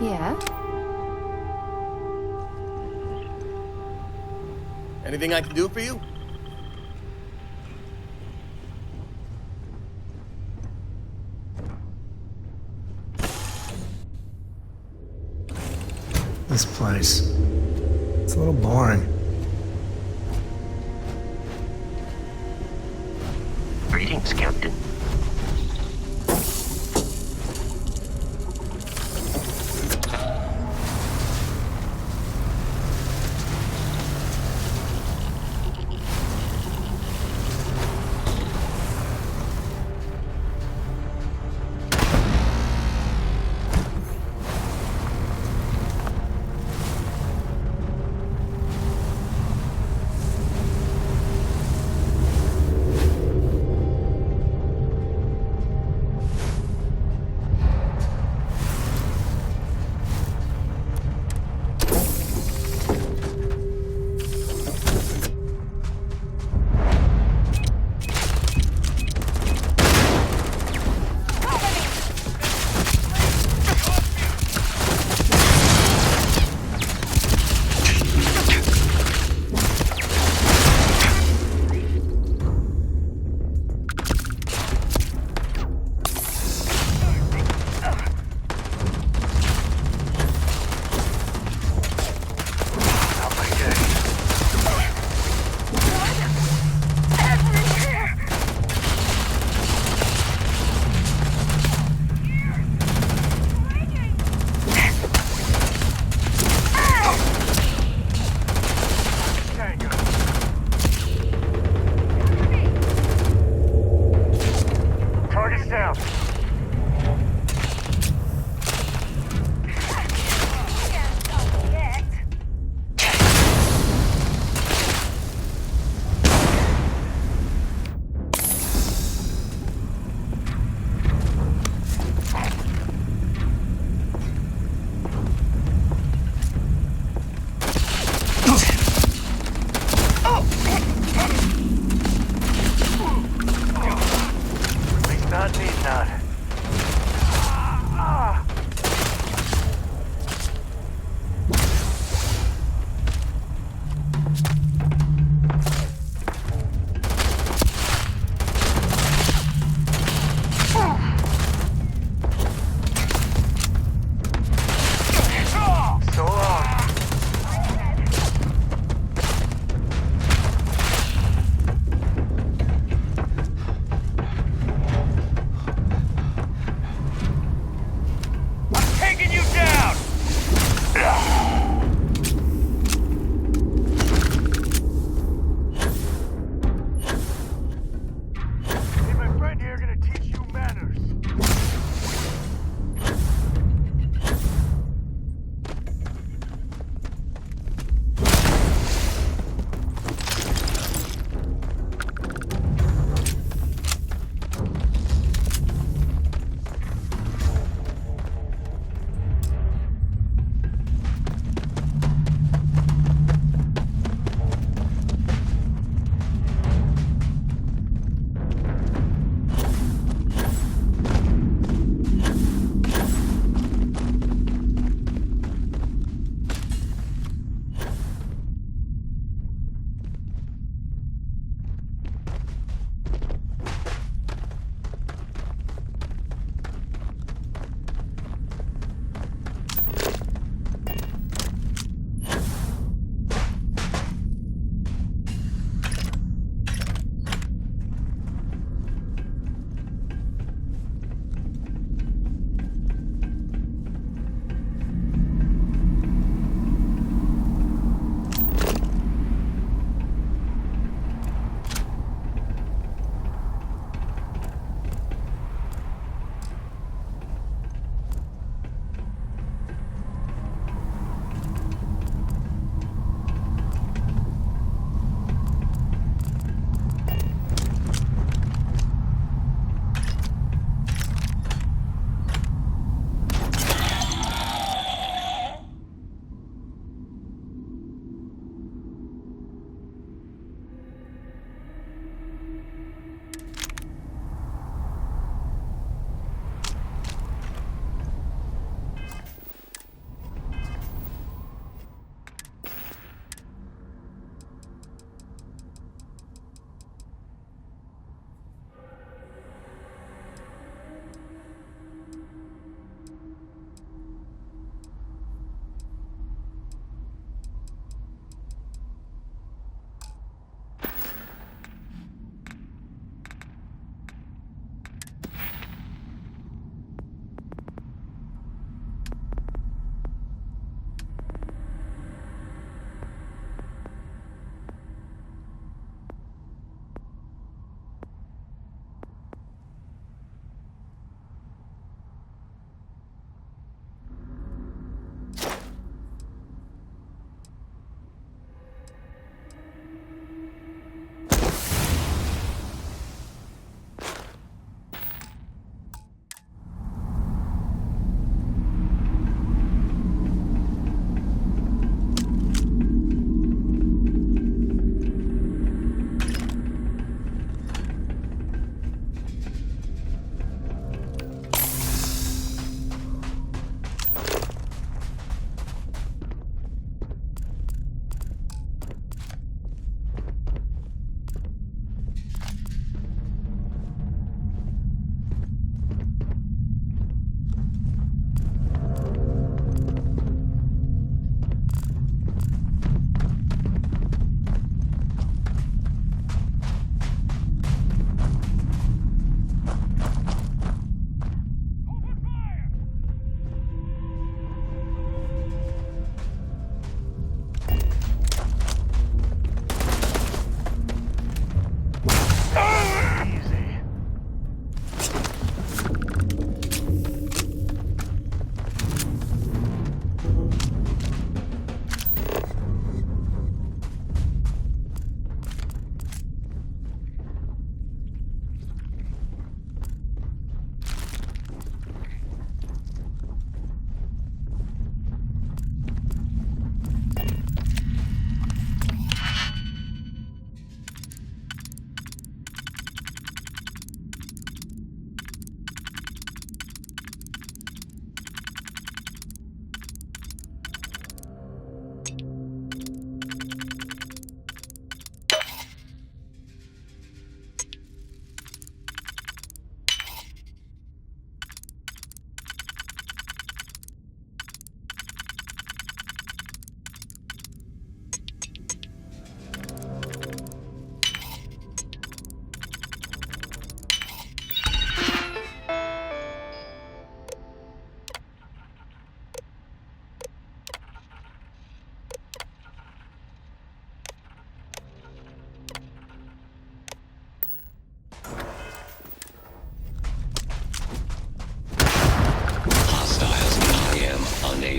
Yeah? Anything I can do for you? This place. It's a little boring. Greetings, Captain.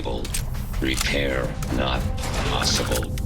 disabled. Repair not possible.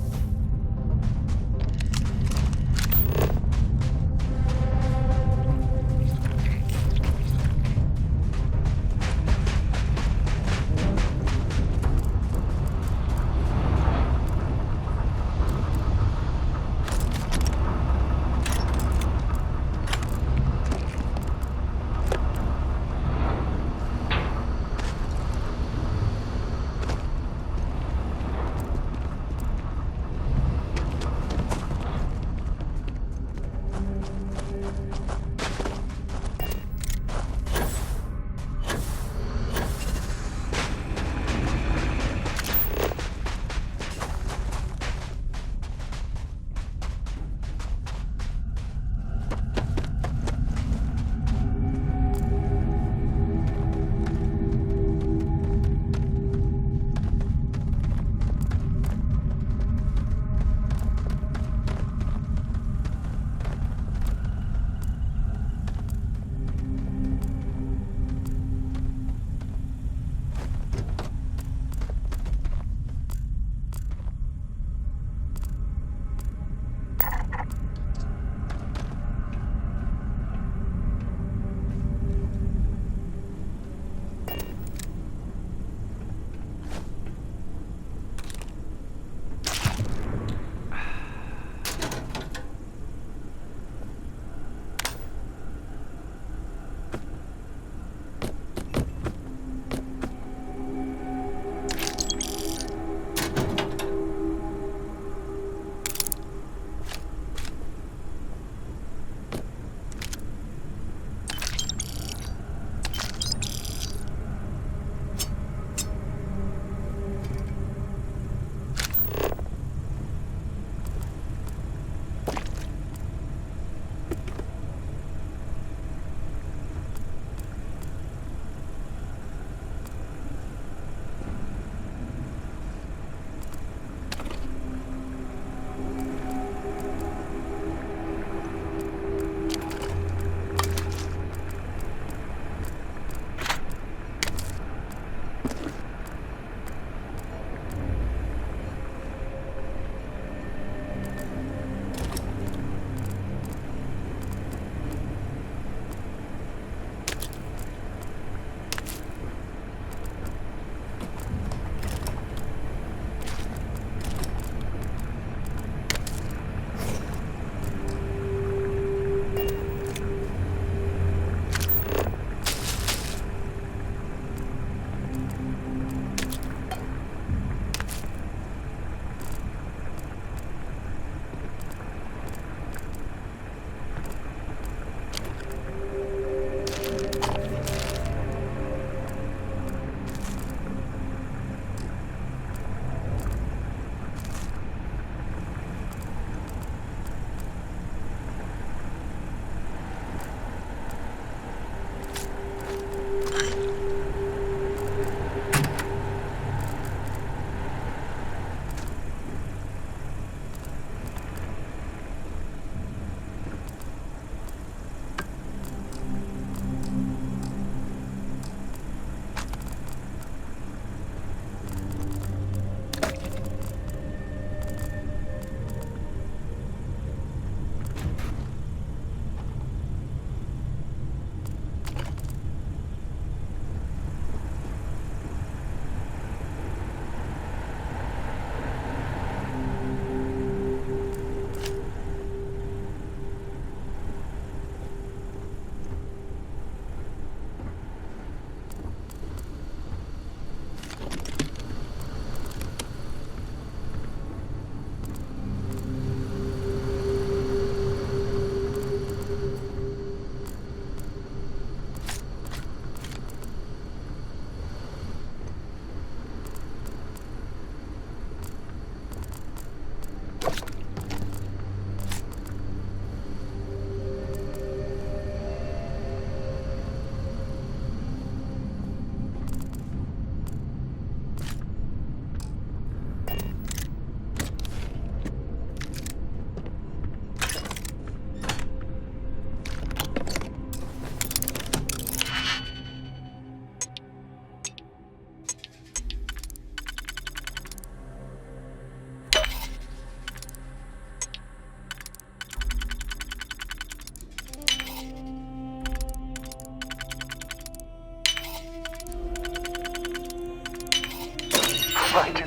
Looks like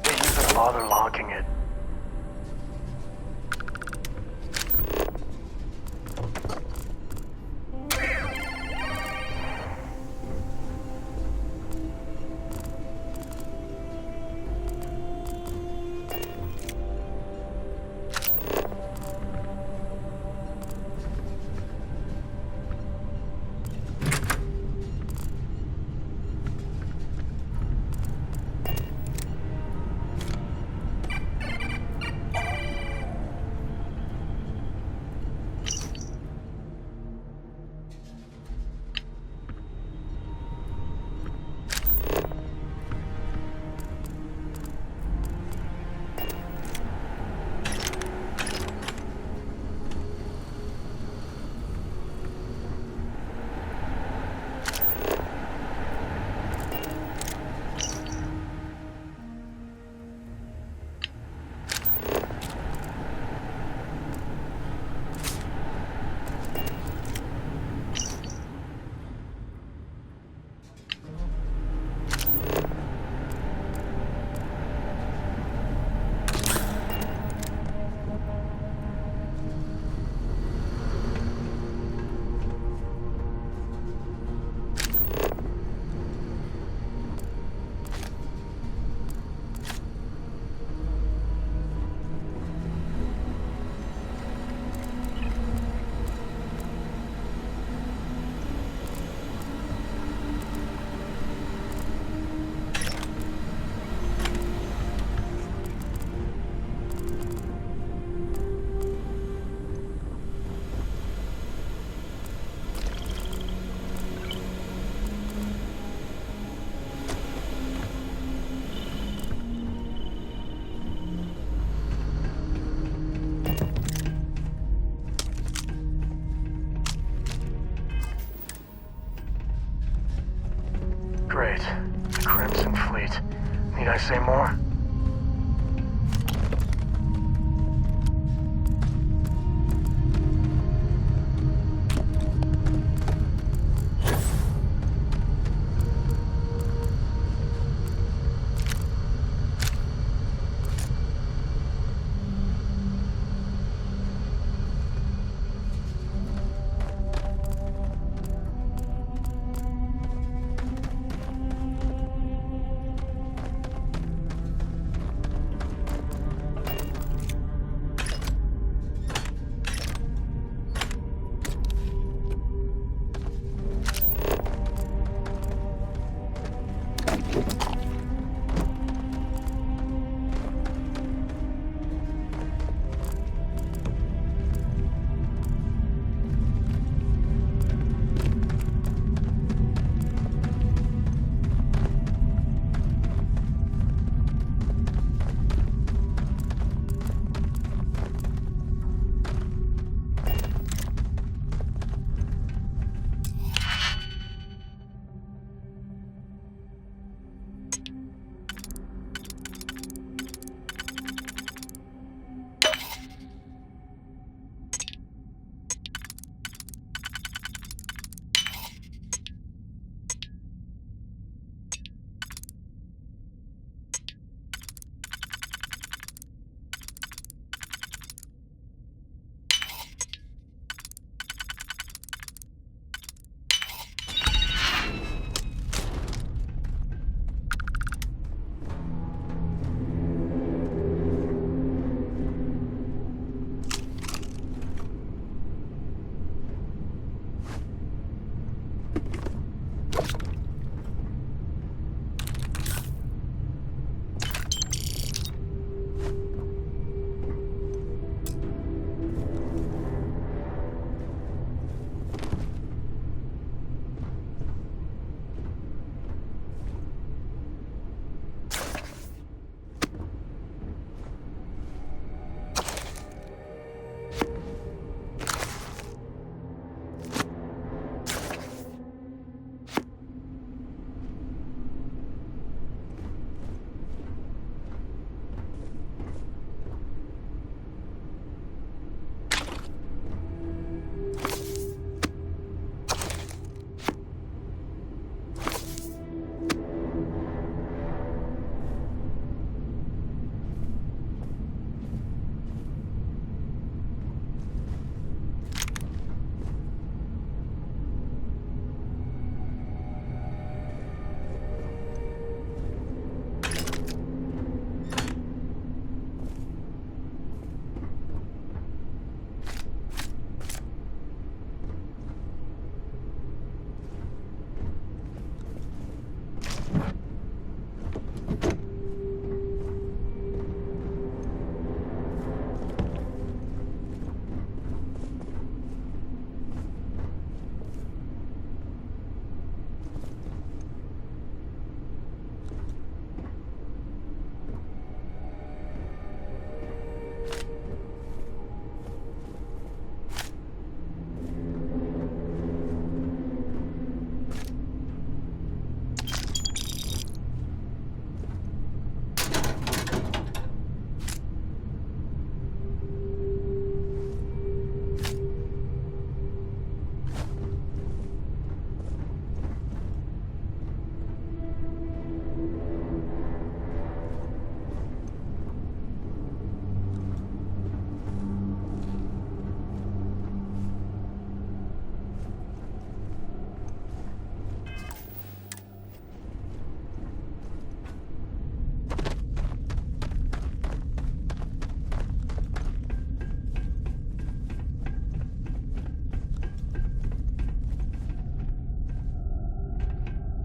they didn't even bother locking it. Great. The Crimson Fleet. Need I say more?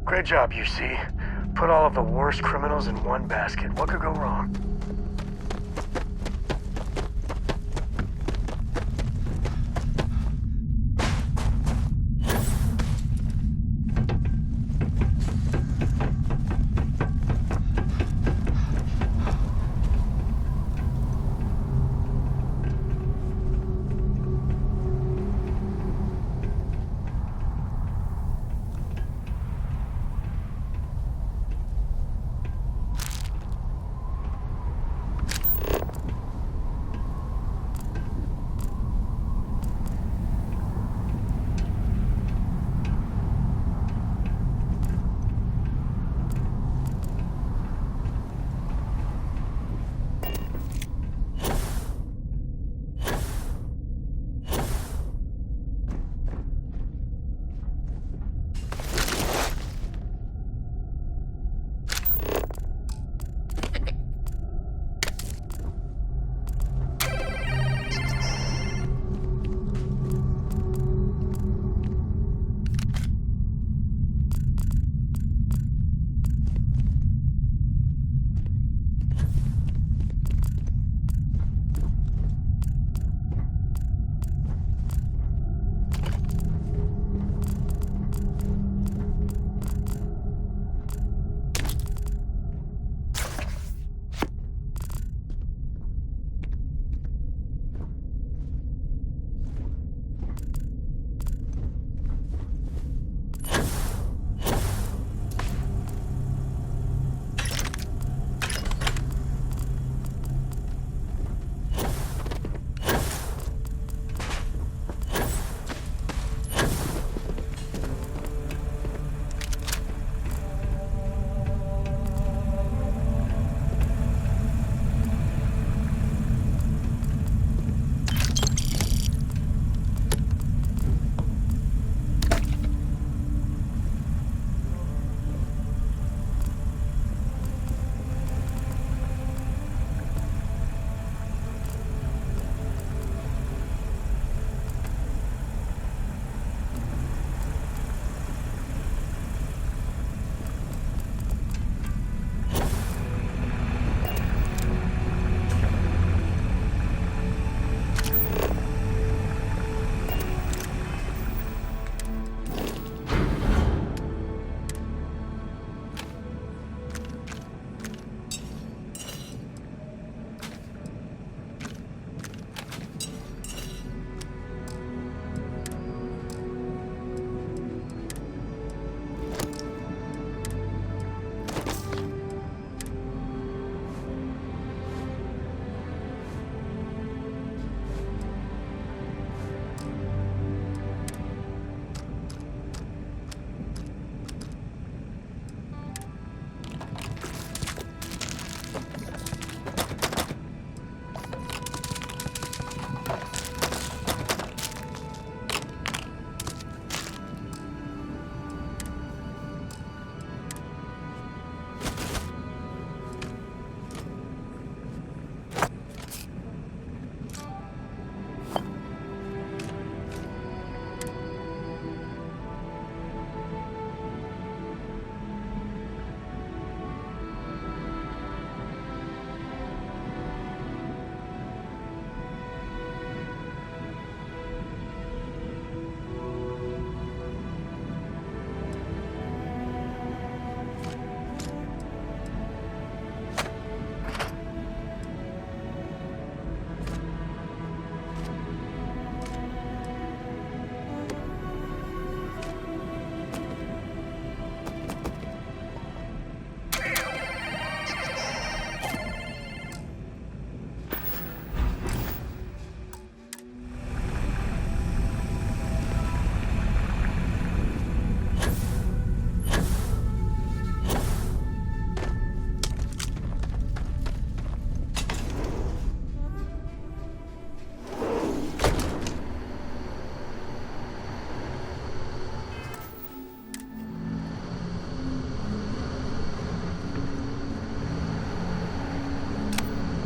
Great job, UC. Put all of the worst criminals in one basket. What could go wrong?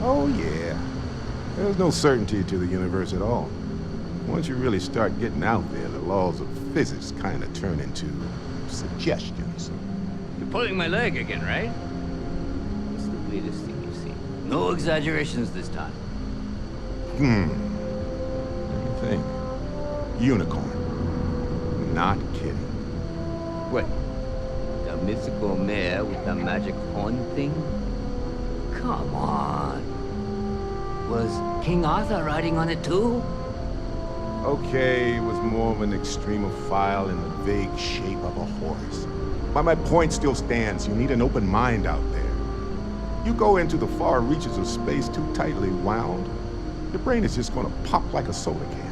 Oh, yeah. There's no certainty to the universe at all. Once you really start getting out there, the laws of physics kind of turn into suggestions. You're pulling my leg again, right? It's the weirdest thing you've seen. No exaggerations this time. What do you think? Unicorn. Not kidding. What? The mythical mare with the magic horn thing? Come on. Was King Arthur riding on it too? Okay, it was more of an extremophile in the vague shape of a horse. But my point still stands. You need an open mind out there. You go into the far reaches of space too tightly wound, your brain is just gonna pop like a soda can.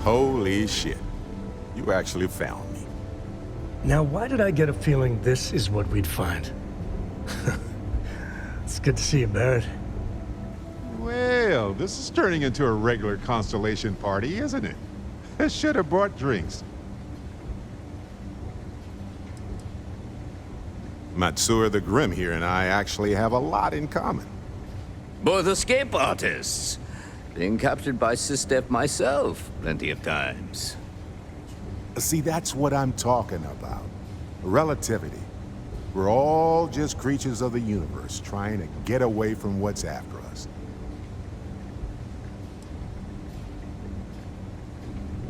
Holy shit. You actually found me. Now, why did I get a feeling this is what we'd find? It's good to see you, Barrett. Well, this is turning into a regular Constellation party, isn't it? I should have brought drinks. Matsura the Grim here and I actually have a lot in common. Both escape artists. Being captured by Sistef myself plenty of times. See, that's what I'm talking about. Relativity. We're all just creatures of the universe trying to get away from what's after us.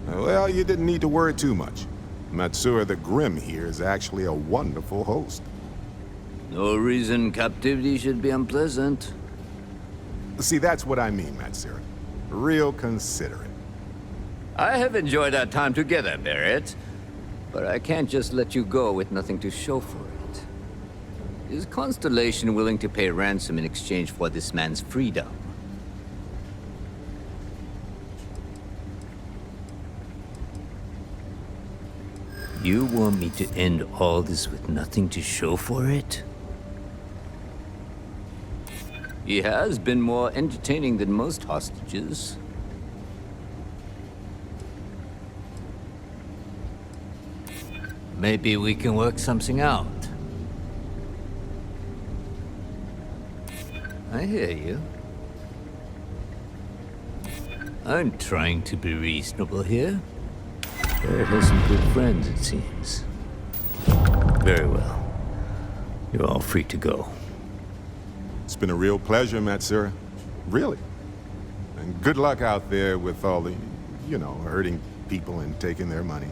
Well, you didn't need to worry too much. Matsura the Grim here is actually a wonderful host. No reason captivity should be unpleasant. See, that's what I mean, Matsura. Real considerate. I have enjoyed our time together, Barrett. But I can't just let you go with nothing to show for it. Is Constellation willing to pay ransom in exchange for this man's freedom? You want me to end all this with nothing to show for it? He has been more entertaining than most hostages. Maybe we can work something out. I hear you. I'm trying to be reasonable here. Barrett has some good friends, it seems. Very well. You're all free to go. It's been a real pleasure, Matsura. Really. And good luck out there with all the, you know, hurting people and taking their money.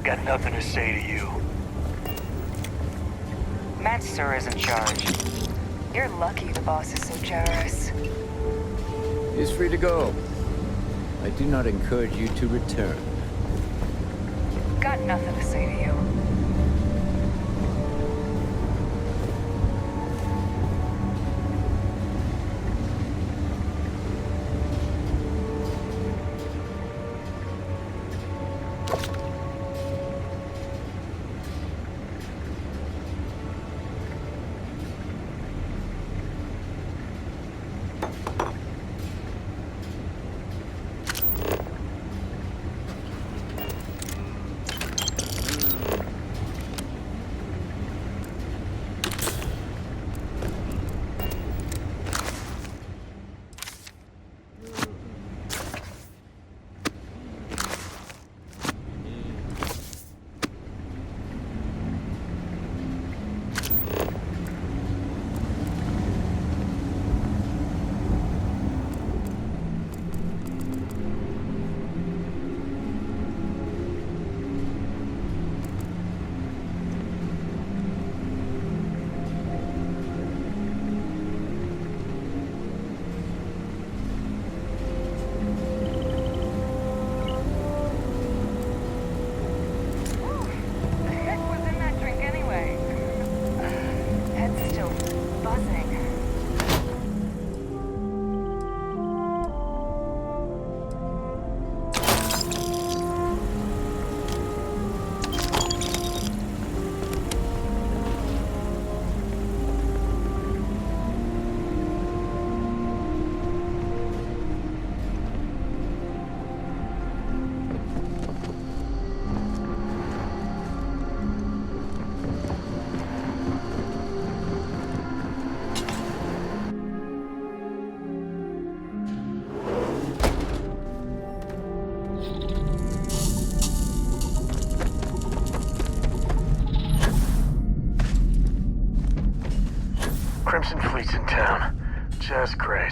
Got nothing to say to you. Matsura's in charge. You're lucky the boss is so generous. He's free to go. I do not encourage you to return. Got nothing to say to you. Just great.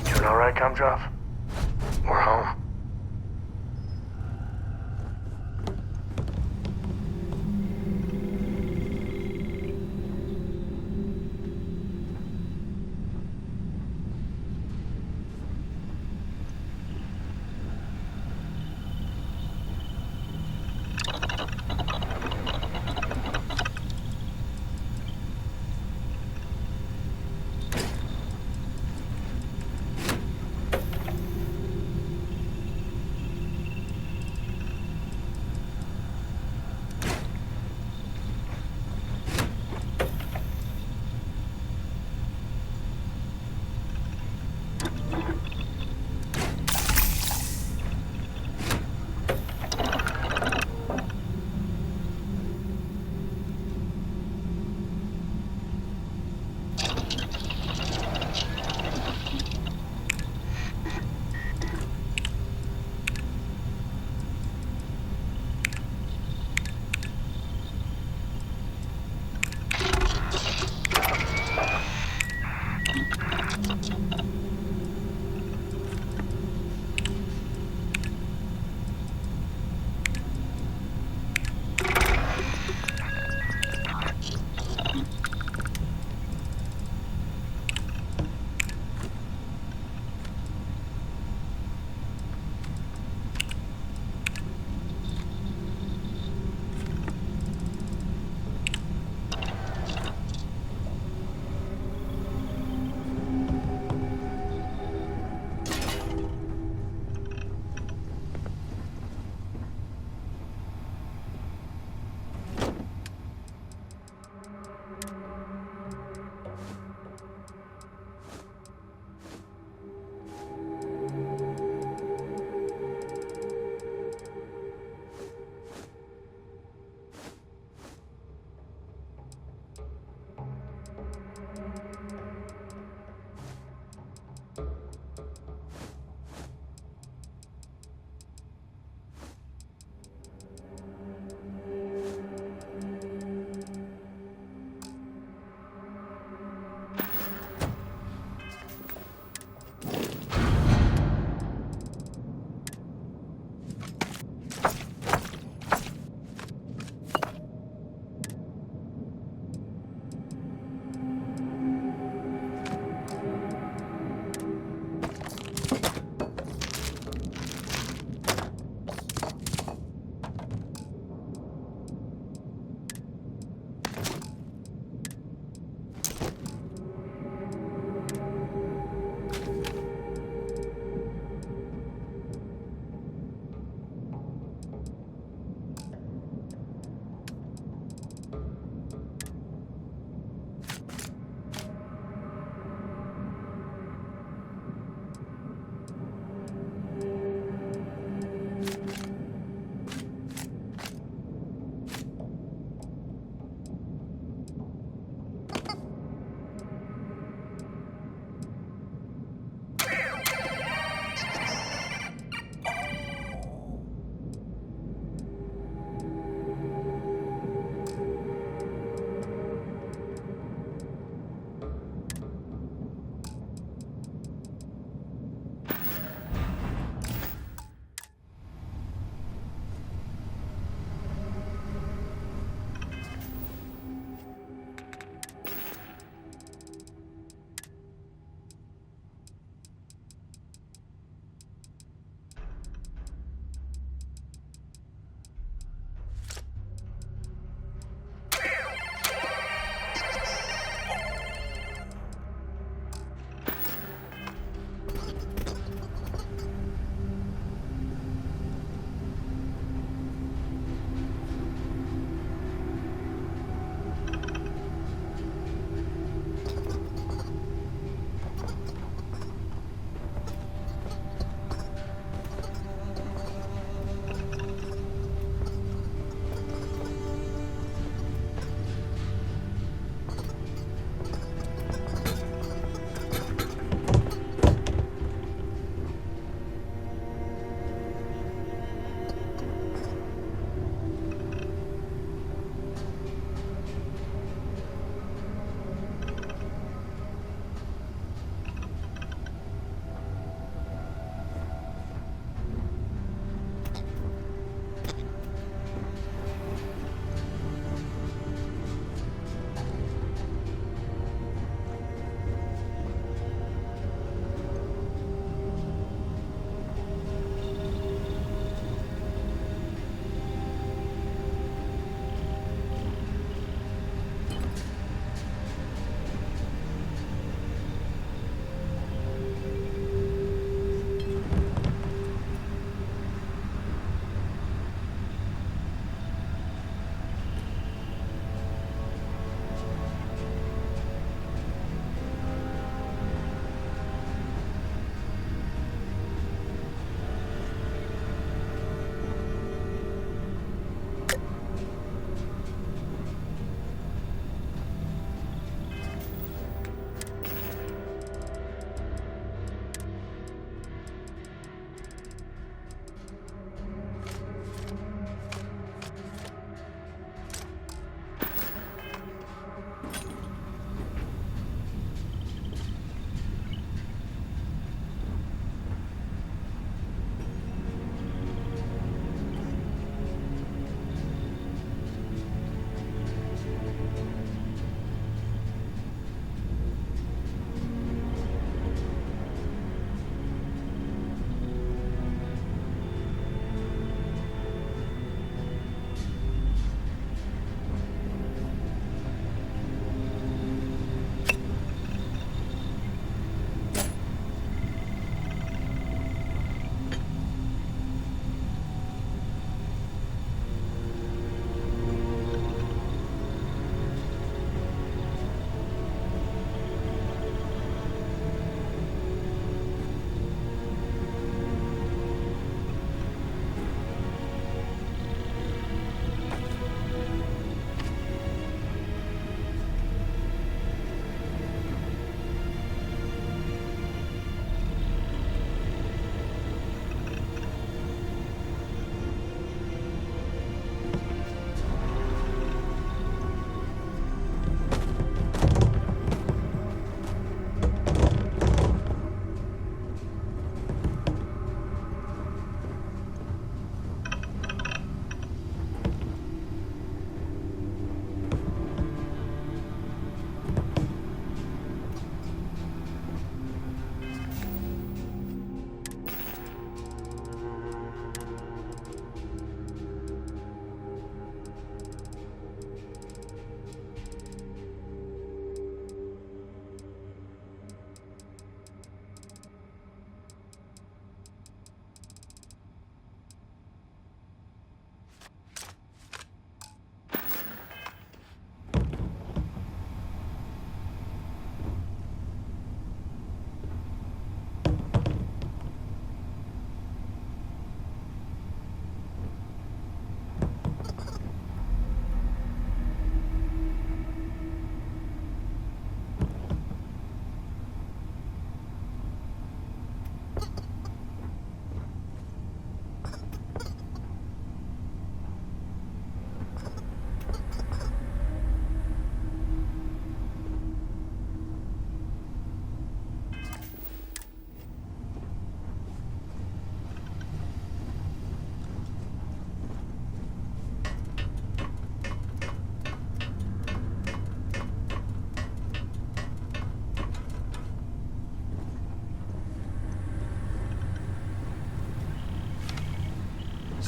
Doing all right, Gumdrop? We're home.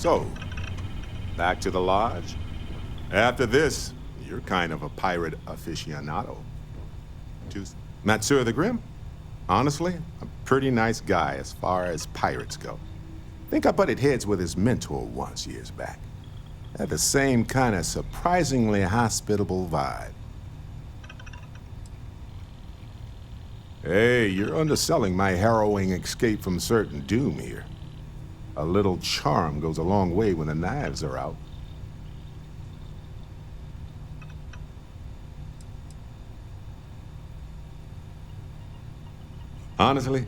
So, back to the lodge? After this, you're kind of a pirate aficionado. To Matsura the Grim? Honestly, a pretty nice guy as far as pirates go. Think I butted heads with his mentor once years back. Had the same kind of surprisingly hospitable vibe. Hey, you're underselling my harrowing escape from certain doom here. A little charm goes a long way when the knives are out. Honestly,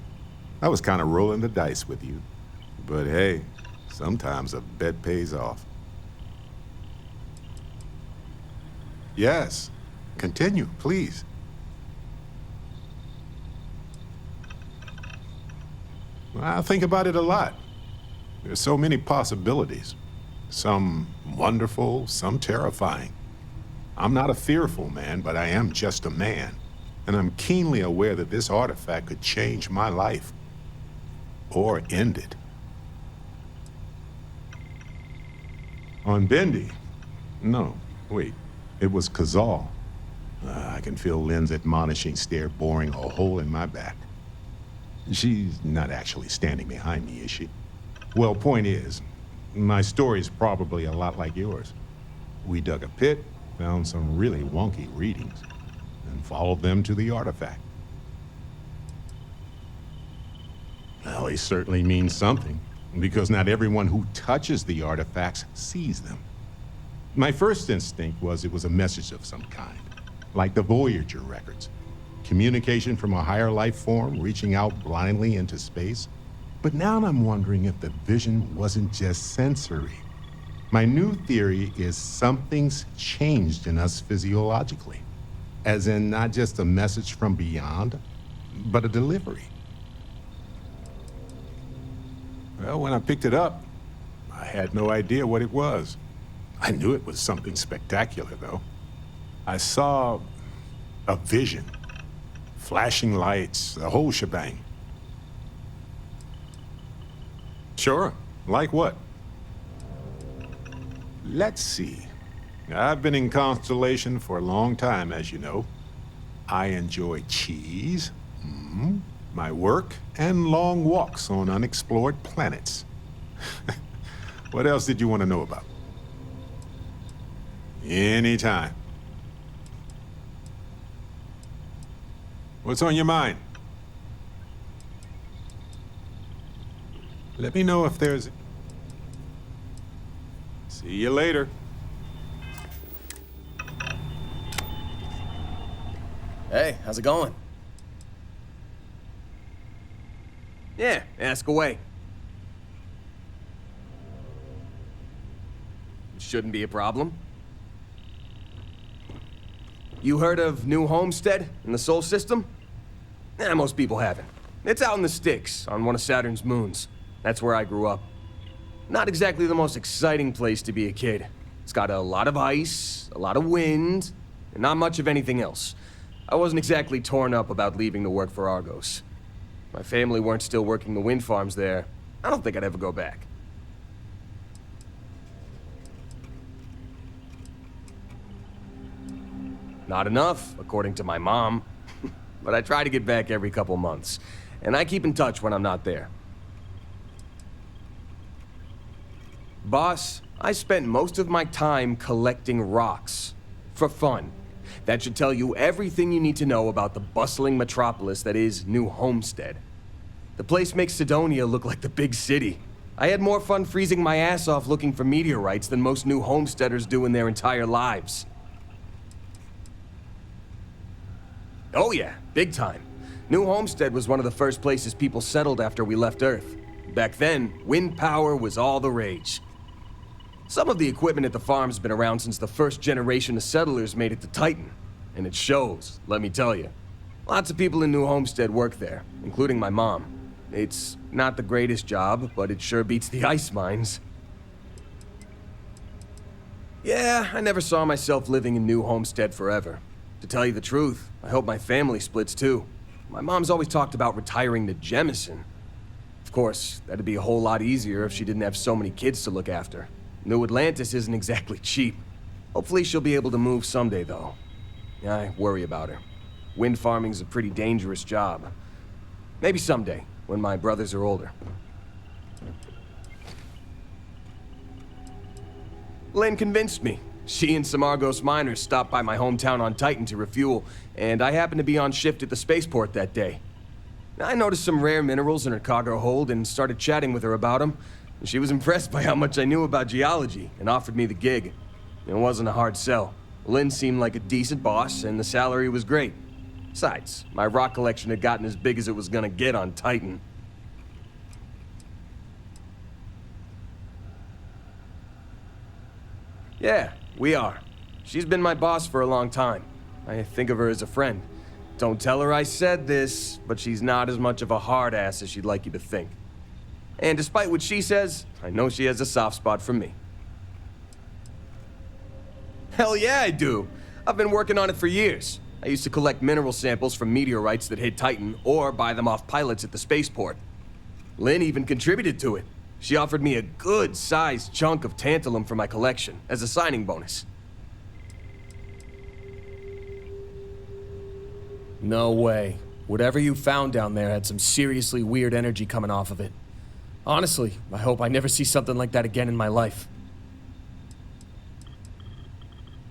I was kind of rolling the dice with you. But hey, sometimes a bet pays off. Yes, continue, please. I think about it a lot. There's so many possibilities. Some wonderful, some terrifying. I'm not a fearful man, but I am just a man. And I'm keenly aware that this artifact could change my life. Or end it. On Bendy? No, wait. It was Kazal. I can feel Lynn's admonishing stare boring a hole in my back. She's not actually standing behind me, is she? Well, point is, my story's probably a lot like yours. We dug a pit, found some really wonky readings, and followed them to the artifact. Well, they certainly mean something, because not everyone who touches the artifacts sees them. My first instinct was it was a message of some kind, like the Voyager records. Communication from a higher life form reaching out blindly into space. But now I'm wondering if the vision wasn't just sensory. My new theory is something's changed in us physiologically. As in not just a message from beyond, but a delivery. Well, when I picked it up, I had no idea what it was. I knew it was something spectacular, though. I saw a vision. Flashing lights, the whole shebang. Sure, like what? Let's see. I've been in Constellation for a long time, as you know. I enjoy cheese, my work, and long walks on unexplored planets. What else did you want to know about? Anytime. What's on your mind? Let me know if there's... See you later. Hey, how's it going? Yeah, ask away. Shouldn't be a problem. You heard of New Homestead in the Sol System? Most people haven't. It's out in the sticks, on one of Saturn's moons. That's where I grew up. Not exactly the most exciting place to be a kid. It's got a lot of ice, a lot of wind, and not much of anything else. I wasn't exactly torn up about leaving to work for Argos. My family weren't still working the wind farms there. I don't think I'd ever go back. Not enough, according to my mom. But I try to get back every couple months. And I keep in touch when I'm not there. Boss, I spent most of my time collecting rocks. For fun. That should tell you everything you need to know about the bustling metropolis that is New Homestead. The place makes Sidonia look like the big city. I had more fun freezing my ass off looking for meteorites than most New Homesteaders do in their entire lives. Oh yeah, big time. New Homestead was one of the first places people settled after we left Earth. Back then, wind power was all the rage. Some of the equipment at the farm's been around since the first generation of settlers made it to Titan. And it shows, let me tell you. Lots of people in New Homestead work there, including my mom. It's not the greatest job, but it sure beats the ice mines. Yeah, I never saw myself living in New Homestead forever. To tell you the truth, I hope my family splits too. My mom's always talked about retiring to Jemison. Of course, that'd be a whole lot easier if she didn't have so many kids to look after. New Atlantis isn't exactly cheap. Hopefully she'll be able to move someday, though. I worry about her. Wind farming's a pretty dangerous job. Maybe someday, when my brothers are older. Lynn convinced me. She and some Argos miners stopped by my hometown on Titan to refuel, and I happened to be on shift at the spaceport that day. I noticed some rare minerals in her cargo hold and started chatting with her about them. She was impressed by how much I knew about geology and offered me the gig. It wasn't a hard sell. Lynn seemed like a decent boss, and the salary was great. Besides, my rock collection had gotten as big as it was gonna get on Titan. Yeah, we are. She's been my boss for a long time. I think of her as a friend. Don't tell her I said this, but she's not as much of a hard-ass as she'd like you to think. And despite what she says, I know she has a soft spot for me. Hell yeah, I do. I've been working on it for years. I used to collect mineral samples from meteorites that hit Titan, or buy them off pilots at the spaceport. Lynn even contributed to it. She offered me a good-sized chunk of tantalum for my collection, as a signing bonus. No way. Whatever you found down there had some seriously weird energy coming off of it. Honestly, I hope I never see something like that again in my life.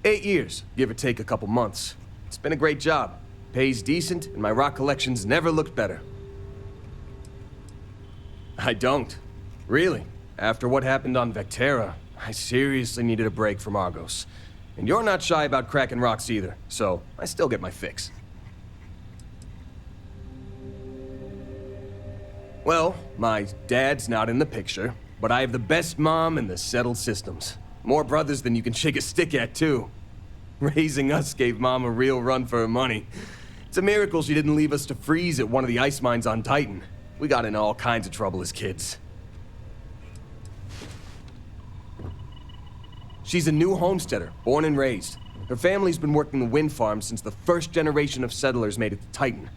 8 years, give or take a couple months. It's been a great job. Pays decent, and my rock collection's never looked better. I don't. Really. After what happened on Vectera, I seriously needed a break from Argos. And you're not shy about cracking rocks either, so I still get my fix. Well, my dad's not in the picture, but I have the best mom in the settled systems. More brothers than you can shake a stick at, too. Raising us gave Mom a real run for her money. It's a miracle she didn't leave us to freeze at one of the ice mines on Titan. We got in all kinds of trouble as kids. She's a new homesteader, born and raised. Her family's been working the wind farm since the first generation of settlers made it to Titan.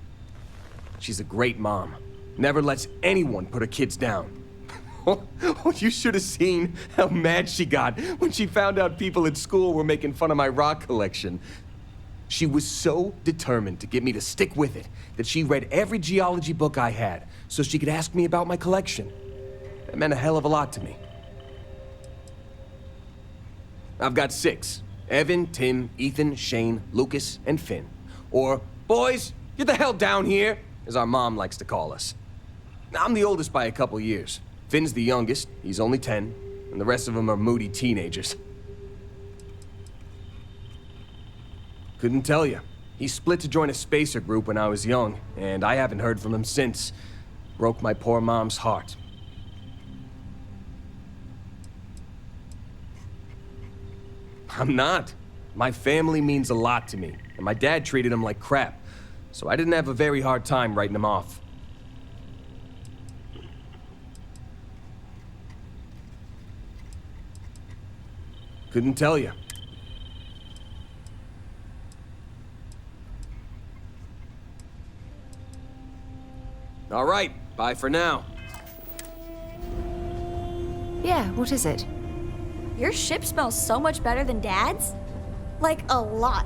She's a great mom. Never lets anyone put her kids down. Oh, you should have seen how mad she got when she found out people at school were making fun of my rock collection. She was so determined to get me to stick with it that she read every geology book I had so she could ask me about my collection. That meant a hell of a lot to me. I've got 6. Evan, Tim, Ethan, Shane, Lucas, and Finn. Or, boys, get the hell down here, as our mom likes to call us. I'm the oldest by a couple years. Finn's the youngest, he's only 10, and the rest of them are moody teenagers. Couldn't tell you. He split to join a spacer group when I was young, and I haven't heard from him since. Broke my poor mom's heart. I'm not. My family means a lot to me, and my dad treated him like crap, so I didn't have a very hard time writing him off. Couldn't tell you. All right, bye for now. Yeah, what is it? Your ship smells so much better than Dad's? Like, a lot.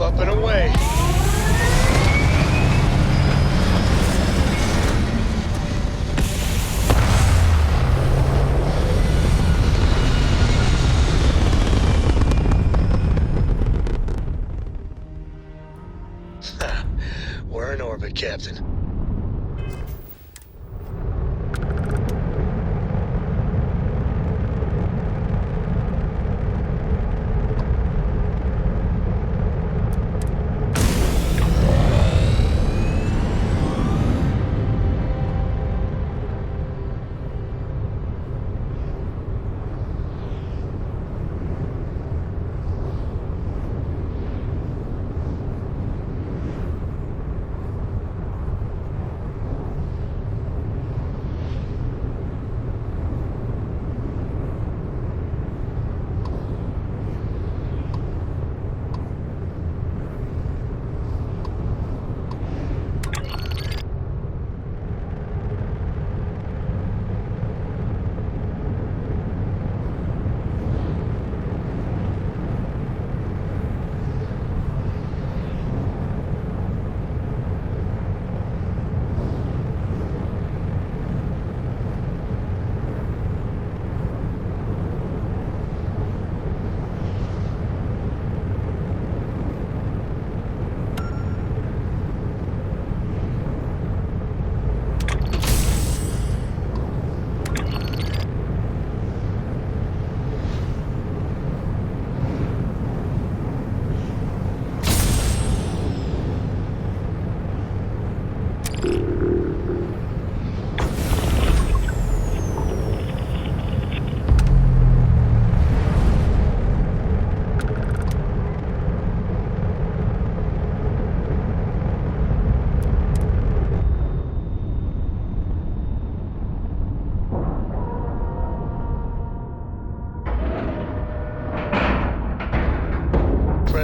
Up and away. We're in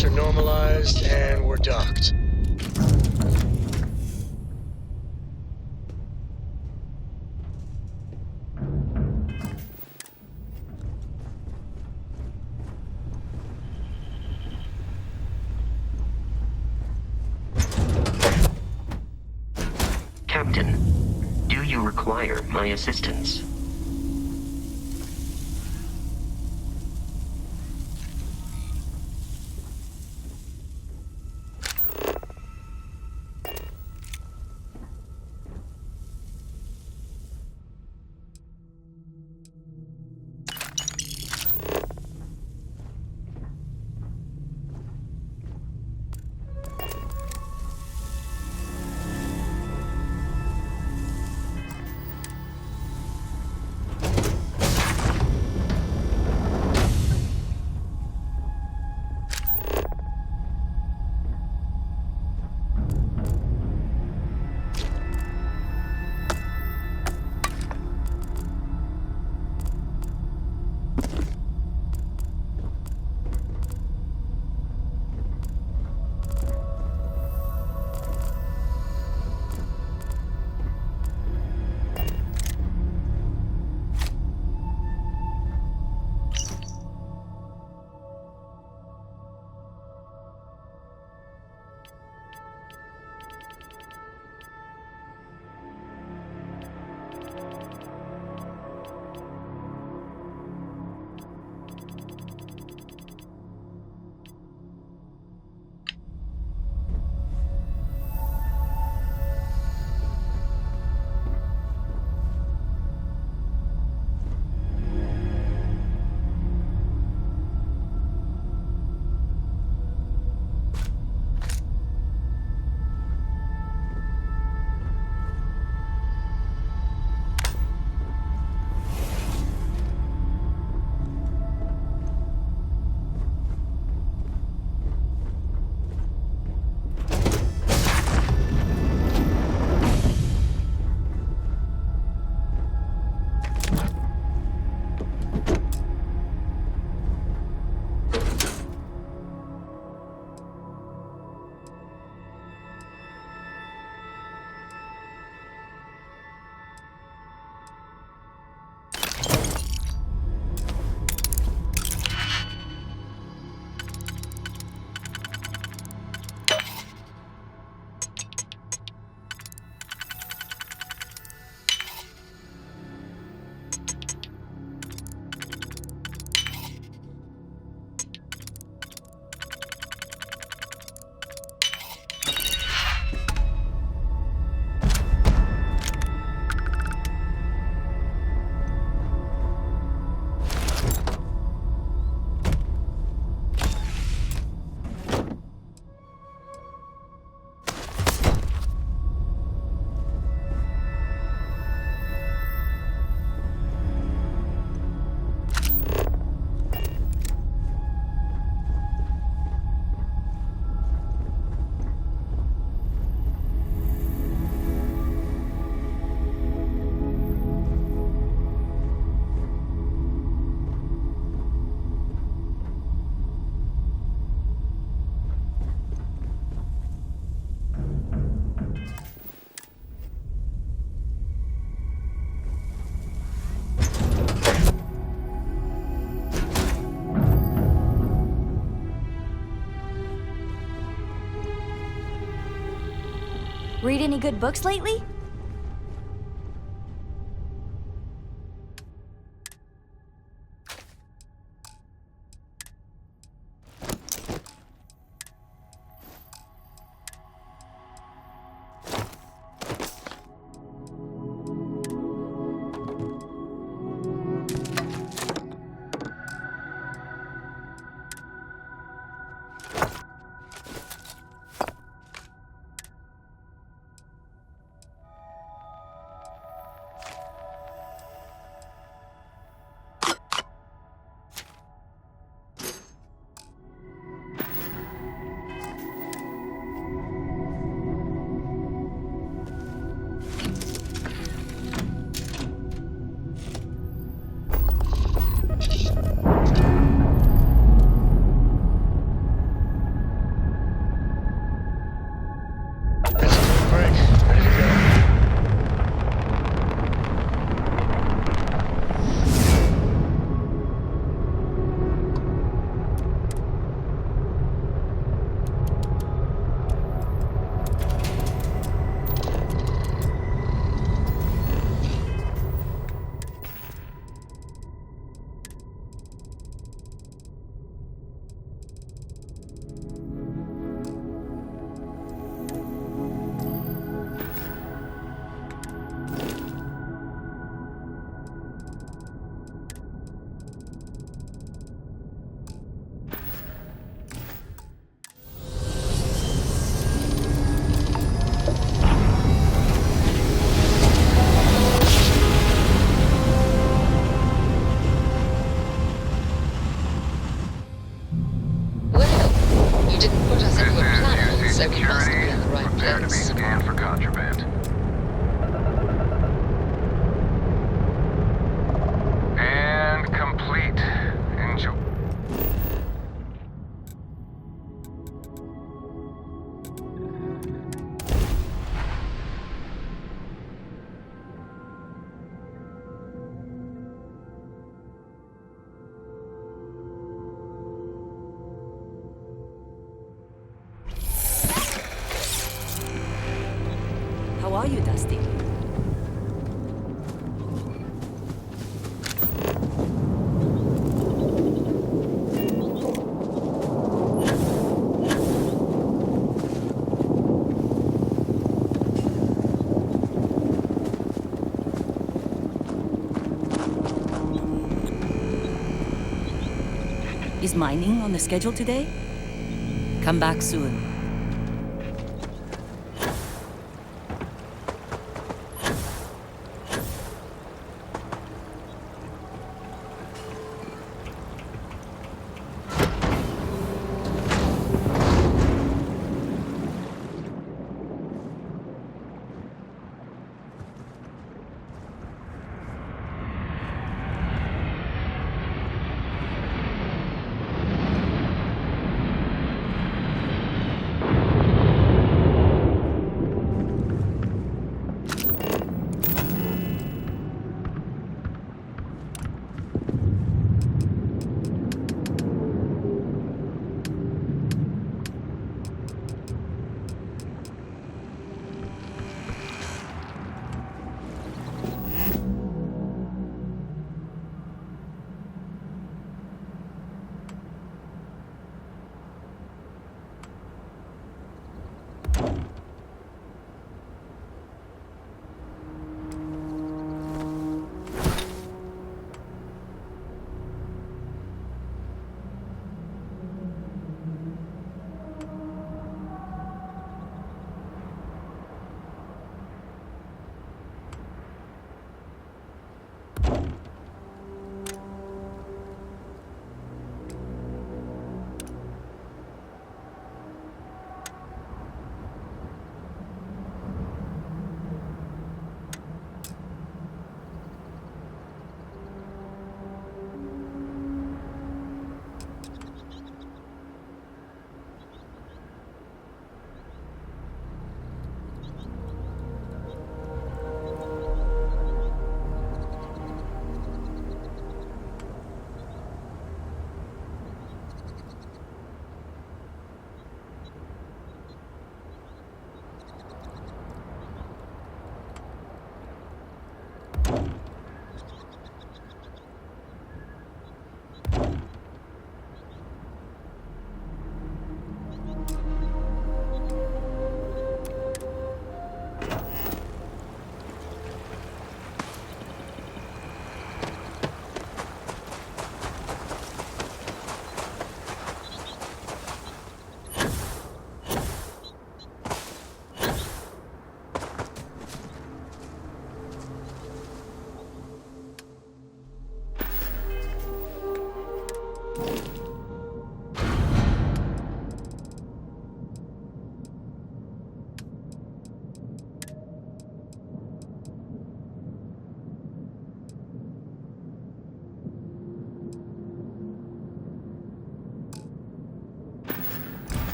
pressure normalized, and we're docked. Captain, do you require my assistance? Read any good books lately? you, Dusty. Is mining on the schedule today? Come back soon.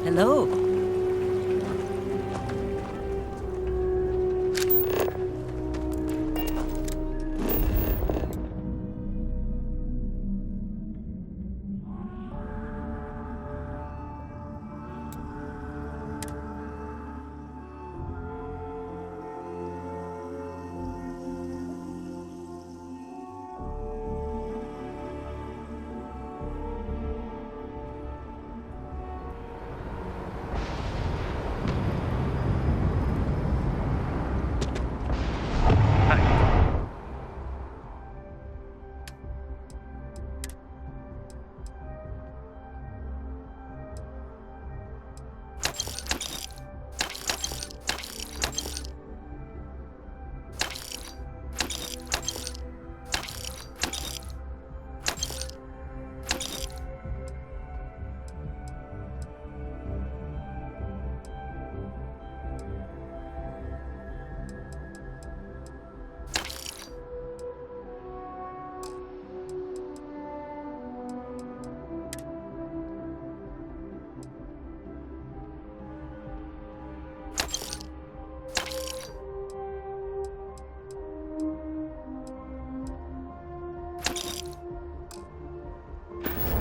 Hello.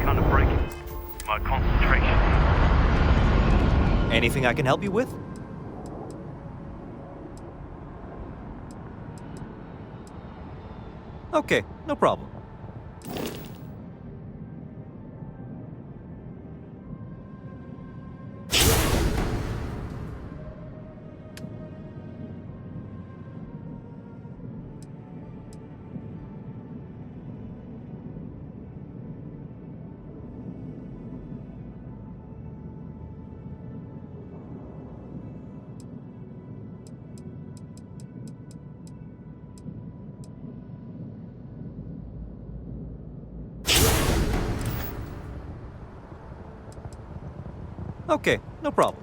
Kind of breaking my concentration. Anything I can help you with? Okay, no problem. Okay, no problem.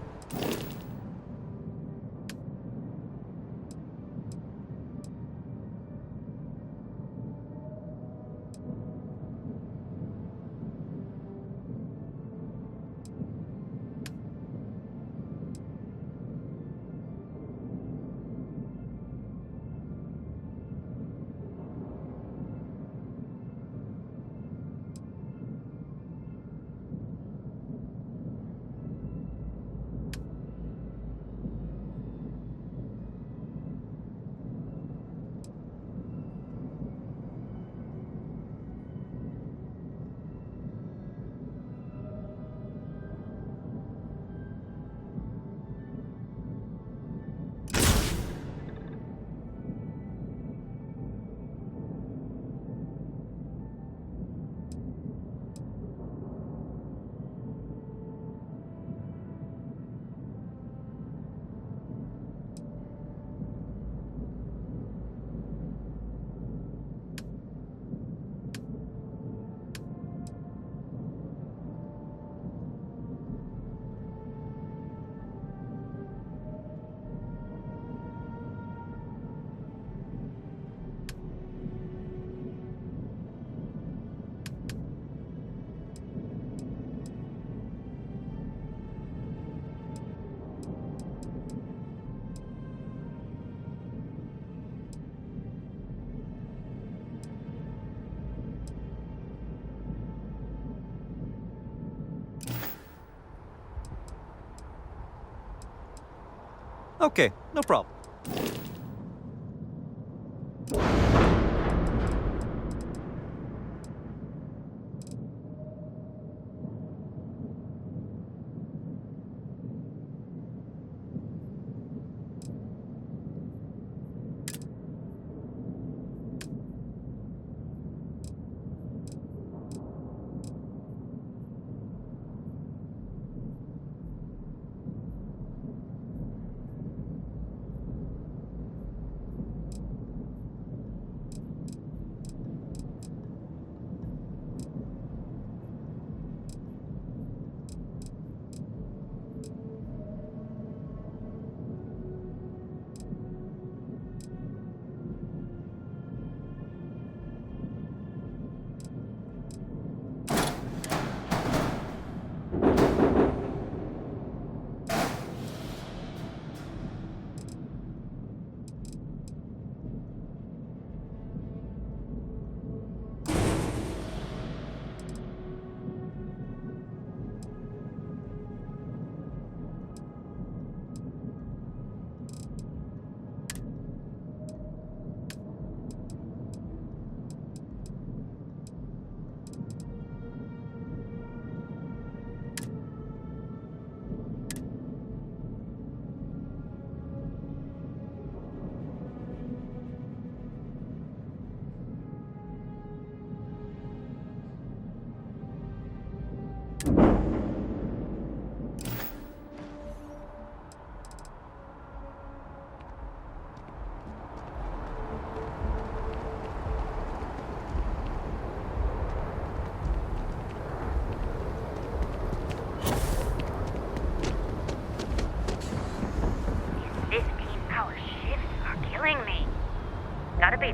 Okay, no problem.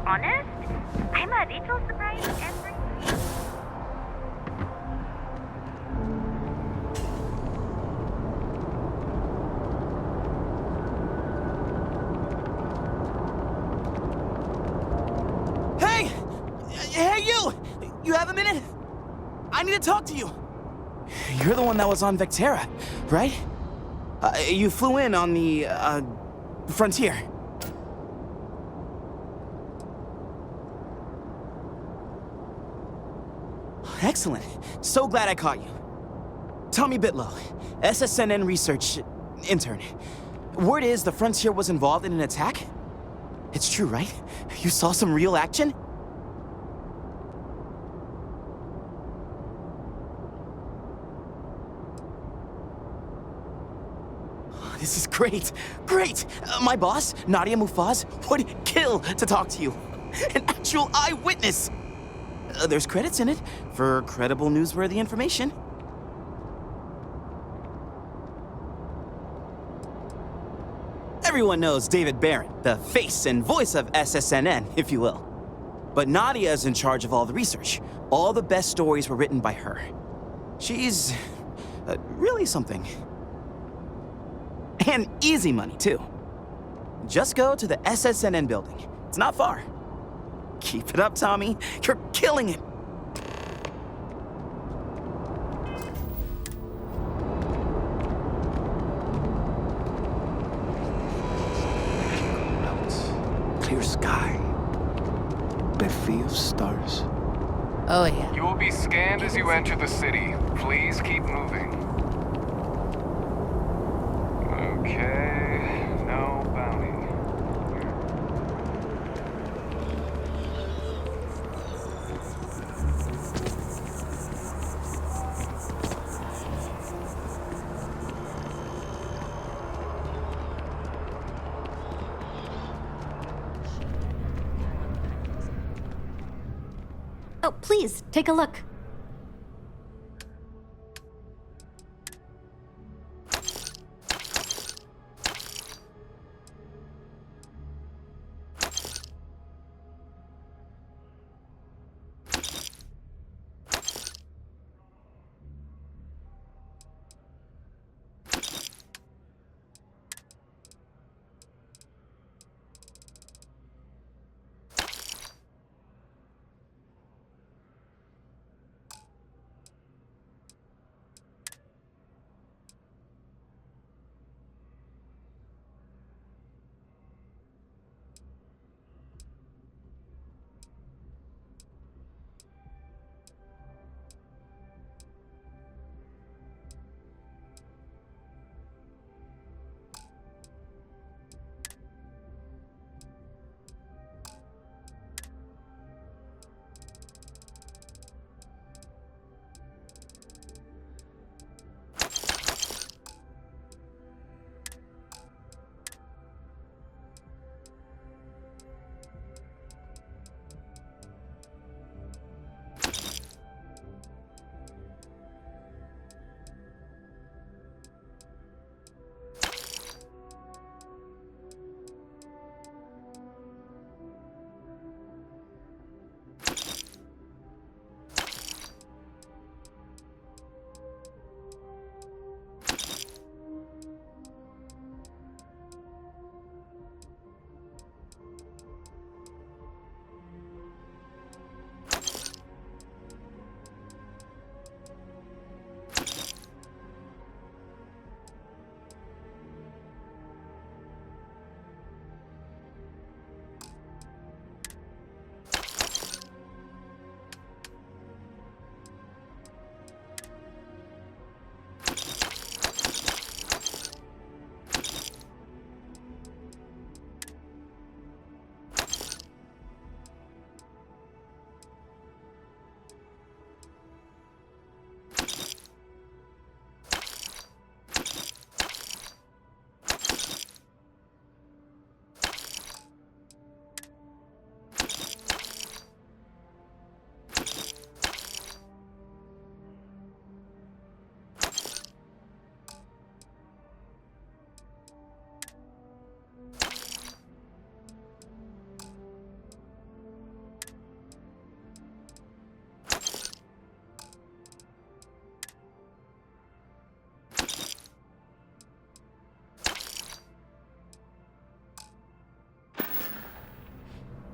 honest, I'm a little surprised every... Hey! Hey, you! You have a minute? I need to talk to you. You're the one that was on Vectera, right? You flew in on the, frontier. Excellent. So glad I caught you. Tommy Bitlow, SSNN research intern. Word is the Frontier was involved in an attack? It's true, right? You saw some real action? This is great. Great! My boss, Nadia Mufaz, would kill to talk to you. An actual eyewitness! There's credits in it for credible, newsworthy information. Everyone knows David Barron, the face and voice of SSNN, if you will. But Nadia is in charge of all the research. All the best stories were written by her. She's really something. And easy money, too. Just go to the SSNN building. It's not far. Keep it up, Tommy. You're killing it. Clear sky. Bevy of stars. Oh, yeah. You will be scanned as you enter the city. Please keep moving. Okay, no bounty. Oh, please, take a look.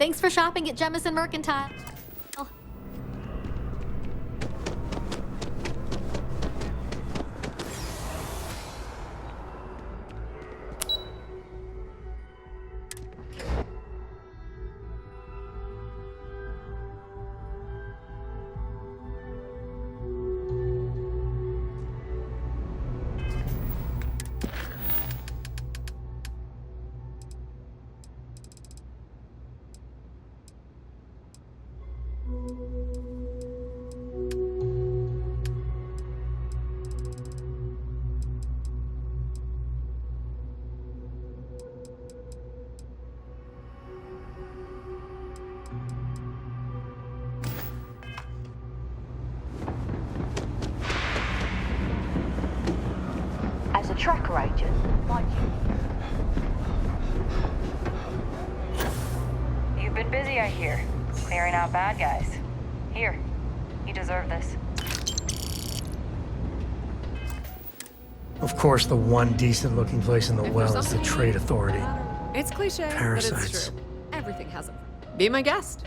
Thanks for shopping at Jemison Mercantile. As a tracker agent, mind you. You've been busy, I hear. Clearing out bad guys. Here, you deserve this. Of course, the one decent-looking place in the well is the Trade Authority. It's cliche, but Parasites. it's true. Everything has a... Be my guest.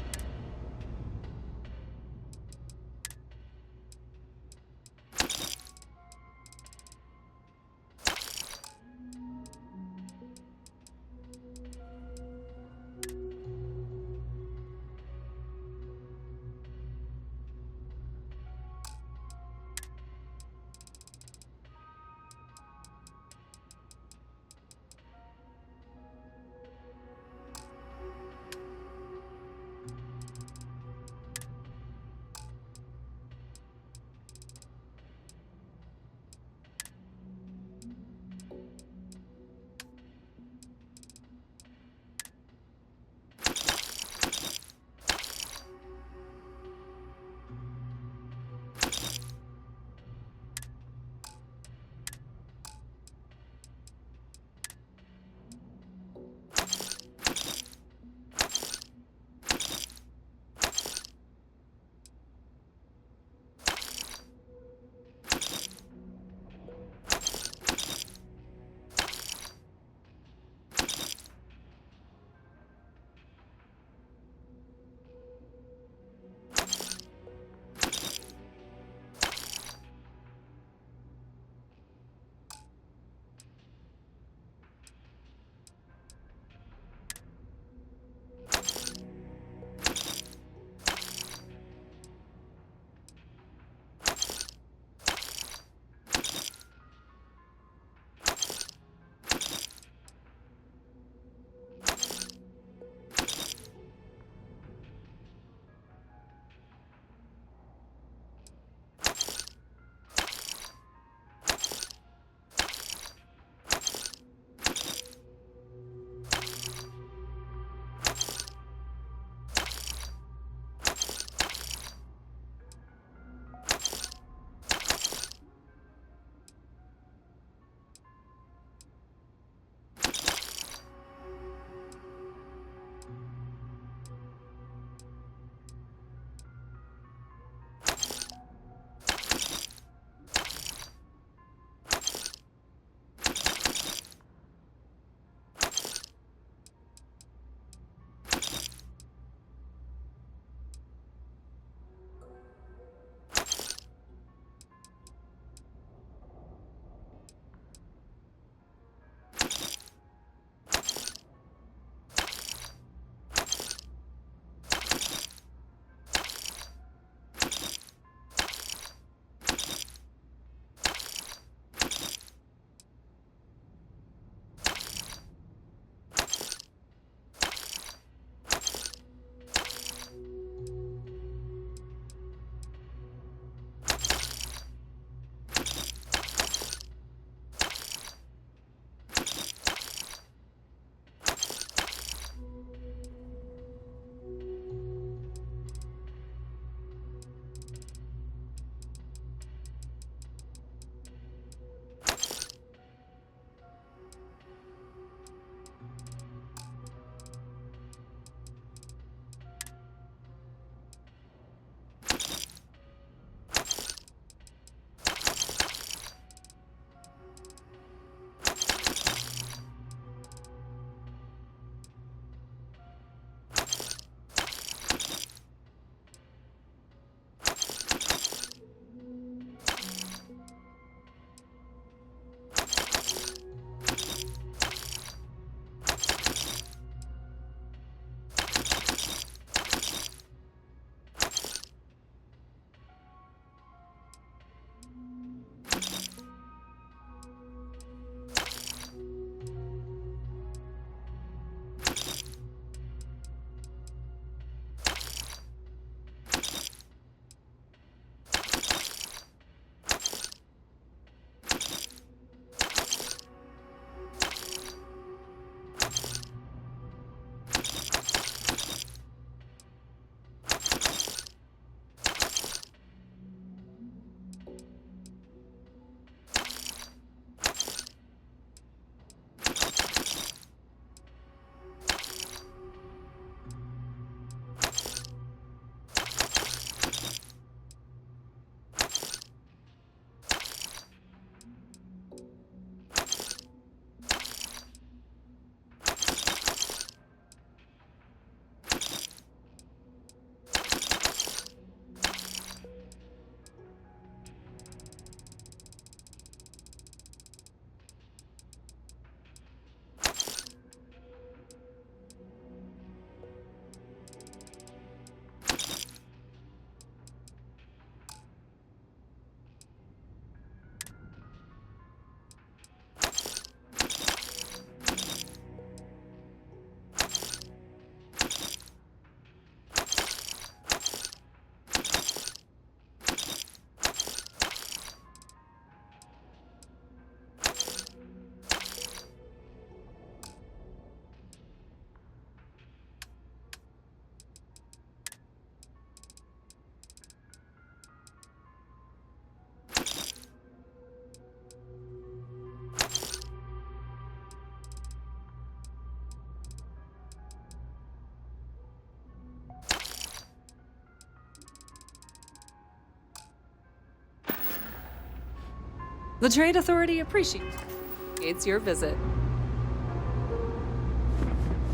The Trade Authority appreciates your visit.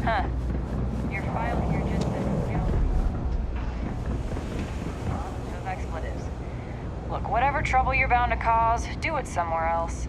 Huh. Your file here just says those expletives. Look, whatever trouble you're bound to cause, do it somewhere else.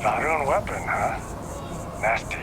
Darem weapon, huh? Nasty.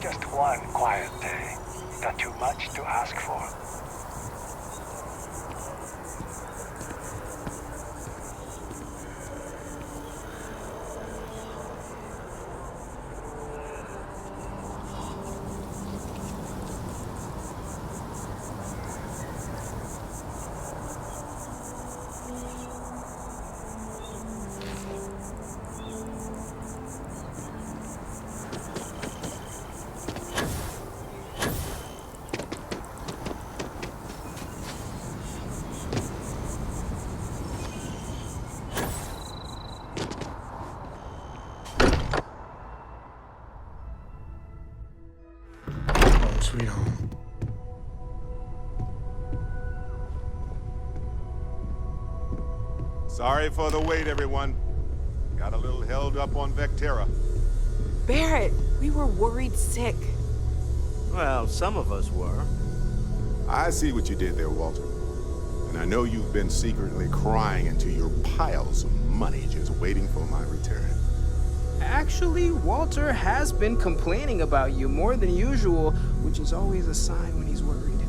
Just one quiet day. Not too much to ask for. Sweet home. Sorry for the wait, everyone. Got a little held up on Vectera. Barrett, we were worried sick. Well, some of us were. I see what you did there, Walter. And I know you've been secretly crying into your piles of money just waiting for my return. Actually, Walter has been complaining about you more than usual, which is always a sign when he's worried.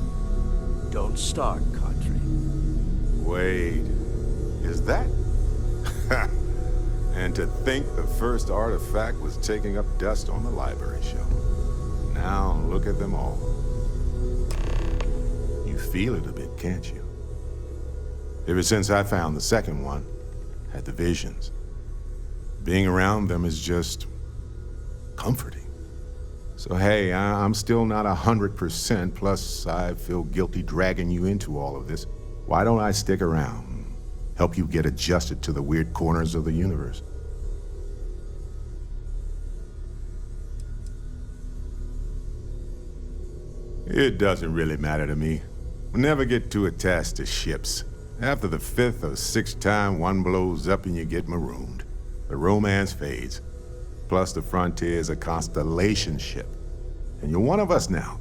Don't start, Country. Wait, is that? And to think the first artifact was taking up dust on the library shelf. Now look at them all. You feel it a bit, can't you? Ever since I found the second one, had the visions. Being around them is just comforting. So hey, I'm still not 100%, plus I feel guilty dragging you into all of this. Why don't I stick around? Help you get adjusted to the weird corners of the universe. It doesn't really matter to me. Never get too attached to ships. After the 5th or 6th time one blows up and you get marooned. The romance fades. Plus the Frontier is a constellation ship. And you're one of us now.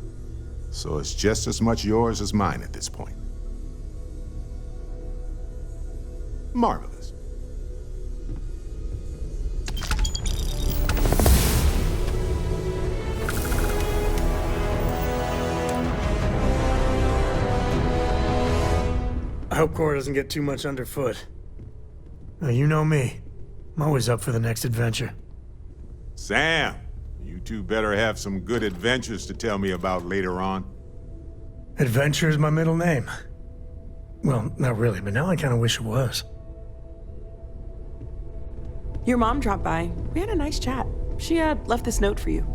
So it's just as much yours as mine at this point. Marvelous. I hope Cora doesn't get too much underfoot. Now, you know me. I'm always up for the next adventure. Sam, you two better have some good adventures to tell me about later on. Adventure is my middle name. Well, not really, but now I kind of wish it was. Your mom dropped by. We had a nice chat. She left this note for you.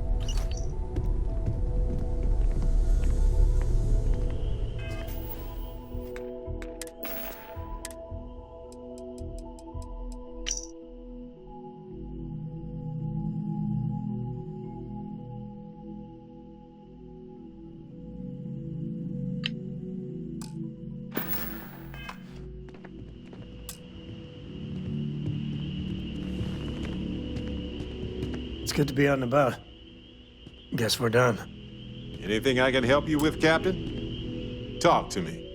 It's good to be out and about. Guess we're done. Anything I can help you with, Captain? Talk to me.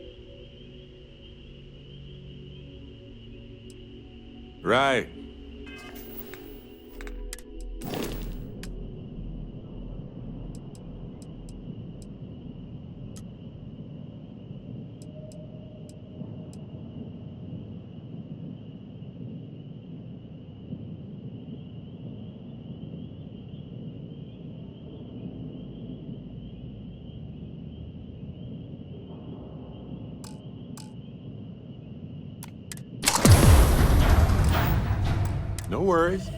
Right. No worries.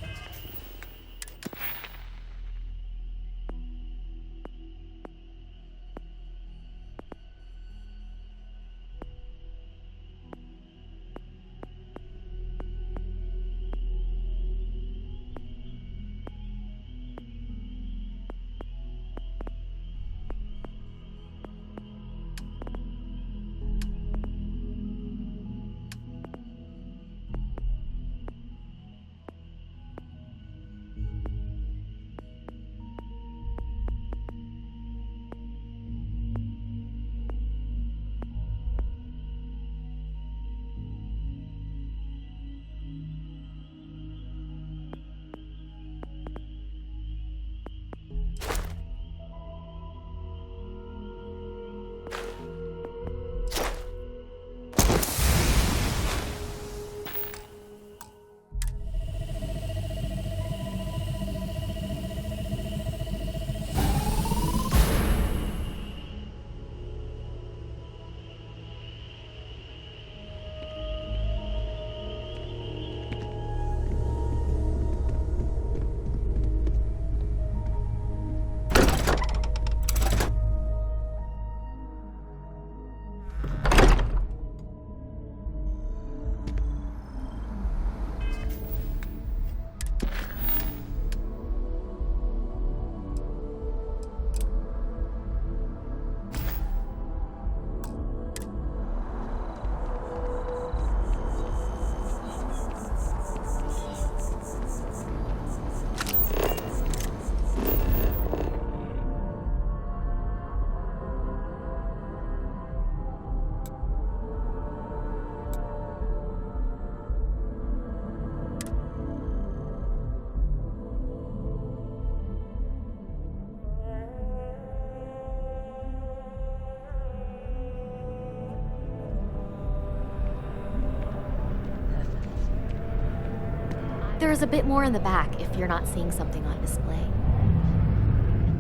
there's a bit more in the back if you're not seeing something on display.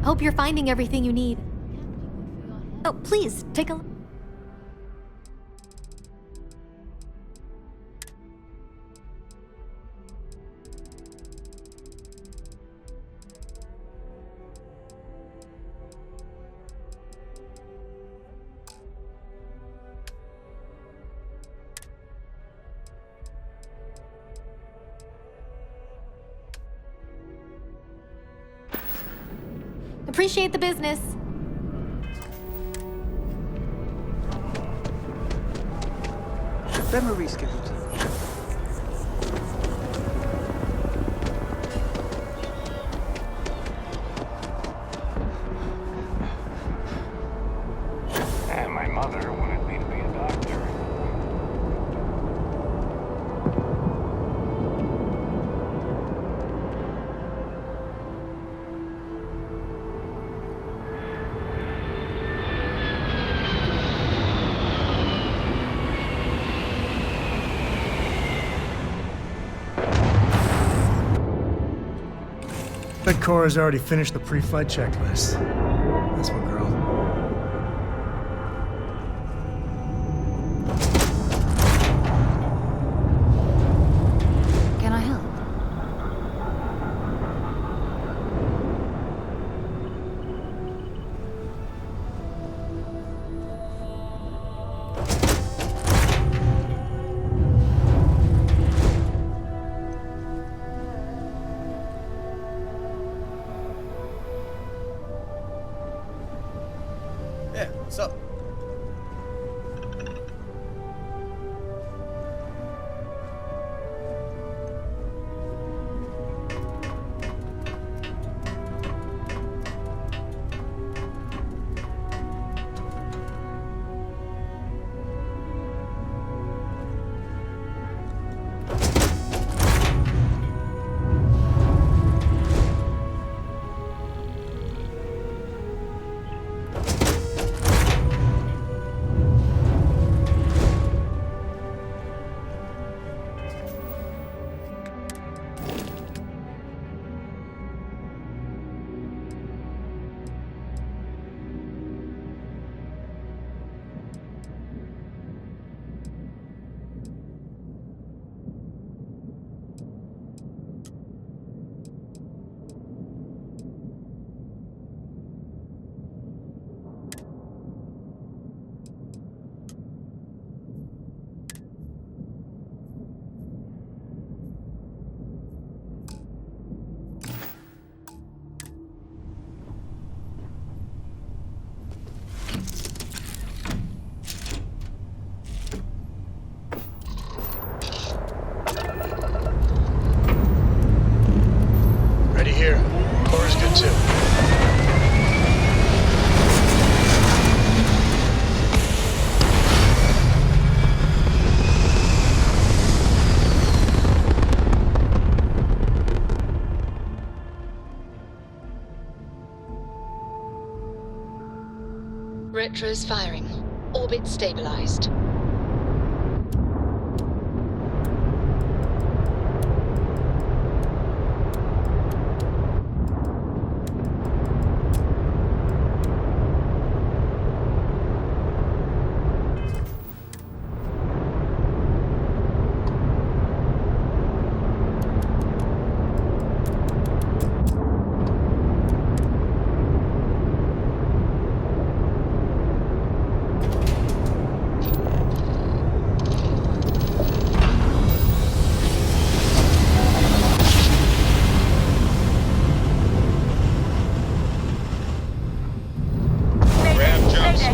Hope you're finding everything you need. Oh, please, take a look. Appreciate the business. Memory scheduled. And my mother wanted me to be a doctor. Bet Cora's already finished the pre-flight checklist. That's my girl. Can I help? Yeah, what's up? Ready here. Cora's good too. Retro's firing. Orbit stabilized.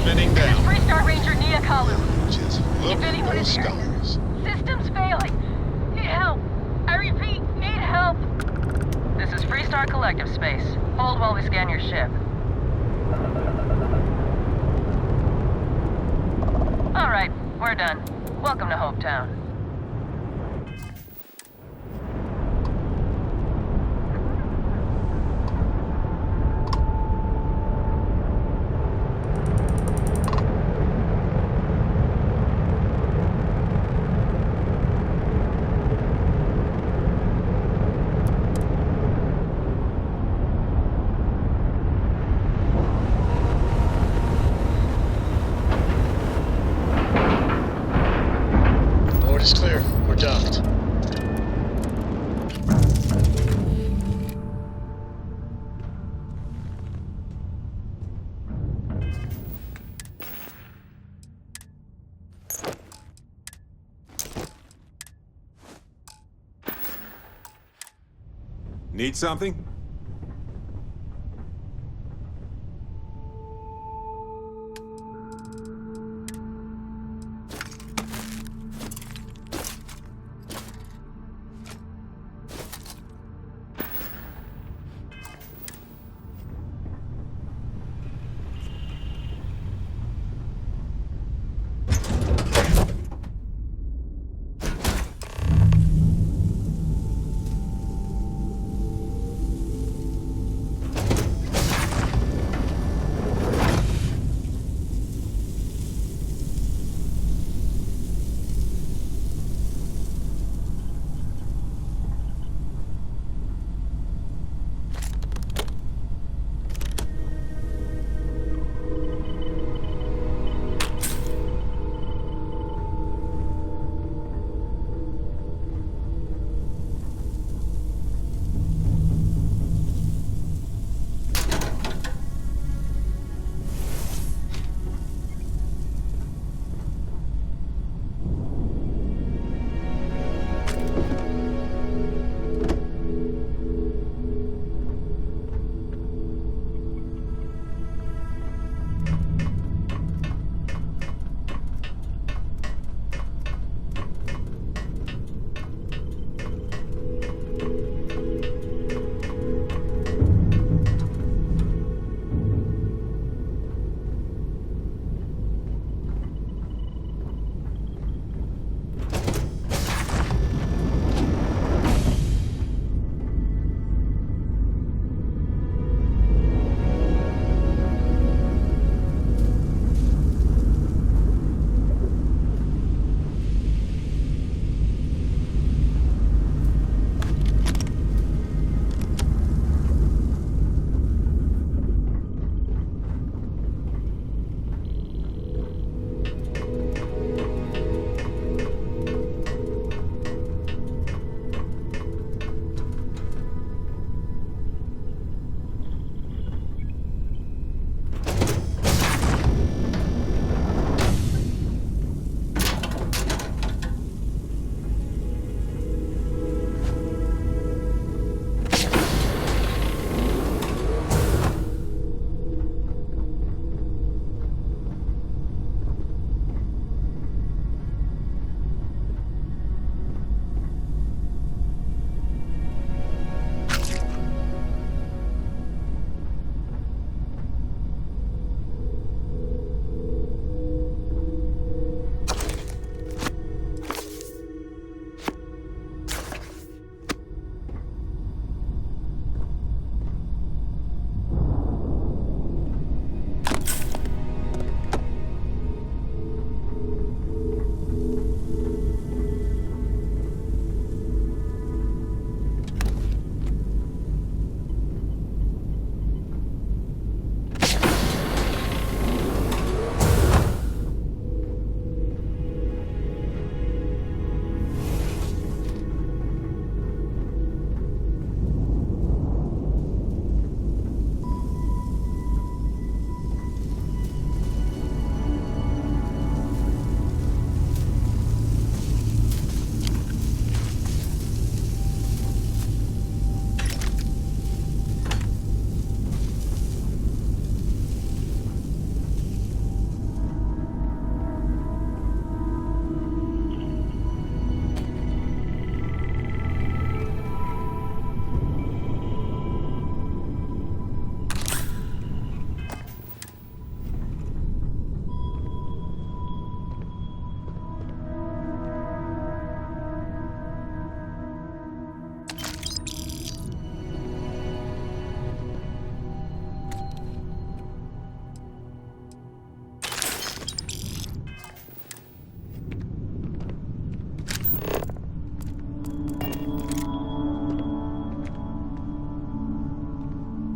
Spinning down. Freestar Ranger Niakalu. Just look at those stars. System's failing. Need help. I repeat, need help. This is Freestar Collective Space. Hold while we scan your ship. All right, we're done. Welcome to Hopetown. Need something?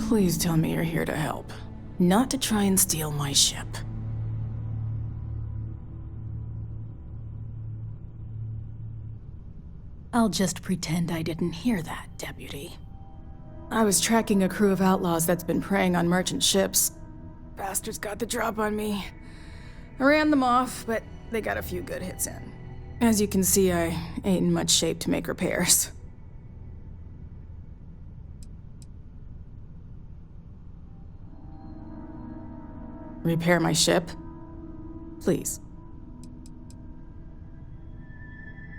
Please tell me you're here to help, not to try and steal my ship. I'll just pretend I didn't hear that, Deputy. I was tracking a crew of outlaws that's been preying on merchant ships. Bastards got the drop on me. I ran them off, but they got a few good hits in. As you can see, I ain't in much shape to make repairs. Repair my ship? Please.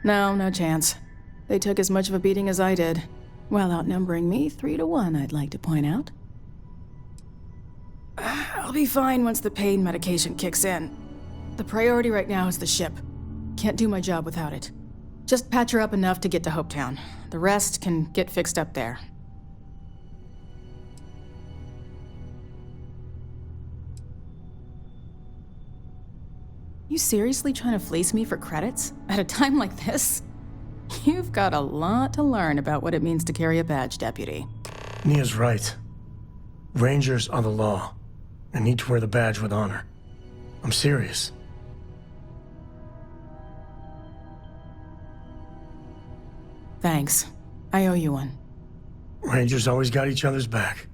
No, no chance. They took as much of a beating as I did, while outnumbering me 3-1, I'd like to point out. I'll be fine once the pain medication kicks in. The priority right now is the ship. Can't do my job without it. Just patch her up enough to get to Hopetown. The rest can get fixed up there. You seriously trying to fleece me for credits? At a time like this? You've got a lot to learn about what it means to carry a badge, Deputy. Nia's right. Rangers are the law, and need to wear the badge with honor. I'm serious. Thanks. I owe you one. Rangers always got each other's back.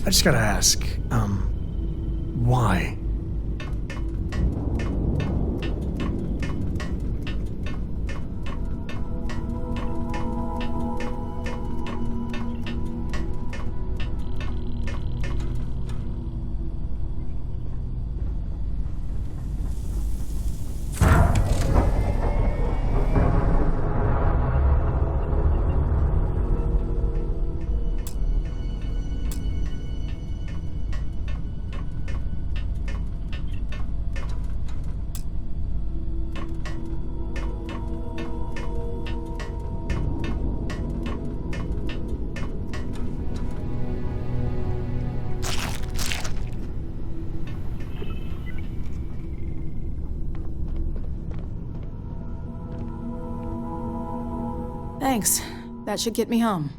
I just gotta ask, why? Thanks. That should get me home.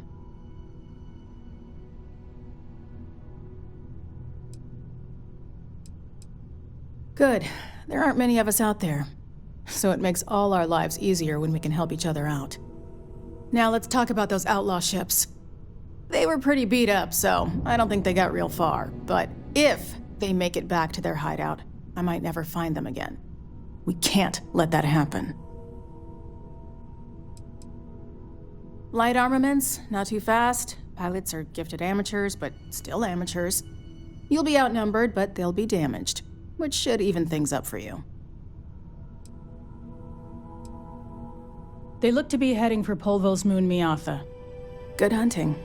Good. There aren't many of us out there, so it makes all our lives easier when we can help each other out. Now let's talk about those outlaw ships. They were pretty beat up, so I don't think they got real far. But if they make it back to their hideout, I might never find them again. We can't let that happen. Light armaments, not too fast. Pilots are gifted amateurs, but still amateurs. You'll be outnumbered, but they'll be damaged, which should even things up for you. They look to be heading for Polvo's moon Miatha. Good hunting.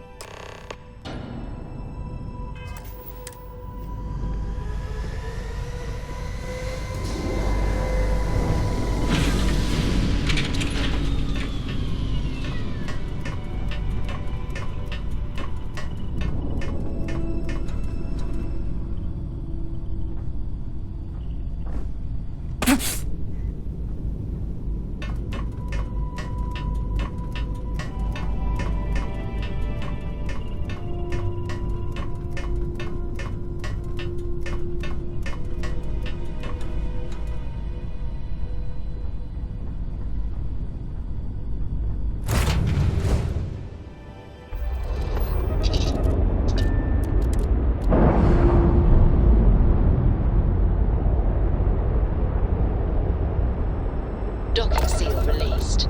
Docking seal released.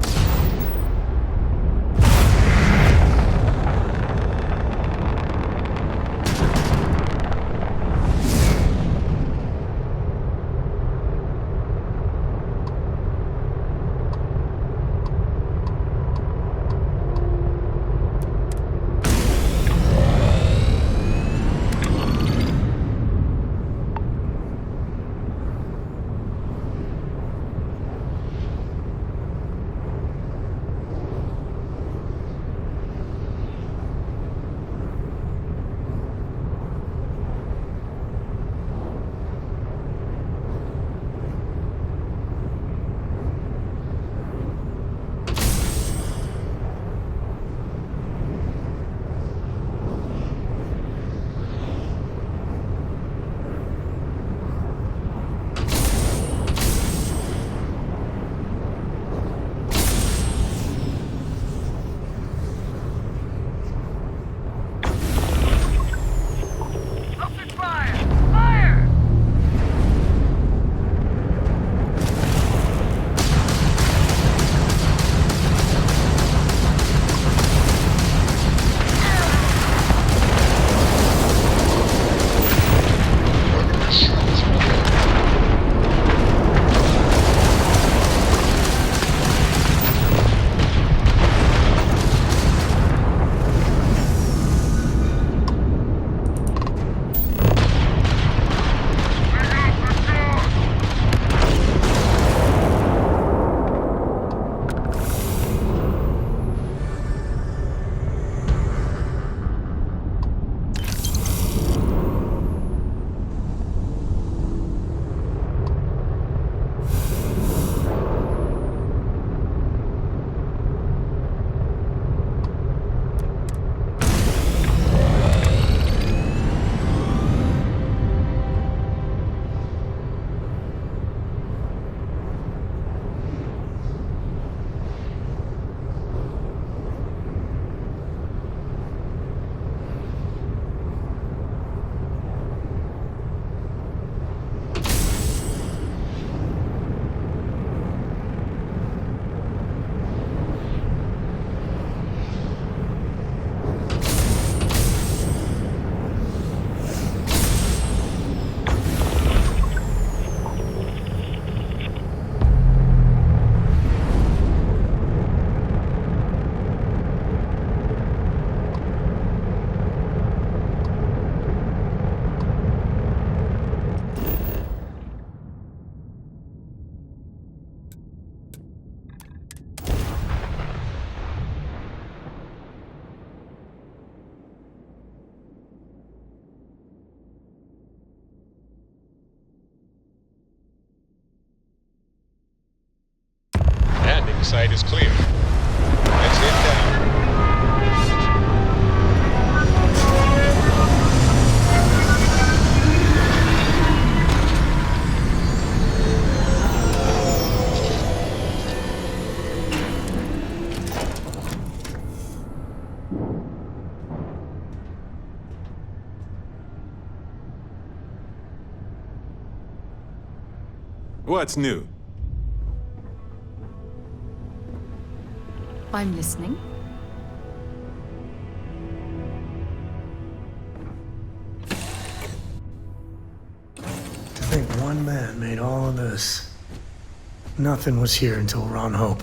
landing site is clear. Let's head down. What's new? I'm listening. To think one man made all of this. Nothing was here until Ron Hope.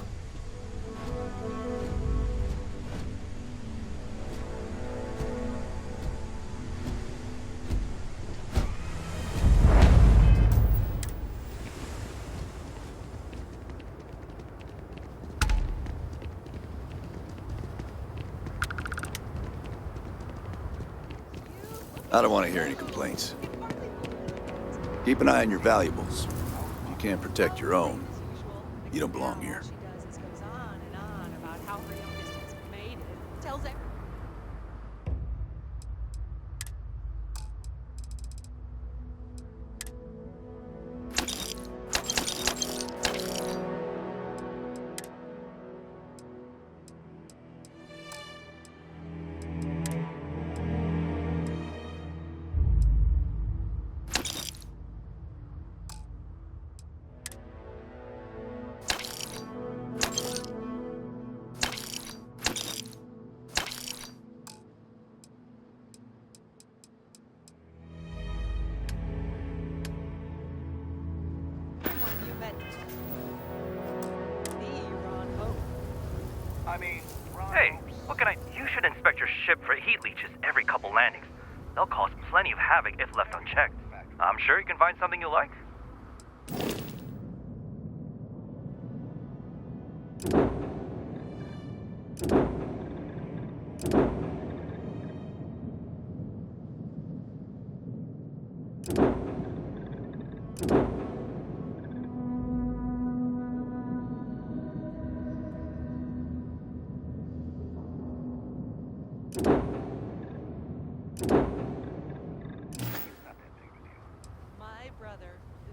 I don't want to hear any complaints. Keep an eye on your valuables. If you can't protect your own, you don't belong here. Hey, what can I... You should inspect your ship for heat leeches every couple landings. They'll cause plenty of havoc if left unchecked. I'm sure you can find something you like.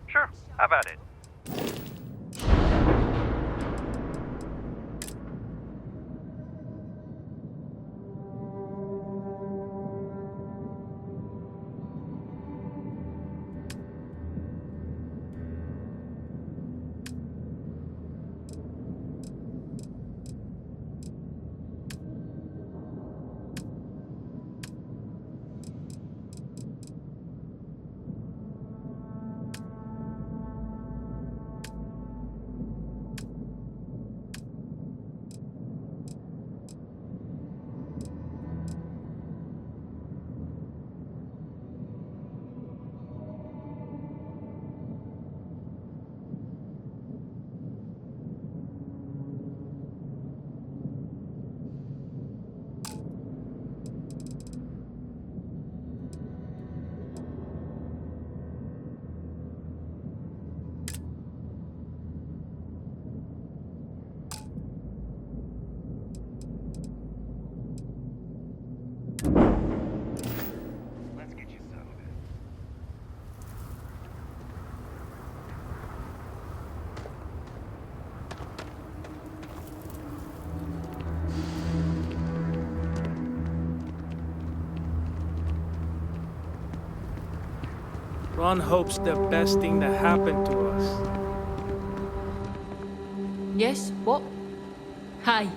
Sure, how about it? Ron Hope's the best thing that happened to us. Yes, what? Hi.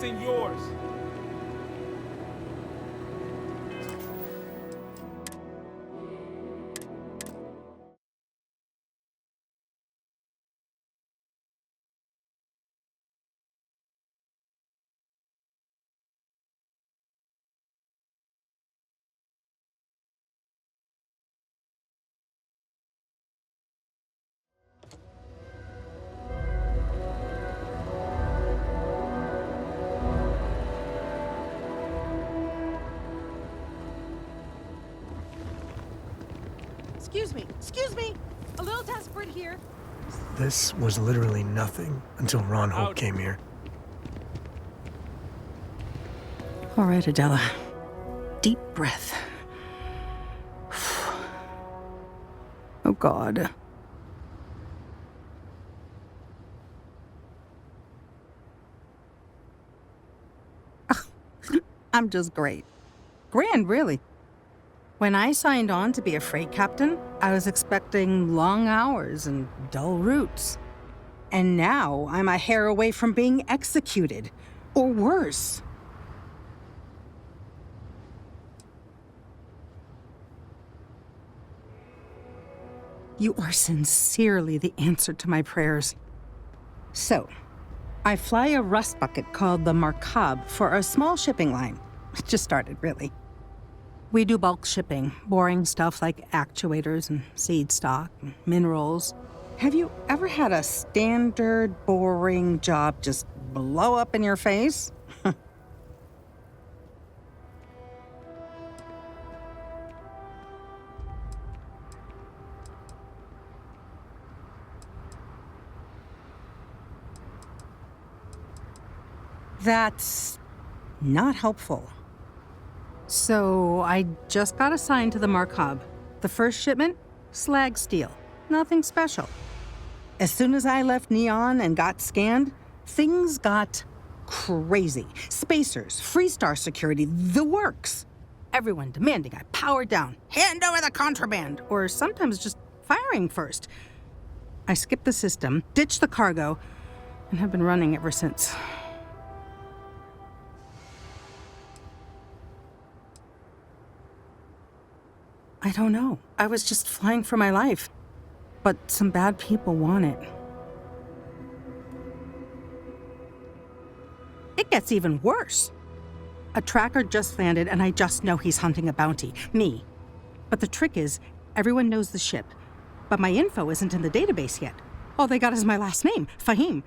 isn't yours. Excuse me! A little desperate here. This was literally nothing until Ron Holt came here. All right, Adela. Deep breath. Oh, God. I'm just great. Grand, really. When I signed on to be a freight captain, I was expecting long hours and dull routes. And now I'm a hair away from being executed. Or worse. You are sincerely the answer to my prayers. So, I fly a rust bucket called the Markab for a small shipping line. It just started, really. We do bulk shipping, boring stuff like actuators and seed stock and minerals. Have you ever had a standard, boring job just blow up in your face? That's not helpful. So I just got assigned to the Markab. The first shipment, slag steel. Nothing special. As soon as I left Neon and got scanned, things got crazy. Spacers, Freestar security, the works. Everyone demanding I power down, hand over the contraband, or sometimes just firing first. I skipped the system, ditched the cargo, and have been running ever since. I don't know. I was just flying for my life. But some bad people want it. It gets even worse. A tracker just landed and I just know he's hunting a bounty. Me. But the trick is, everyone knows the ship. But my info isn't in the database yet. All they got is my last name, Fahim.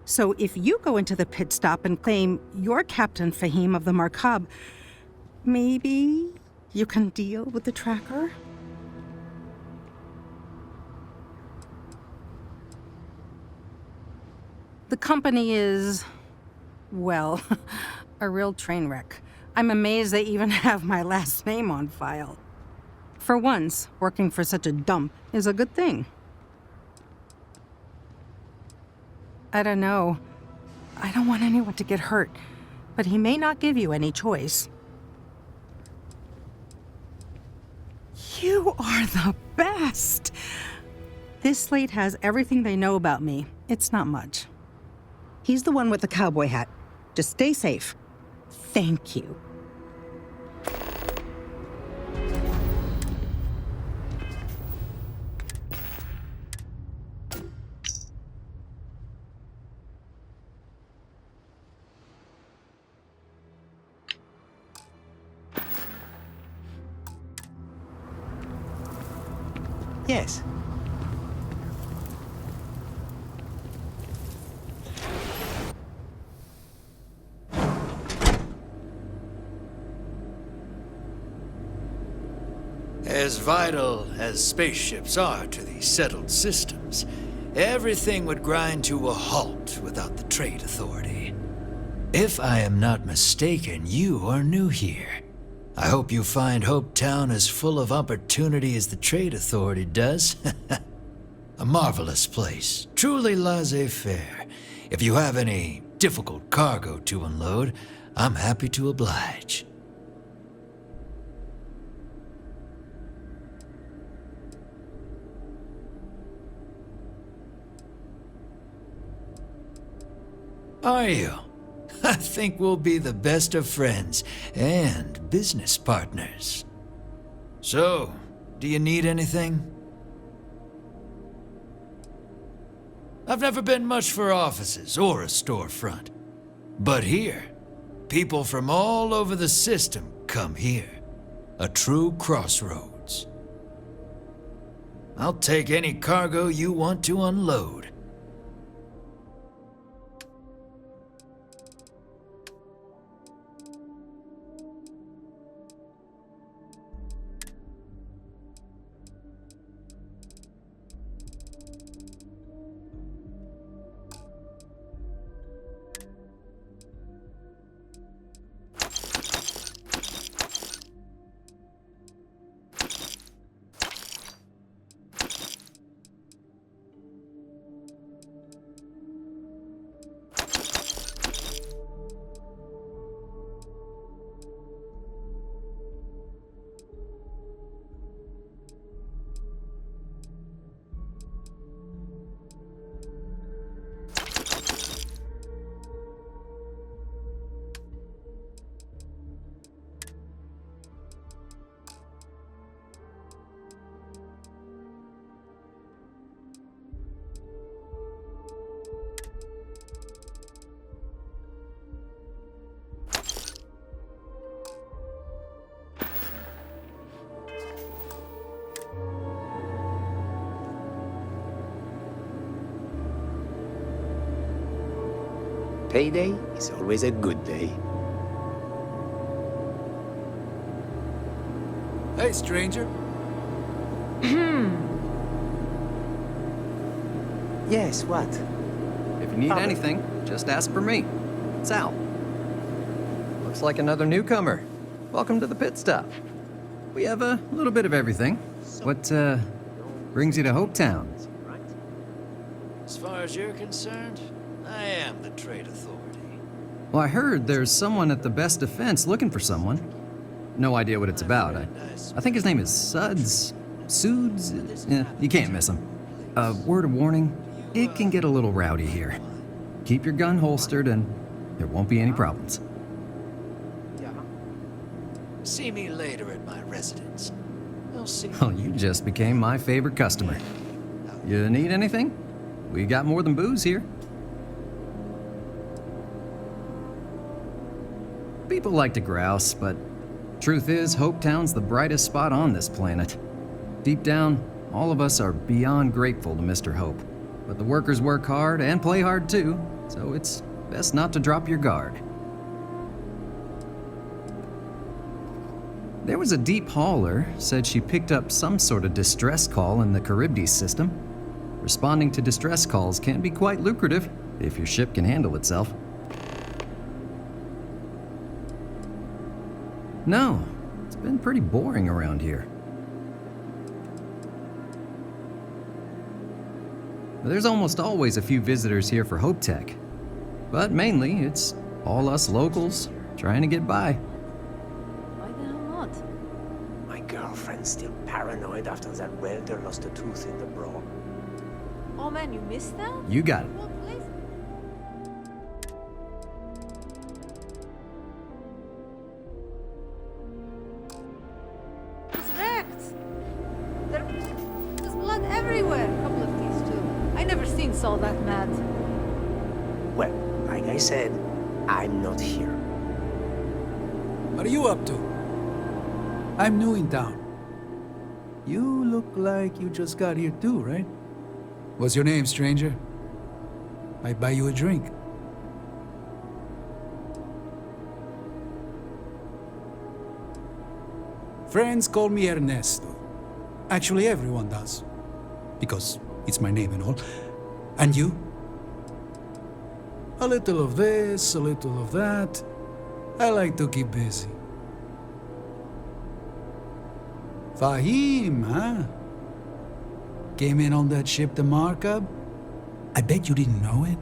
So if you go into the pit stop and claim you're Captain Fahim of the Markab, maybe you can deal with the tracker? The company is, well, a real train wreck. I'm amazed they even have my last name on file. For once, working for such a dump is a good thing. I don't know. I don't want anyone to get hurt, but he may not give you any choice. You are the best! This slate has everything they know about me. It's not much. He's the one with the cowboy hat. Just stay safe. Thank you. Yes. As vital as spaceships are to the settled systems, everything would grind to a halt without the Trade Authority. If I am not mistaken, you are new here. I hope you find Hope Town as full of opportunity as the Trade Authority does. A marvelous place, truly laissez-faire. If you have any difficult cargo to unload, I'm happy to oblige. Are you? I think we'll be the best of friends and business partners. So, do you need anything? I've never been much for offices or a storefront. But here, people from all over the system come here. A true crossroads. I'll take any cargo you want to unload. Payday is always a good day. Hey, stranger. Yes, what? If you need anything, just ask for me. Sal. Looks like another newcomer. Welcome to the pit stop. We have a little bit of everything. What, brings you to Hopetown? As far as you're concerned, I am the trade authority. Well, I heard there's someone at the Best Defense looking for someone. No idea what it's about. I think his name is Suds. Suds? Yeah, you can't miss him. A word of warning, it can get a little rowdy here. Keep your gun holstered and there won't be any problems. See me later at my residence. We'll see. Well, you just became my favorite customer. You need anything? We got more than booze here. People like to grouse, but truth is, Hopetown's the brightest spot on this planet. Deep down, all of us are beyond grateful to Mr. Hope. But the workers work hard and play hard too, so it's best not to drop your guard. There was a deep hauler, said she picked up some sort of distress call in the Charybdis system. Responding to distress calls can be quite lucrative if your ship can handle itself. No, it's been pretty boring around here. There's almost always a few visitors here for Hope Tech, but mainly it's all us locals trying to get by. Why the hell not? My girlfriend's still paranoid after that welder lost a tooth in the bra. Oh man, you missed that? You got it. What place? It was wrecked. There was blood everywhere. A couple of these too. I never seen Saul that mad. Well, like I said, I'm not here. What are you up to? I'm new in town. You look like you just got here too, right? What's your name, stranger? Might buy you a drink. Friends call me Ernesto. Actually, everyone does. Because it's my name and all. And you? A little of this, a little of that. I like to keep busy. Fahim, huh? Came in on that ship, the Markup? I bet you didn't know it.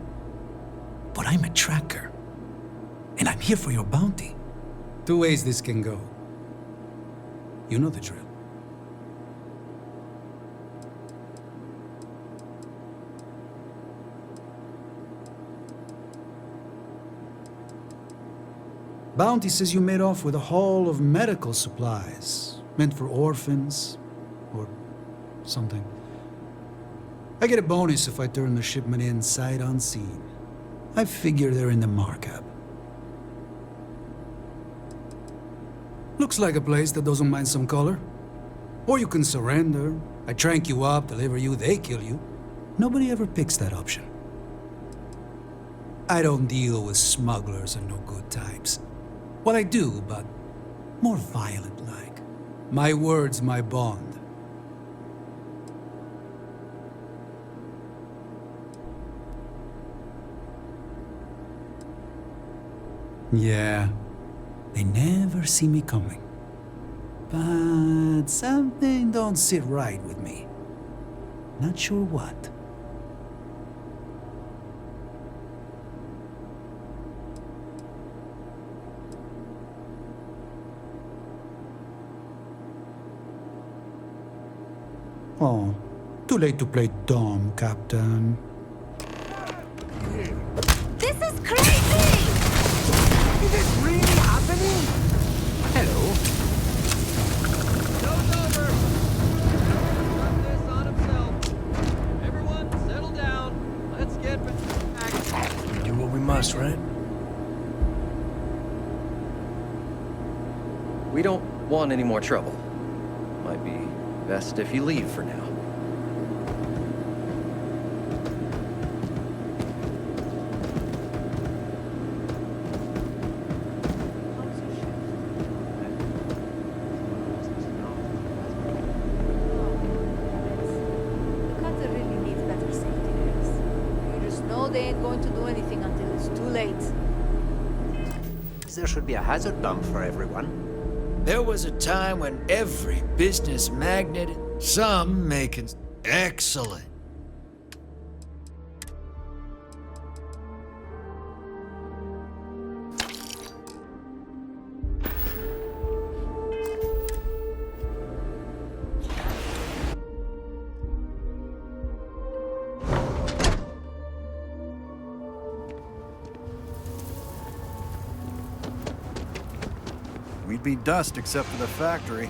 But I'm a tracker. And I'm here for your bounty. Two ways this can go. You know the drill. Bounty says you made off with a haul of medical supplies, meant for orphans, or something. I get a bonus if I turn the shipment in sight unseen. I figure they're in the markup. Looks like a place that doesn't mind some color. Or you can surrender. I trank you up, deliver you, they kill you. Nobody ever picks that option. I don't deal with smugglers and no good types. Well, I do, but more violent-like. My word's my bond. Yeah, they never see me coming. But something don't sit right with me. Not sure what. Oh, too late to play dumb, Captain. This is crazy! Is this really happening? Hello. Show's over. Got this on himself. Everyone, settle down. Let's get back. We do what we must, right? We don't want any more trouble. Might be best if you leave for now. The cutter really needs better safety rules. You just know they ain't going to do anything until it's too late. There should be a hazard bump for everyone. There was a time when every business magnate, some making excellent. We'd be dust except for the factory.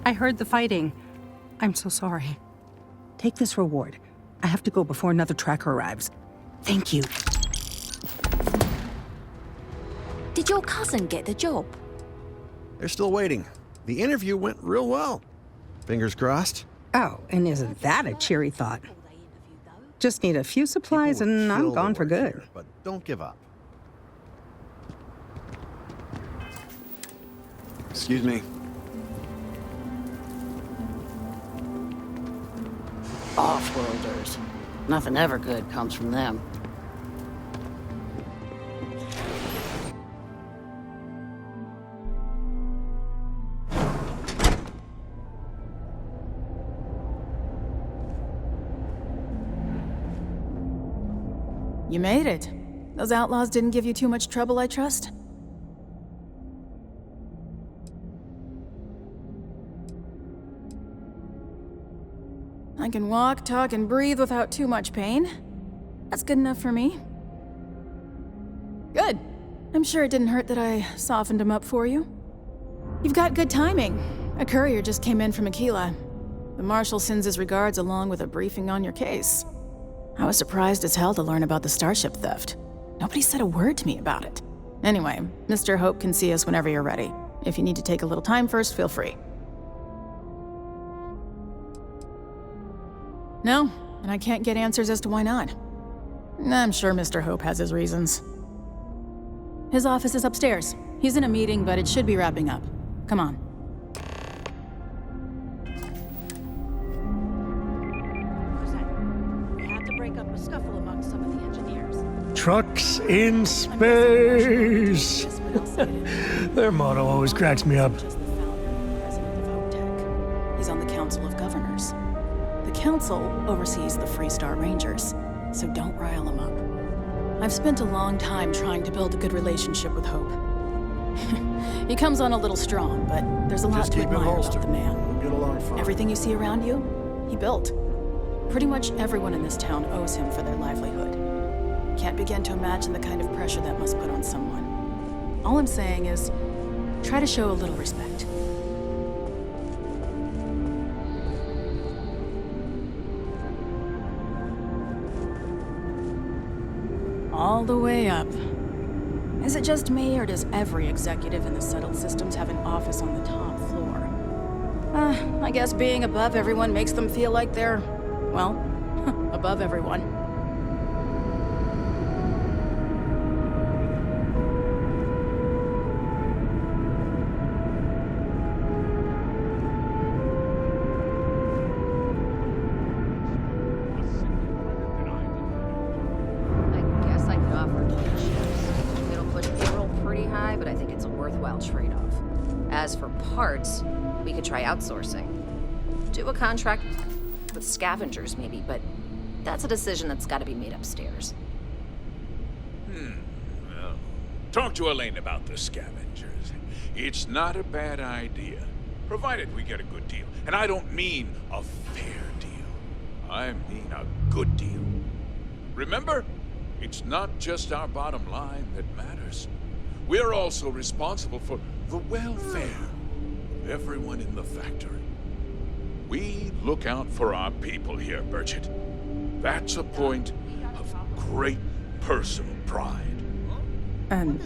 I heard the fighting. I'm so sorry. Take this reward. I have to go before another tracker arrives. Thank you. Did your cousin get the job? They're still waiting. The interview went real well. Fingers crossed. Oh, and isn't that a cheery thought? Just need a few supplies and I'm gone for good. Here, but don't give up. Excuse me. Off-worlders. Nothing ever good comes from them. You made it. Those outlaws didn't give you too much trouble, I trust? I can walk, talk, and breathe without too much pain. That's good enough for me. Good. I'm sure it didn't hurt that I softened him up for you. You've got good timing. A courier just came in from Aquila. The Marshal sends his regards along with a briefing on your case. I was surprised as hell to learn about the starship theft. Nobody said a word to me about it. Anyway, Mr. Hope can see us whenever you're ready. If you need to take a little time first, feel free. No, and I can't get answers as to why not. I'm sure Mr. Hope has his reasons. His office is upstairs. He's in a meeting, but it should be wrapping up. Come on. We had to break up a scuffle among some of the engineers. Trucks in space! Their motto always cracks me up. He's on the Council of Governors. The Council oversees the Freestar Rangers, so don't rile him up. I've spent a long time trying to build a good relationship with Hope. He comes on a little strong, but there's a lot to admire about the man. We'll get along fine. Everything you see around you, he built. Pretty much everyone in this town owes him for their livelihood. Can't begin to imagine the kind of pressure that must put on someone. All I'm saying is, try to show a little respect. All the way up. Is it just me, or does every executive in the settled systems have an office on the top floor? I guess being above everyone makes them feel like they're, well, above everyone. I guess I could offer 2 shifts. It'll push payroll pretty high, but I think it's a worthwhile trade-off. As for parts, we could try outsourcing. Do a contract with scavengers, maybe, but that's a decision that's got to be made upstairs. Well, talk to Elaine about the scavengers. It's not a bad idea, provided we get a good deal. And I don't mean a fair deal. I mean a good deal. Remember, it's not just our bottom line that matters. We're also responsible for the welfare of everyone in the factory. We look out for our people here, Burchett. That's a point of great personal pride.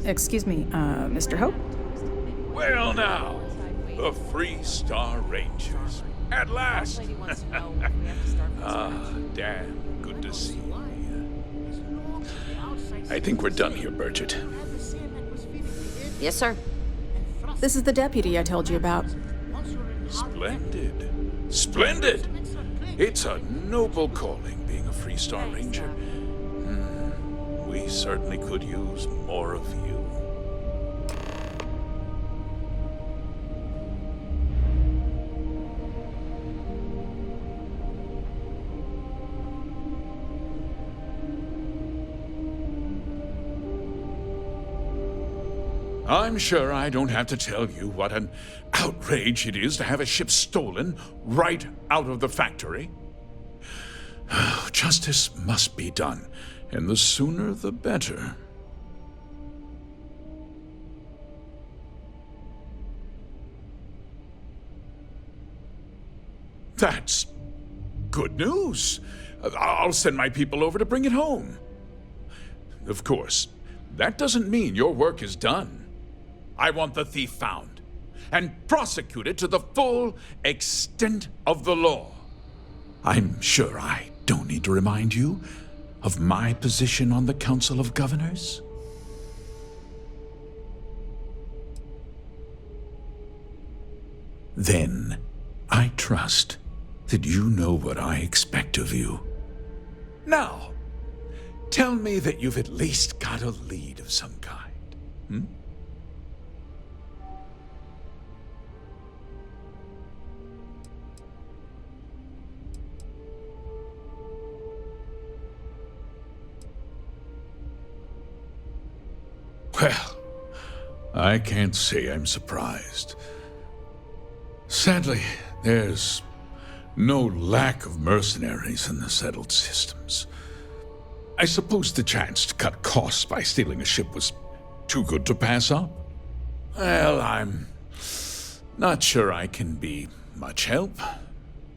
Excuse me, Mr. Hope? Well now, the Free Star Rangers. At last! Dan, good to see you. I think we're done here, Burchett. Yes, sir. This is the deputy I told you about. Splendid. Splendid! It's a noble calling, being a Free Star Ranger. We certainly could use more of you. I'm sure I don't have to tell you what an outrage it is to have a ship stolen right out of the factory. Justice must be done, and the sooner the better. That's good news. I'll send my people over to bring it home. Of course, that doesn't mean your work is done. I want the thief found and prosecuted to the full extent of the law. I'm sure I don't need to remind you of my position on the Council of Governors. Then, I trust that you know what I expect of you. Now, tell me that you've at least got a lead of some kind. Well, I can't say I'm surprised. Sadly, there's no lack of mercenaries in the settled systems. I suppose the chance to cut costs by stealing a ship was too good to pass up. Well, I'm not sure I can be much help,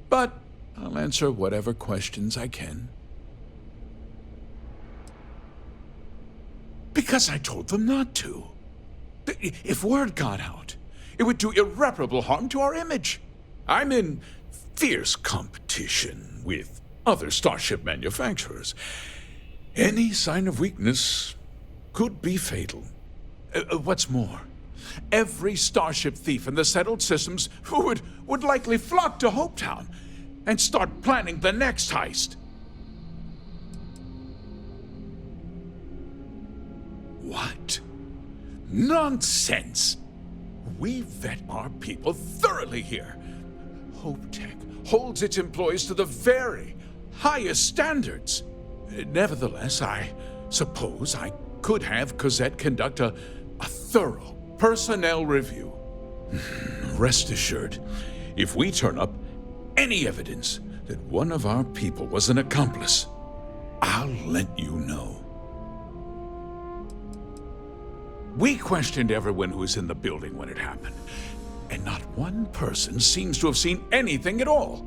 but I'll answer whatever questions I can. Because I told them not to. If word got out, it would do irreparable harm to our image. I'm in fierce competition with other starship manufacturers. Any sign of weakness could be fatal. What's more, every starship thief in the settled systems would likely flock to Hopetown and start planning the next heist. What? Nonsense! We vet our people thoroughly here. HopeTech holds its employees to the very highest standards. Nevertheless, I suppose I could have Cosette conduct a thorough personnel review. Rest assured, if we turn up any evidence that one of our people was an accomplice, I'll let you know. We questioned everyone who was in the building when it happened, and not one person seems to have seen anything at all.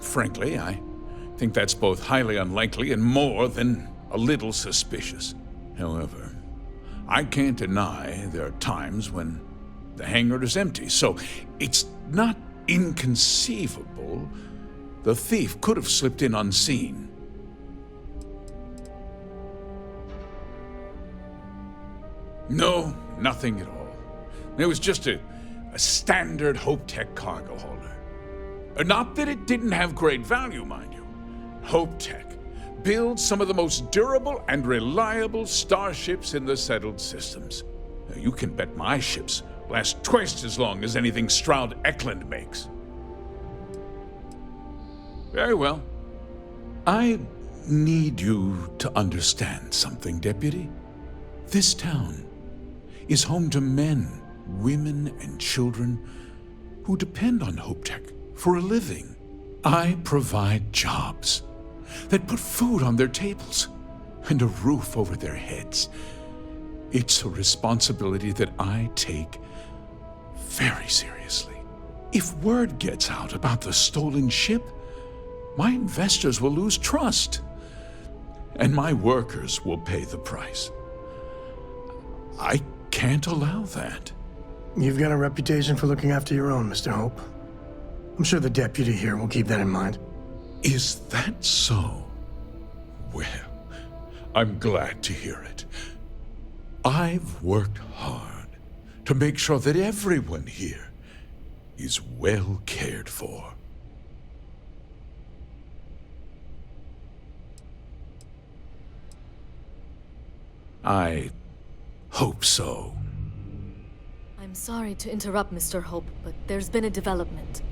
Frankly, I think that's both highly unlikely and more than a little suspicious. However, I can't deny there are times when the hangar is empty, so it's not inconceivable the thief could have slipped in unseen. No, nothing at all. It was just a standard HopeTech cargo holder. Not that it didn't have great value, mind you. HopeTech builds some of the most durable and reliable starships in the settled systems. Now, you can bet my ships last twice as long as anything Stroud Eklund makes. Very well. I need you to understand something, Deputy. This town is home to men, women, and children who depend on HopeTech for a living. I provide jobs that put food on their tables and a roof over their heads. It's a responsibility that I take very seriously. If word gets out about the stolen ship, my investors will lose trust, and my workers will pay the price. I can't allow that. You've got a reputation for looking after your own, Mr. Hope. I'm sure the deputy here will keep that in mind. Is that so? Well, I'm glad to hear it. I've worked hard to make sure that everyone here is well cared for. I hope so. I'm sorry to interrupt, Mr. Hope, but there's been a development.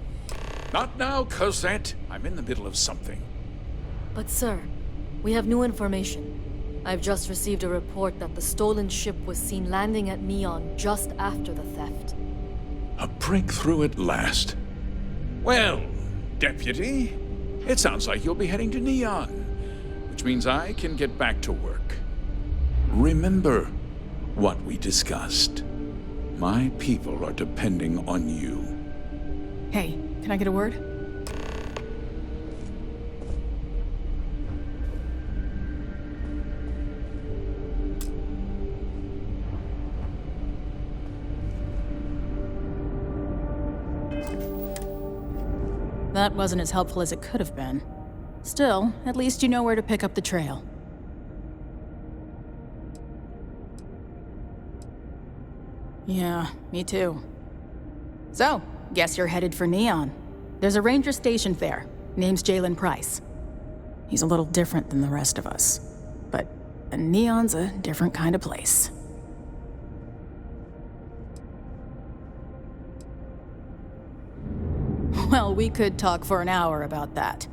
Not now, Cosette. I'm in the middle of something. But sir, we have new information. I've just received a report that the stolen ship was seen landing at Neon just after the theft. A breakthrough at last. Well, Deputy, it sounds like you'll be heading to Neon, which means I can get back to work. Remember what we discussed. My people are depending on you. Hey, can I get a word? That wasn't as helpful as it could have been. Still, at least you know where to pick up the trail. Yeah, me too. So, guess you're headed for Neon. There's a ranger stationed there. Name's Jalen Price. He's a little different than the rest of us. But Neon's a different kind of place. Well, we could talk for an hour about that.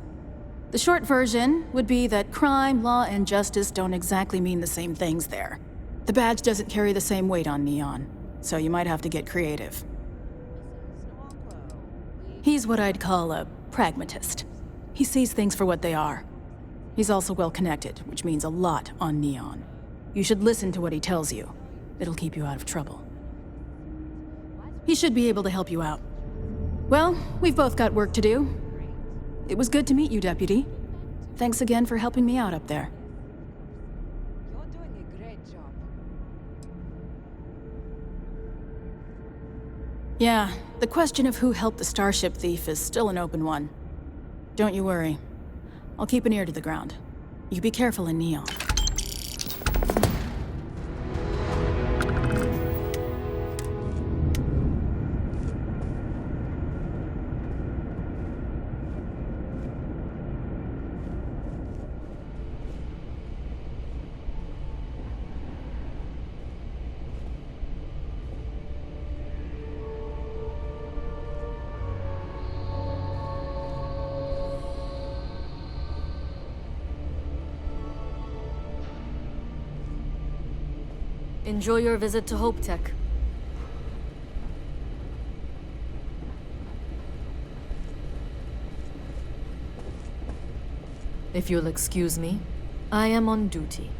The short version would be that crime, law, and justice don't exactly mean the same things there. The badge doesn't carry the same weight on Neon, so you might have to get creative. He's what I'd call a pragmatist. He sees things for what they are. He's also well-connected, which means a lot on Neon. You should listen to what he tells you. It'll keep you out of trouble. He should be able to help you out. Well, we've both got work to do. It was good to meet you, Deputy. Thanks again for helping me out up there. You're doing a great job. Yeah, the question of who helped the Starship thief is still an open one. Don't you worry. I'll keep an ear to the ground. You be careful in Neon. Enjoy your visit to HopeTech. If you'll excuse me, I am on duty.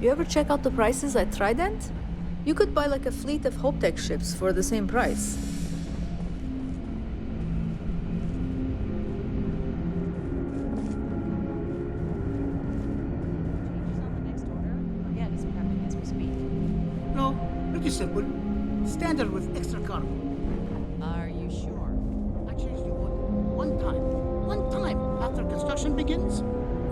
you ever check out the prices at Trident? You could buy like a fleet of HopeTech ships for the same price. No, pretty simple. Standard with extra cargo. Are you sure? I changed the order. One time after construction begins,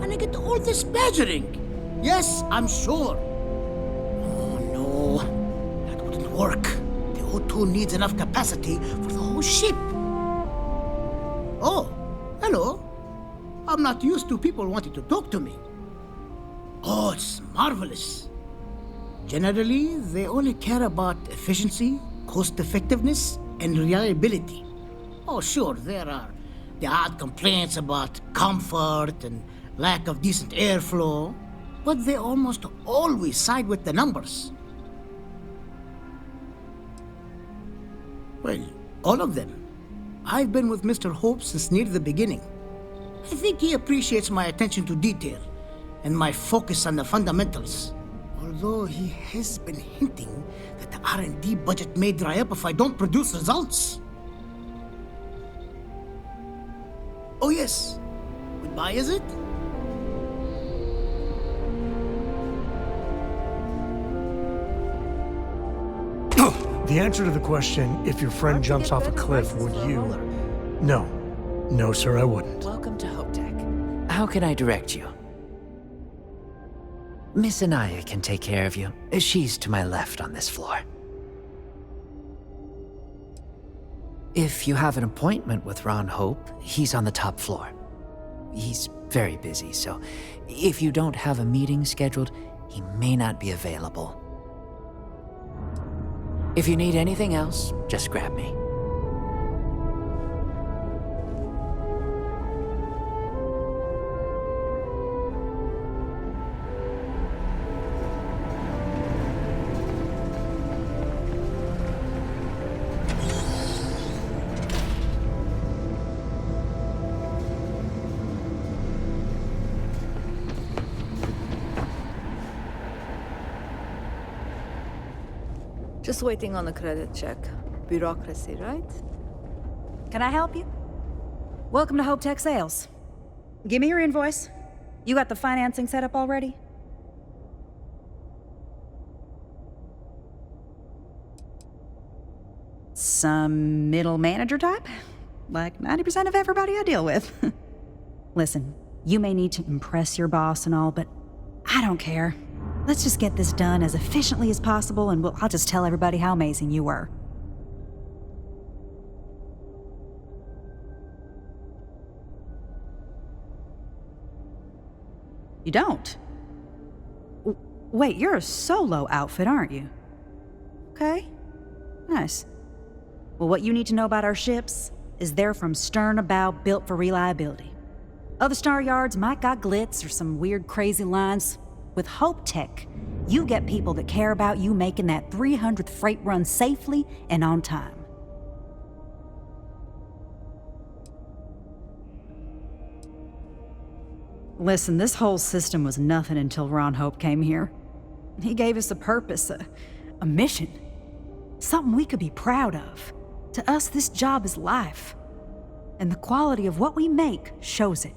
and I get all this badgering. Yes, I'm sure. Oh no, that wouldn't work. The O2 needs enough capacity for the whole ship. Oh, hello. I'm not used to people wanting to talk to me. Oh, it's marvelous. Generally, they only care about efficiency, cost effectiveness, and reliability. Oh, sure, there are the odd complaints about comfort and lack of decent airflow, but they almost always side with the numbers. Well, all of them. I've been with Mr. Hope since near the beginning. I think he appreciates my attention to detail and my focus on the fundamentals. Although he has been hinting that the R&D budget may dry up if I don't produce results. Oh yes. Goodbye, is it? The answer to the question, if your friend jumps off a cliff, would you? No. No, sir, I wouldn't. Welcome to HopeTech. How can I direct you? Miss Anaya can take care of you. She's to my left on this floor. If you have an appointment with Ron Hope, he's on the top floor. He's very busy, so if you don't have a meeting scheduled, he may not be available. If you need anything else, just grab me. Just waiting on a credit check. Bureaucracy, right? Can I help you? Welcome to HopeTech Sales. Give me your invoice. You got the financing set up already? Some middle manager type? Like 90% of everybody I deal with. Listen, you may need to impress your boss and all, but I don't care. Let's just get this done as efficiently as possible, and I'll just tell everybody how amazing you were. You don't? Wait, you're a solo outfit, aren't you? Okay. Nice. Well, what you need to know about our ships is they're from stern to bow, built for reliability. Other star yards might got glitz or some weird crazy lines. With HopeTech, you get people that care about you making that 300th freight run safely and on time. Listen, this whole system was nothing until Ron Hope came here. He gave us a purpose, a mission. Something we could be proud of. To us, this job is life. And the quality of what we make shows it.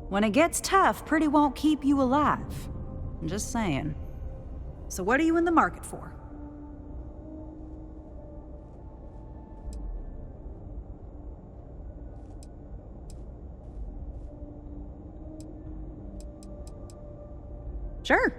When it gets tough, pretty won't keep you alive. I'm just saying. So what are you in the market for? Sure.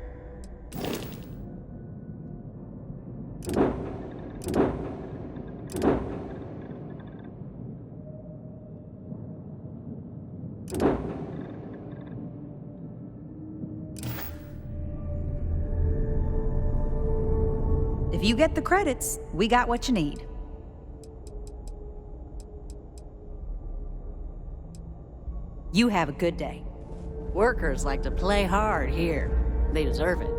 If you get the credits, we got what you need. You have a good day. Workers like to play hard here. They deserve it.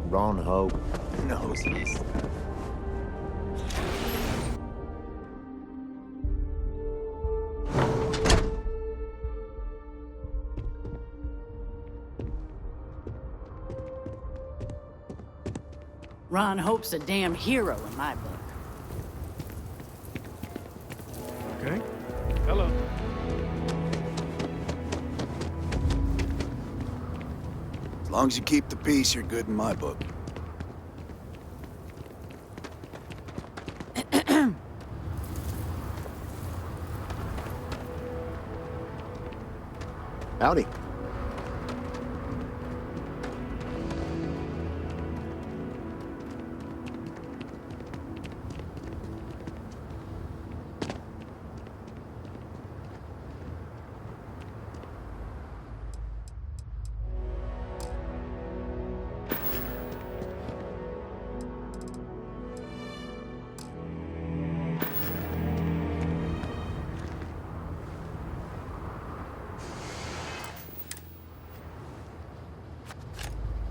Ron Hope knows this. Ron Hope's a damn hero in my book. Okay. Hello. As long as you keep the peace, you're good in my book. Howdy.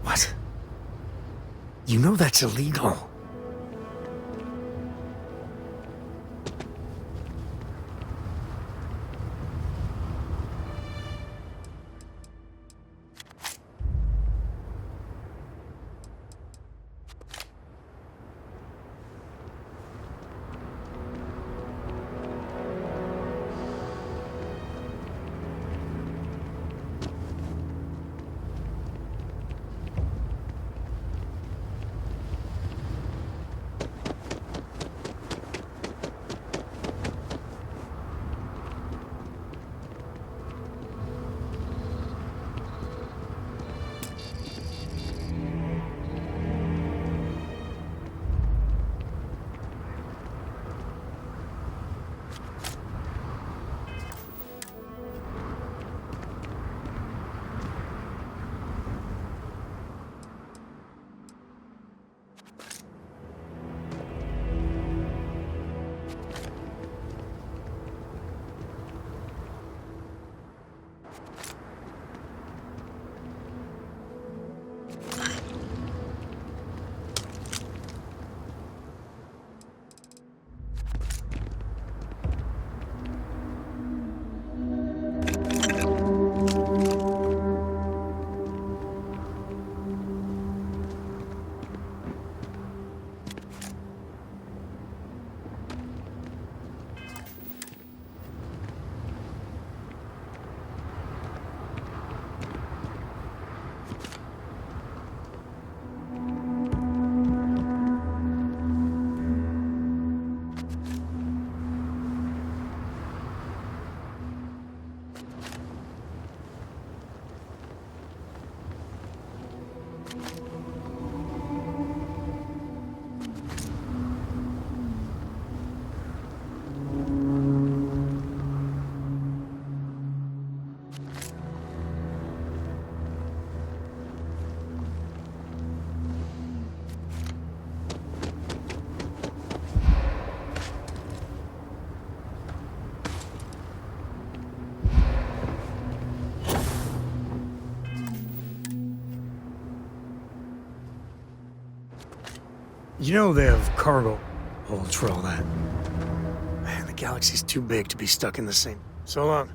What? You know that's illegal. You know they have cargo holds for all that. Man, the galaxy's too big to be stuck in the same. So long.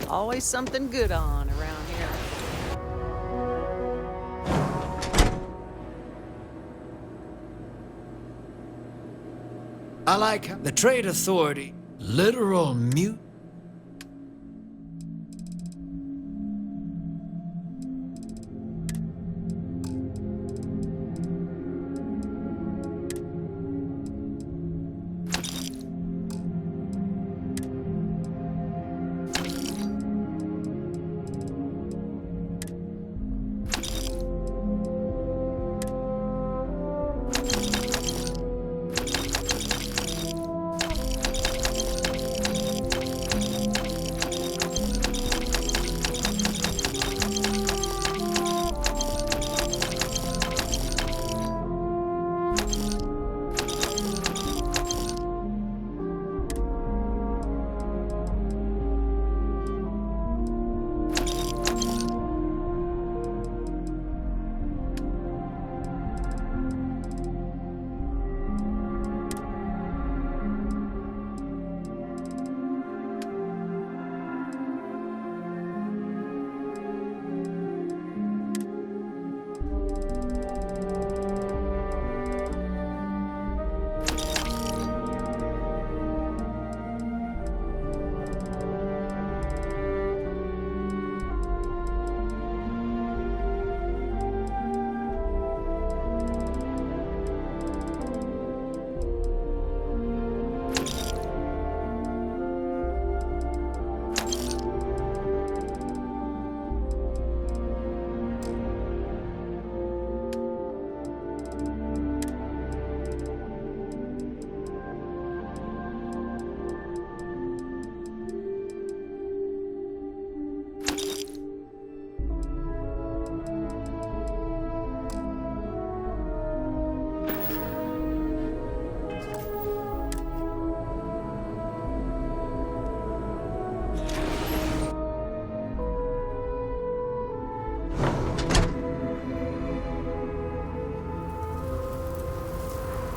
Always something good on around here. I like how the Trade Authority, literal mute.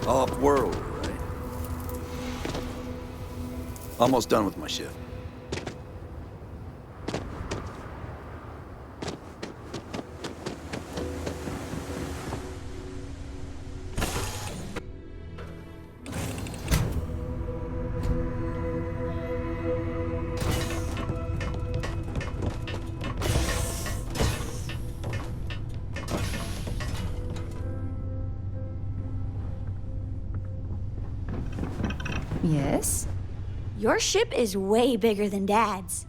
Off-world, right? Almost done with my shift. Yes? Your ship is way bigger than Dad's.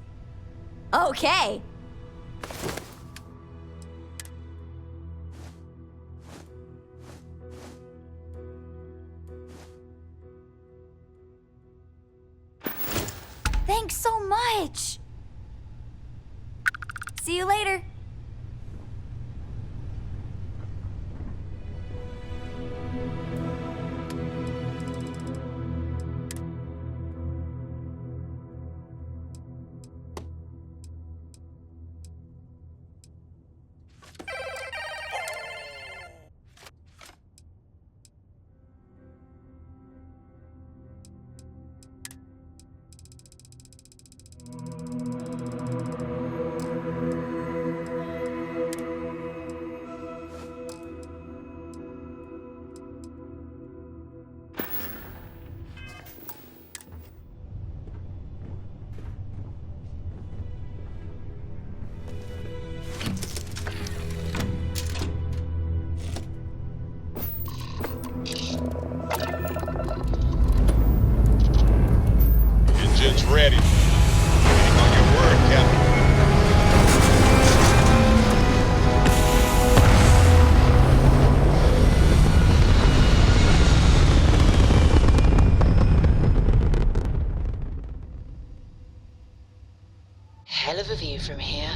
Okay. Thanks so much. See you later. Engine's ready. Waiting on your word, Captain. Hell of a view from here.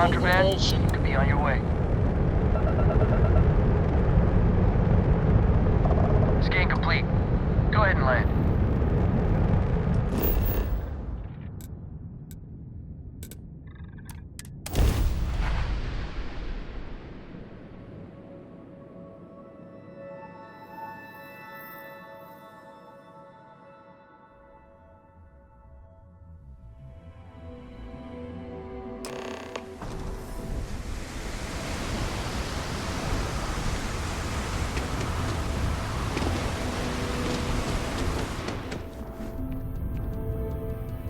contraband, you could be on your way. Scan complete. Go ahead and land.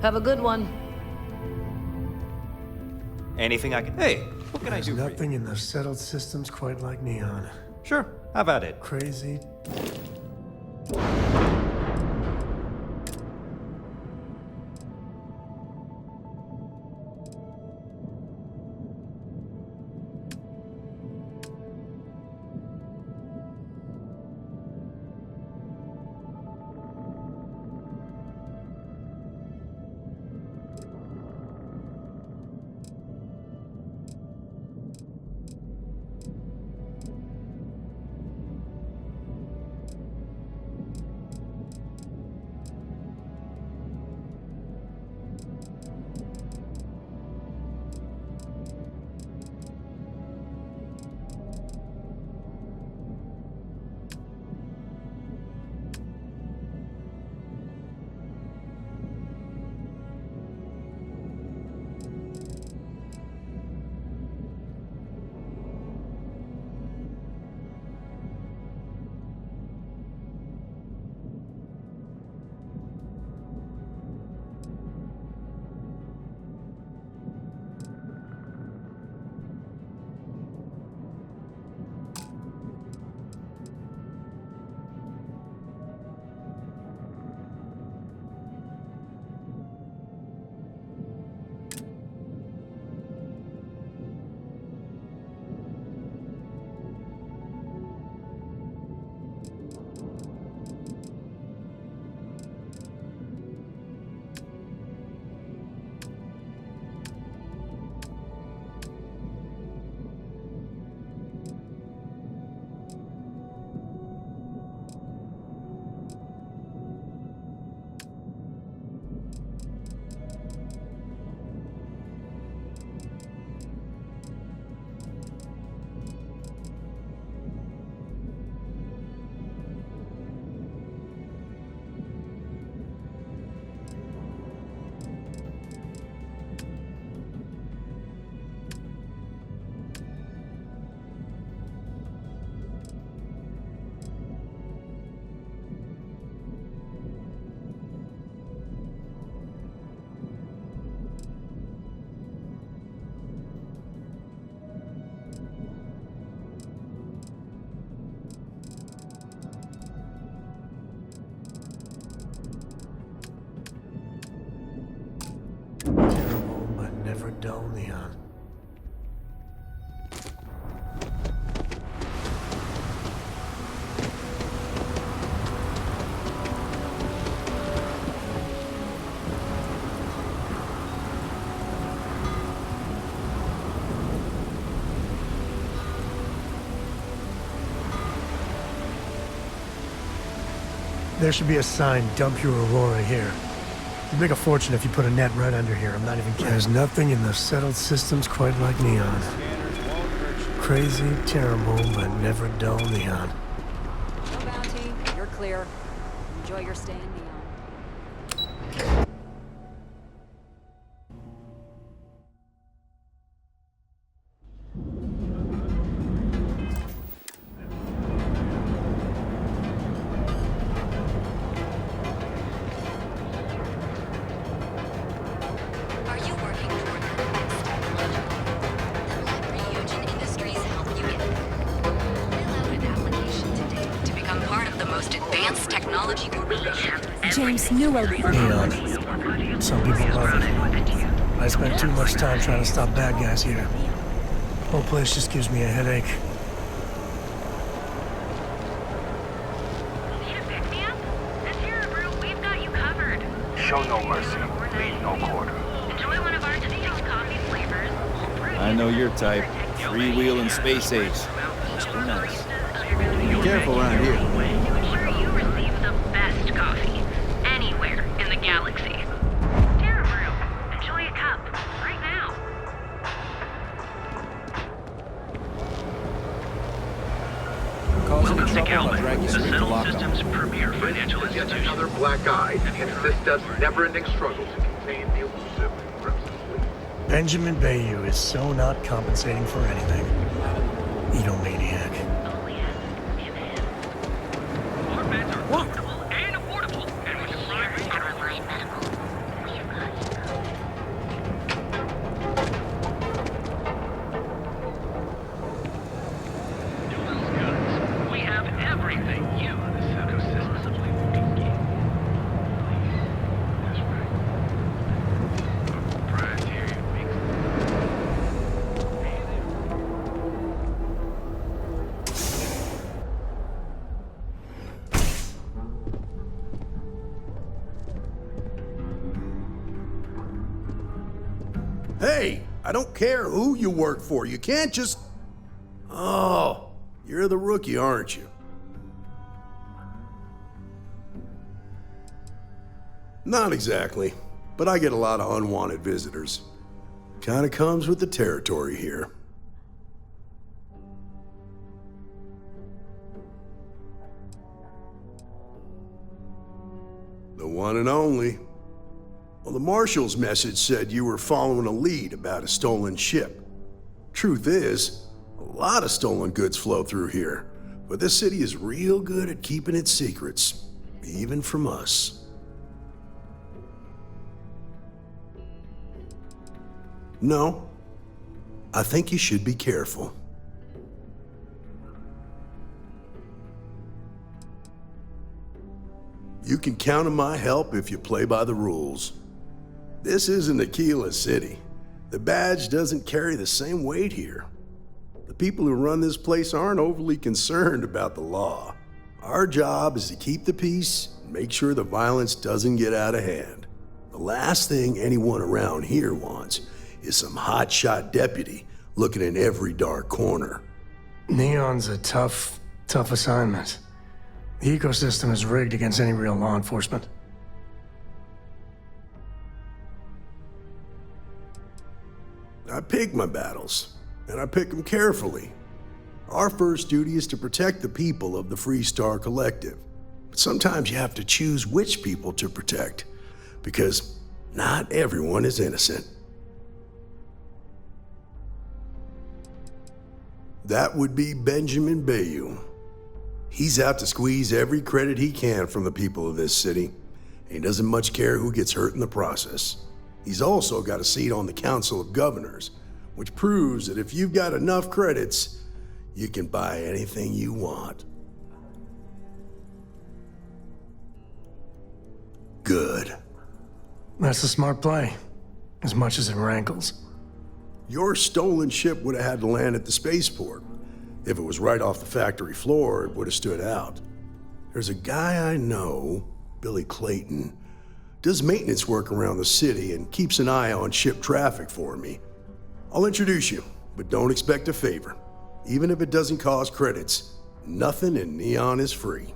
Have a good one. Anything I can... Hey, what can I do for you? Nothing in the settled systems quite like Neon. Sure, how about it? Crazy. Never dull, Neon. There should be a sign, dump your Aurora here. You'd make a fortune if you put a net right under here. I'm not even kidding. There's nothing in the settled systems quite like Neon. Crazy, terrible, but never dull Neon. No bounty. You're clear. Enjoy your stay in Neon. Neon. Some people love it. I spend too much time trying to stop bad guys here. Whole place just gives me a headache. Need a pick-me-up? This here group, we've got you covered. Show no mercy, leave no quarter. Enjoy one of our distinct coffee flavors. I know your type. Three-wheeling space ace. Must be nice. Be careful around here. To ensure you receive the best coffee anywhere in the galaxy. Darem Brew. Enjoy a cup right now. Cause any trouble, I'll drag you straight to lockup. Premier financial institution. Another black eye in System's never-ending struggle to contain the elusive Crimson Fleet. Benjamin Bayou is so not compensating for anything. Edomaniac. What? And affordable. And with Starfield Medical. We have everything you in this ecosystem simply looking for. That's right. Proprietary mix. Hey, I don't care who you work for. You can't just... Oh, you're the rookie, aren't you? Not exactly, but I get a lot of unwanted visitors. Kinda comes with the territory here. The one and only. Well, the Marshal's message said you were following a lead about a stolen ship. Truth is, a lot of stolen goods flow through here, but this city is real good at keeping its secrets, even from us. No, I think you should be careful. You can count on my help if you play by the rules. This isn't Aquila City. The badge doesn't carry the same weight here. The people who run this place aren't overly concerned about the law. Our job is to keep the peace and make sure the violence doesn't get out of hand. The last thing anyone around here wants is some hotshot deputy looking in every dark corner. Neon's a tough assignment. The ecosystem is rigged against any real law enforcement. I pick my battles, and I pick them carefully. Our first duty is to protect the people of the Freestar Collective. But sometimes you have to choose which people to protect, because not everyone is innocent. That would be Benjamin Bayou. He's out to squeeze every credit he can from the people of this city, and he doesn't much care who gets hurt in the process. He's also got a seat on the Council of Governors, which proves that if you've got enough credits, you can buy anything you want. Good. That's a smart play, as much as it rankles. Your stolen ship would have had to land at the spaceport. If it was right off the factory floor, it would have stood out. There's a guy I know, Billy Clayton, does maintenance work around the city and keeps an eye on ship traffic for me. I'll introduce you, but don't expect a favor. Even if it doesn't cost credits, nothing in Neon is free.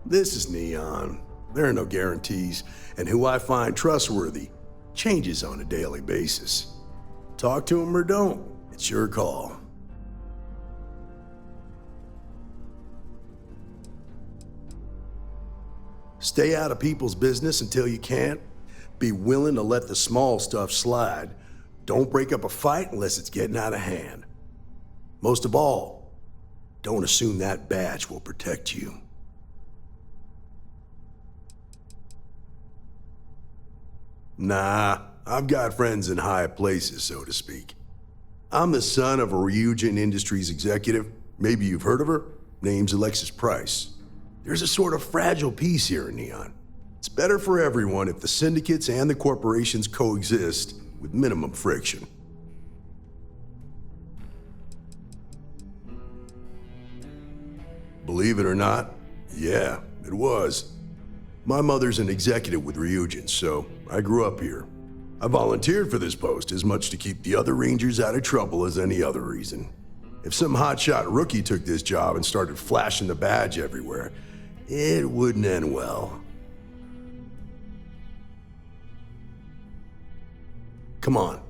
This is Neon. There are no guarantees, and who I find trustworthy changes on a daily basis. Talk to him or don't, it's your call. Stay out of people's business until you can't. Be willing to let the small stuff slide. Don't break up a fight unless it's getting out of hand. Most of all, don't assume that badge will protect you. Nah, I've got friends in high places, so to speak. I'm the son of a Ryujin Industries executive. Maybe you've heard of her. Name's Alexis Price. There's a sort of fragile peace here in Neon. It's better for everyone if the syndicates and the corporations coexist with minimum friction. Believe it or not, yeah, it was. My mother's an executive with Ryujin, so I grew up here. I volunteered for this post as much to keep the other Rangers out of trouble as any other reason. If some hotshot rookie took this job and started flashing the badge everywhere, it wouldn't end well. Come on.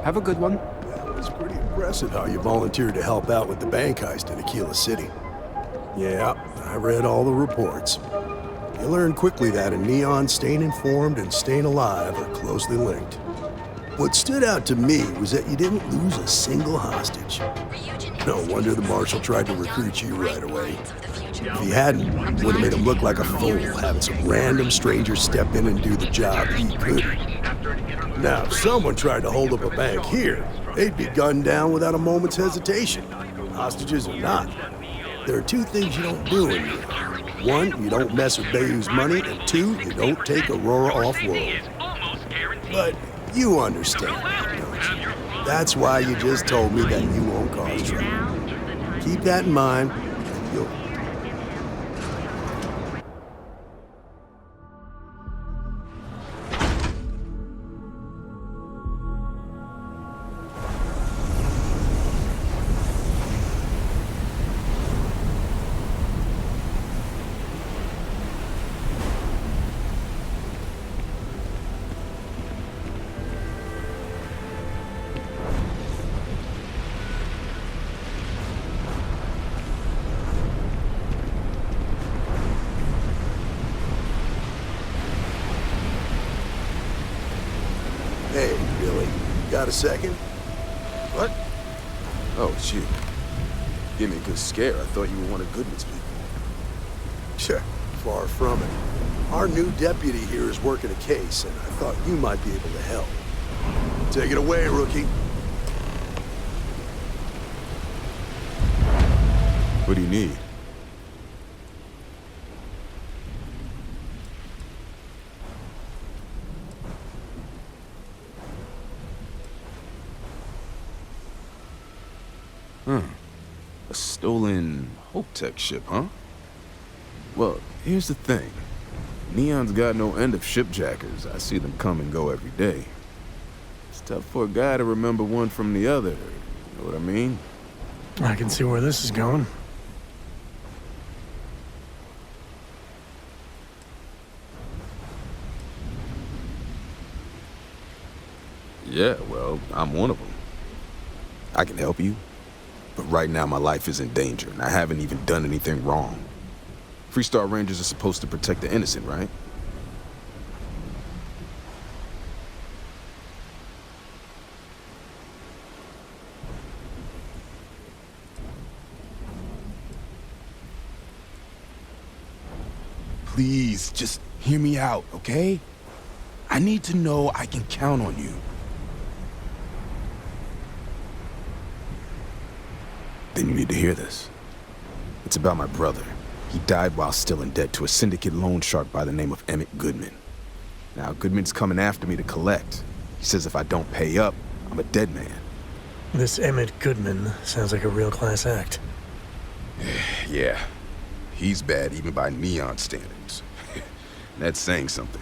Have a good one. That was pretty impressive how you volunteered to help out with the bank heist in Aquila City. Yeah, I read all the reports. You learn quickly that in Neon, staying informed and staying alive are closely linked. What stood out to me was that you didn't lose a single hostage. No wonder the marshal tried to recruit you right away. If he hadn't, it would have made him look like a fool, having some random stranger step in and do the job he couldn't. Now, if someone tried to hold up a bank here, they'd be gunned down without a moment's hesitation. Hostages or not. There are two things you don't do in here. One, you don't mess with Bayou's money, and two, you don't take Aurora off-world. But you understand that, don't you? That's why you just told me that you won't cause trouble. Keep that in mind, and you'll... Hey, Billy, got a second? What? Oh, shoot. Give me a good scare. I thought you were one of Goodman's people. Sure, far from it. Our new deputy here is working a case, and I thought you might be able to help. Take it away, rookie. What do you need? A stolen Hope Tech ship, huh? Well, here's the thing. Neon's got no end of shipjackers. I see them come and go every day. It's tough for a guy to remember one from the other. You know what I mean? I can see where this is going. Yeah, well, I'm one of them. I can help you. But right now, my life is in danger, and I haven't even done anything wrong. Freestar Rangers are supposed to protect the innocent, right? Please, just hear me out, okay? I need to know I can count on you. Then you need to hear this. It's about my brother. He died while still in debt to a syndicate loan shark by the name of Emmett Goodman. Now, Goodman's coming after me to collect. He says if I don't pay up, I'm a dead man. This Emmett Goodman sounds like a real class act. Yeah, he's bad even by Neon standards. That's saying something.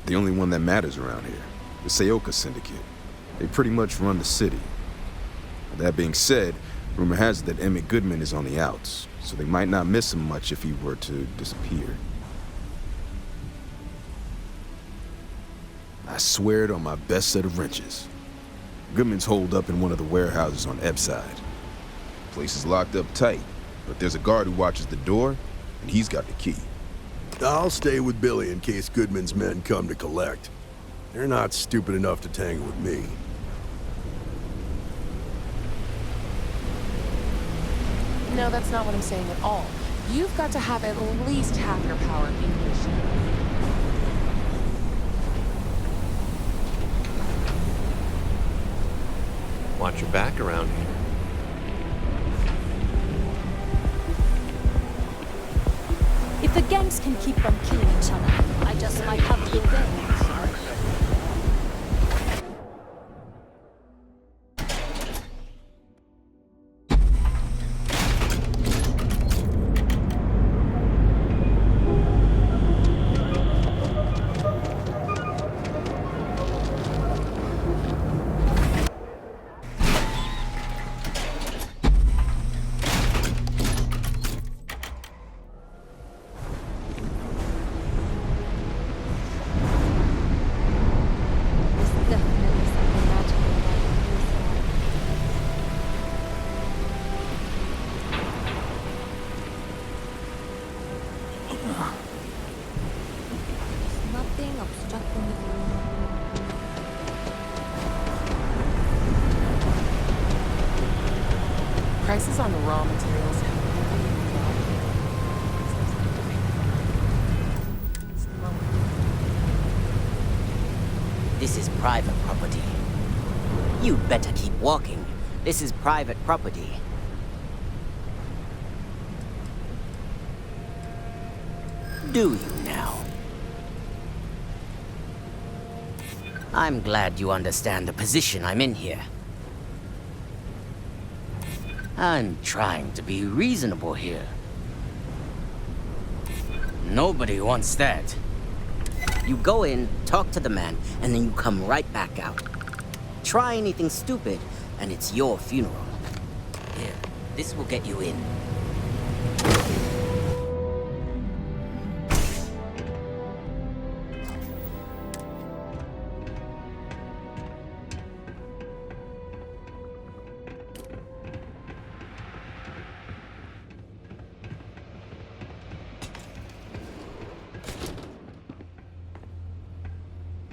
The only one that matters around here, the Seoka Syndicate. They pretty much run the city. That being said, rumor has it that Emmett Goodman is on the outs, so they might not miss him much if he were to disappear. I swear it on my best set of wrenches. Goodman's holed up in one of the warehouses on Ebside. The place is locked up tight, but there's a guard who watches the door, and he's got the key. I'll stay with Billy in case Goodman's men come to collect. They're not stupid enough to tangle with me. No, that's not what I'm saying at all. You've got to have at least half your power in your ship. Watch your back around here. If the gangs can keep from killing each other, I just might have to obey. Prices on the raw materials. This is private property. You better keep walking. This is private property. Do you now? I'm glad you understand the position I'm in here. I'm trying to be reasonable here. Nobody wants that. You go in, talk to the man, and then you come right back out. Try anything stupid, and it's your funeral. Here, this will get you in.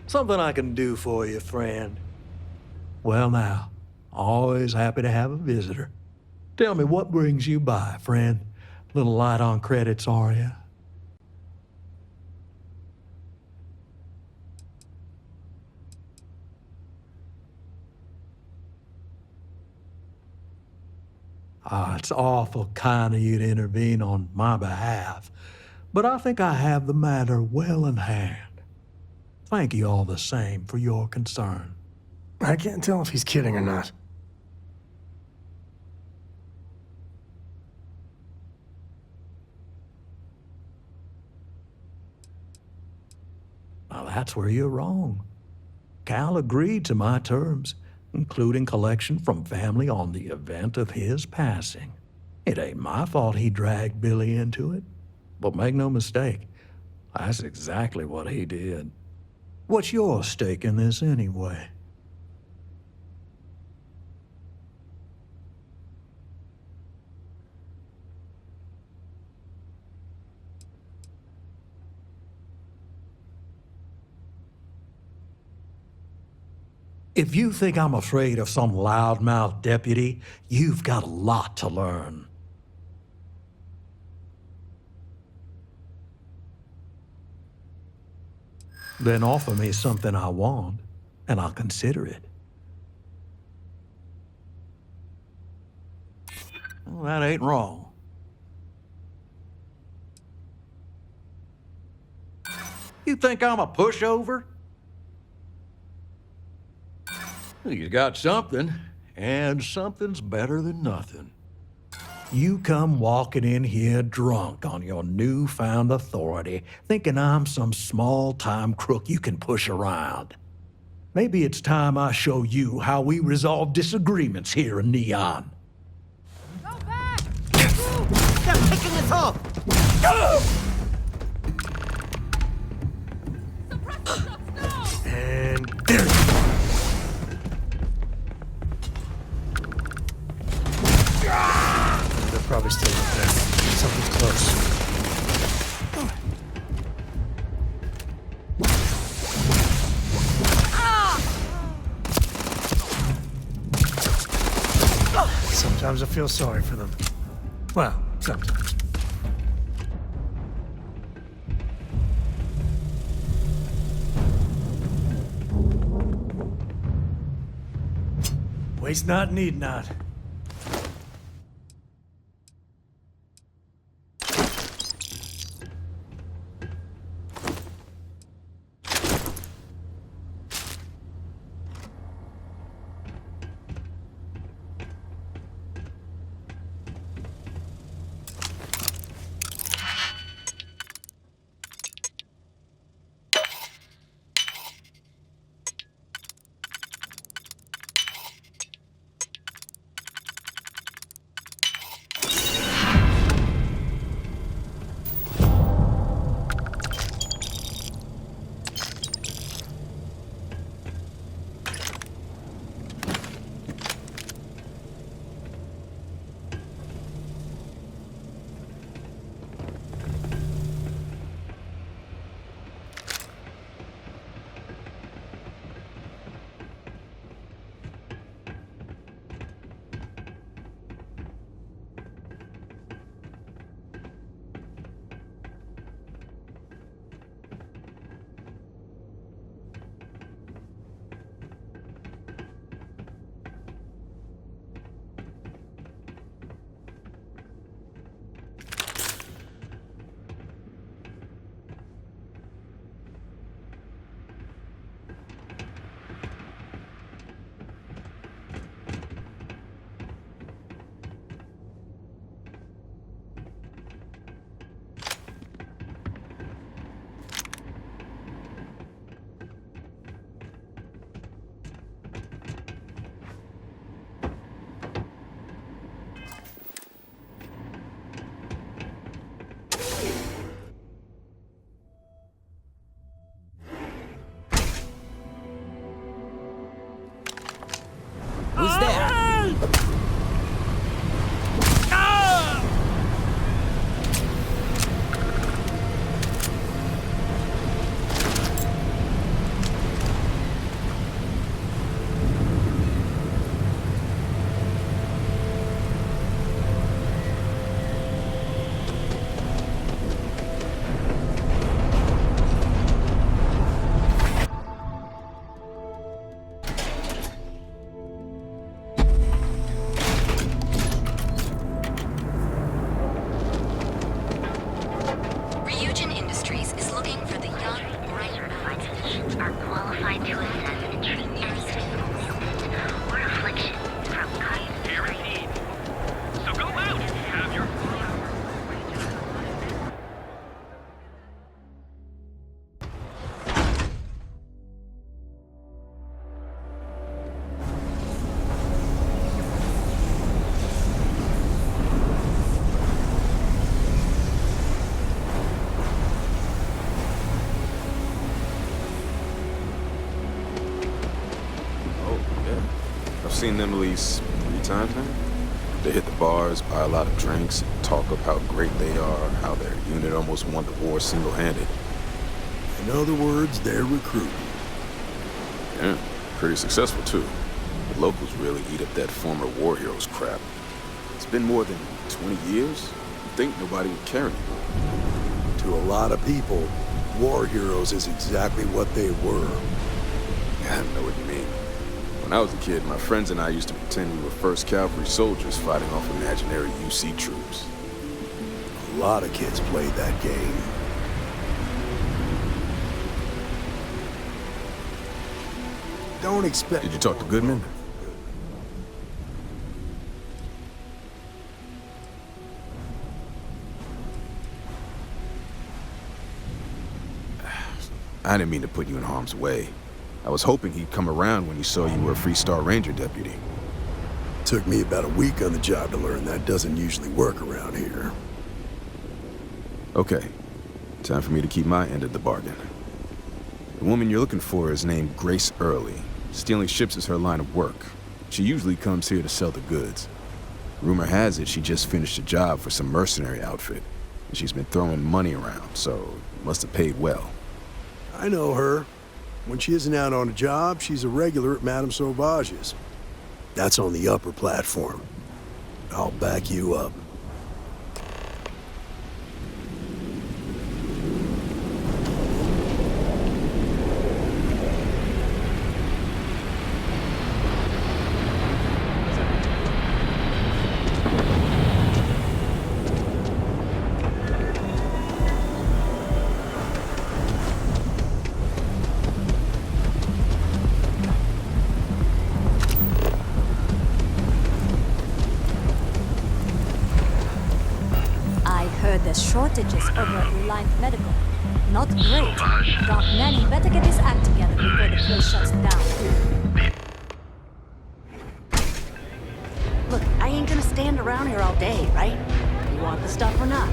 Something I can do for you, friend. Well now, always happy to have a visitor. Tell me, what brings you by, friend? Little light on credits, are you? It's awful kind of you to intervene on my behalf, but I think I have the matter well in hand. Thank you all the same for your concern. I can't tell if he's kidding or not. Well, that's where you're wrong. Cal agreed to my terms, including collection from family on the event of his passing. It ain't my fault he dragged Billy into it, but make no mistake, that's exactly what he did. What's your stake in this anyway? If you think I'm afraid of some loudmouth deputy, you've got a lot to learn. Then offer me something I want, and I'll consider it. Well, that ain't wrong. You think I'm a pushover? You got something, and something's better than nothing. You come walking in here drunk on your newfound authority, thinking I'm some small-time crook you can push around. Maybe it's time I show you how we resolve disagreements here in Neon. Go back! They're picking us off! And there you go. They're probably still up there. Something close. Sometimes I feel sorry for them. Well, sometimes. Waste not, need not. Who's there? Seen them at least 3 times now. They hit the bars, buy a lot of drinks, and talk up how great they are, how their unit almost won the war single-handed. In other words, they're recruiting. Yeah, pretty successful too. The locals really eat up that former war heroes crap. It's been more than 20 years. You'd think nobody would care anymore. To a lot of people, war heroes is exactly what they were. I know what you mean. When I was a kid, my friends and I used to pretend we were 1st Cavalry soldiers fighting off imaginary UC troops. A lot of kids played that game. Don't expect... Did you talk to Goodman? I didn't mean to put you in harm's way. I was hoping he'd come around when he saw you were a Free-Star Ranger deputy. Took me about a week on the job to learn that doesn't usually work around here. Okay, time for me to keep my end of the bargain. The woman you're looking for is named Grace Early. Stealing ships is her line of work. She usually comes here to sell the goods. Rumor has it she just finished a job for some mercenary outfit, and she's been throwing money around, so must have paid well. I know her. When she isn't out on a job, she's a regular at Madame Sauvage's. That's on the upper platform. I'll back you up. heard there's shortages over at Reliant Medical. Not great. Doc Manny better get his act together before the place shuts down. Look, I ain't gonna stand around here all day, right? You want the stuff or not?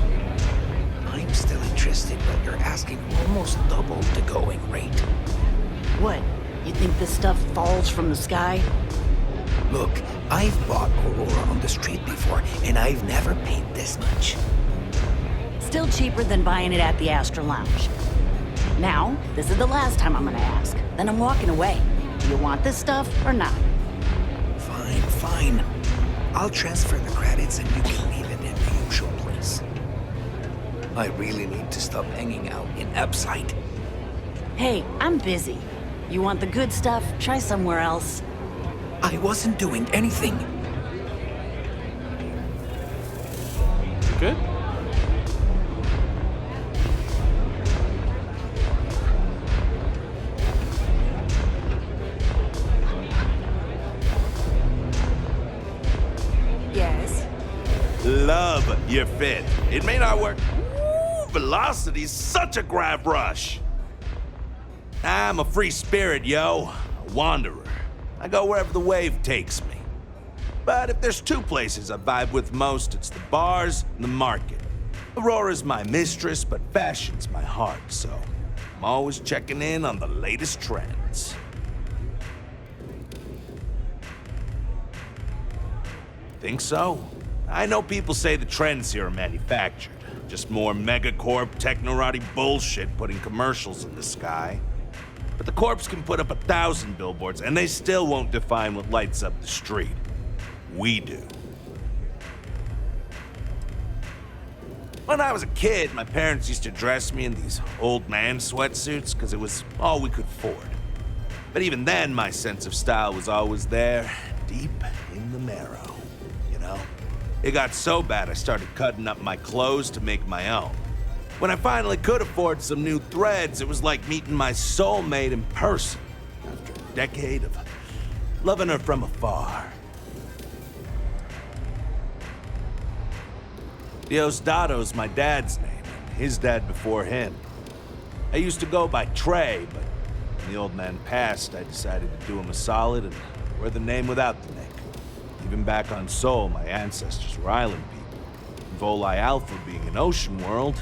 I'm still interested, but you're asking almost double the going rate. What? You think this stuff falls from the sky? Look, I've bought Aurora on the street before, and I've never paid this much. Still cheaper than buying it at the Astra Lounge. Now, this is the last time I'm gonna ask. Then I'm walking away. Do you want this stuff or not? Fine. I'll transfer the credits and you can leave it in the usual place. I really need to stop hanging out in Epsite. Hey, I'm busy. You want the good stuff? Try somewhere else. I wasn't doing anything. Good? Yes. Love your fit. It may not work. Ooh, velocity's such a grab rush. I'm a free spirit, yo. A wanderer. I go wherever the wave takes me. But if there's two places I vibe with most, it's the bars and the market. Aurora's my mistress, but fashion's my heart, so I'm always checking in on the latest trends. Think so? I know people say the trends here are manufactured. Just more megacorp, technorati bullshit putting commercials in the sky. But the corps can put up 1,000 billboards, and they still won't define what lights up the street. We do. When I was a kid, my parents used to dress me in these old man sweatsuits because it was all we could afford. But even then, my sense of style was always there, deep in the marrow, you know? It got so bad I started cutting up my clothes to make my own. When I finally could afford some new threads, it was like meeting my soulmate in person after a decade of loving her from afar. Diosdado's my dad's name, and his dad before him. I used to go by Trey, but when the old man passed, I decided to do him a solid and wear the name without the nick. Even back on Sol, my ancestors were island people. And Volii Alpha being an ocean world,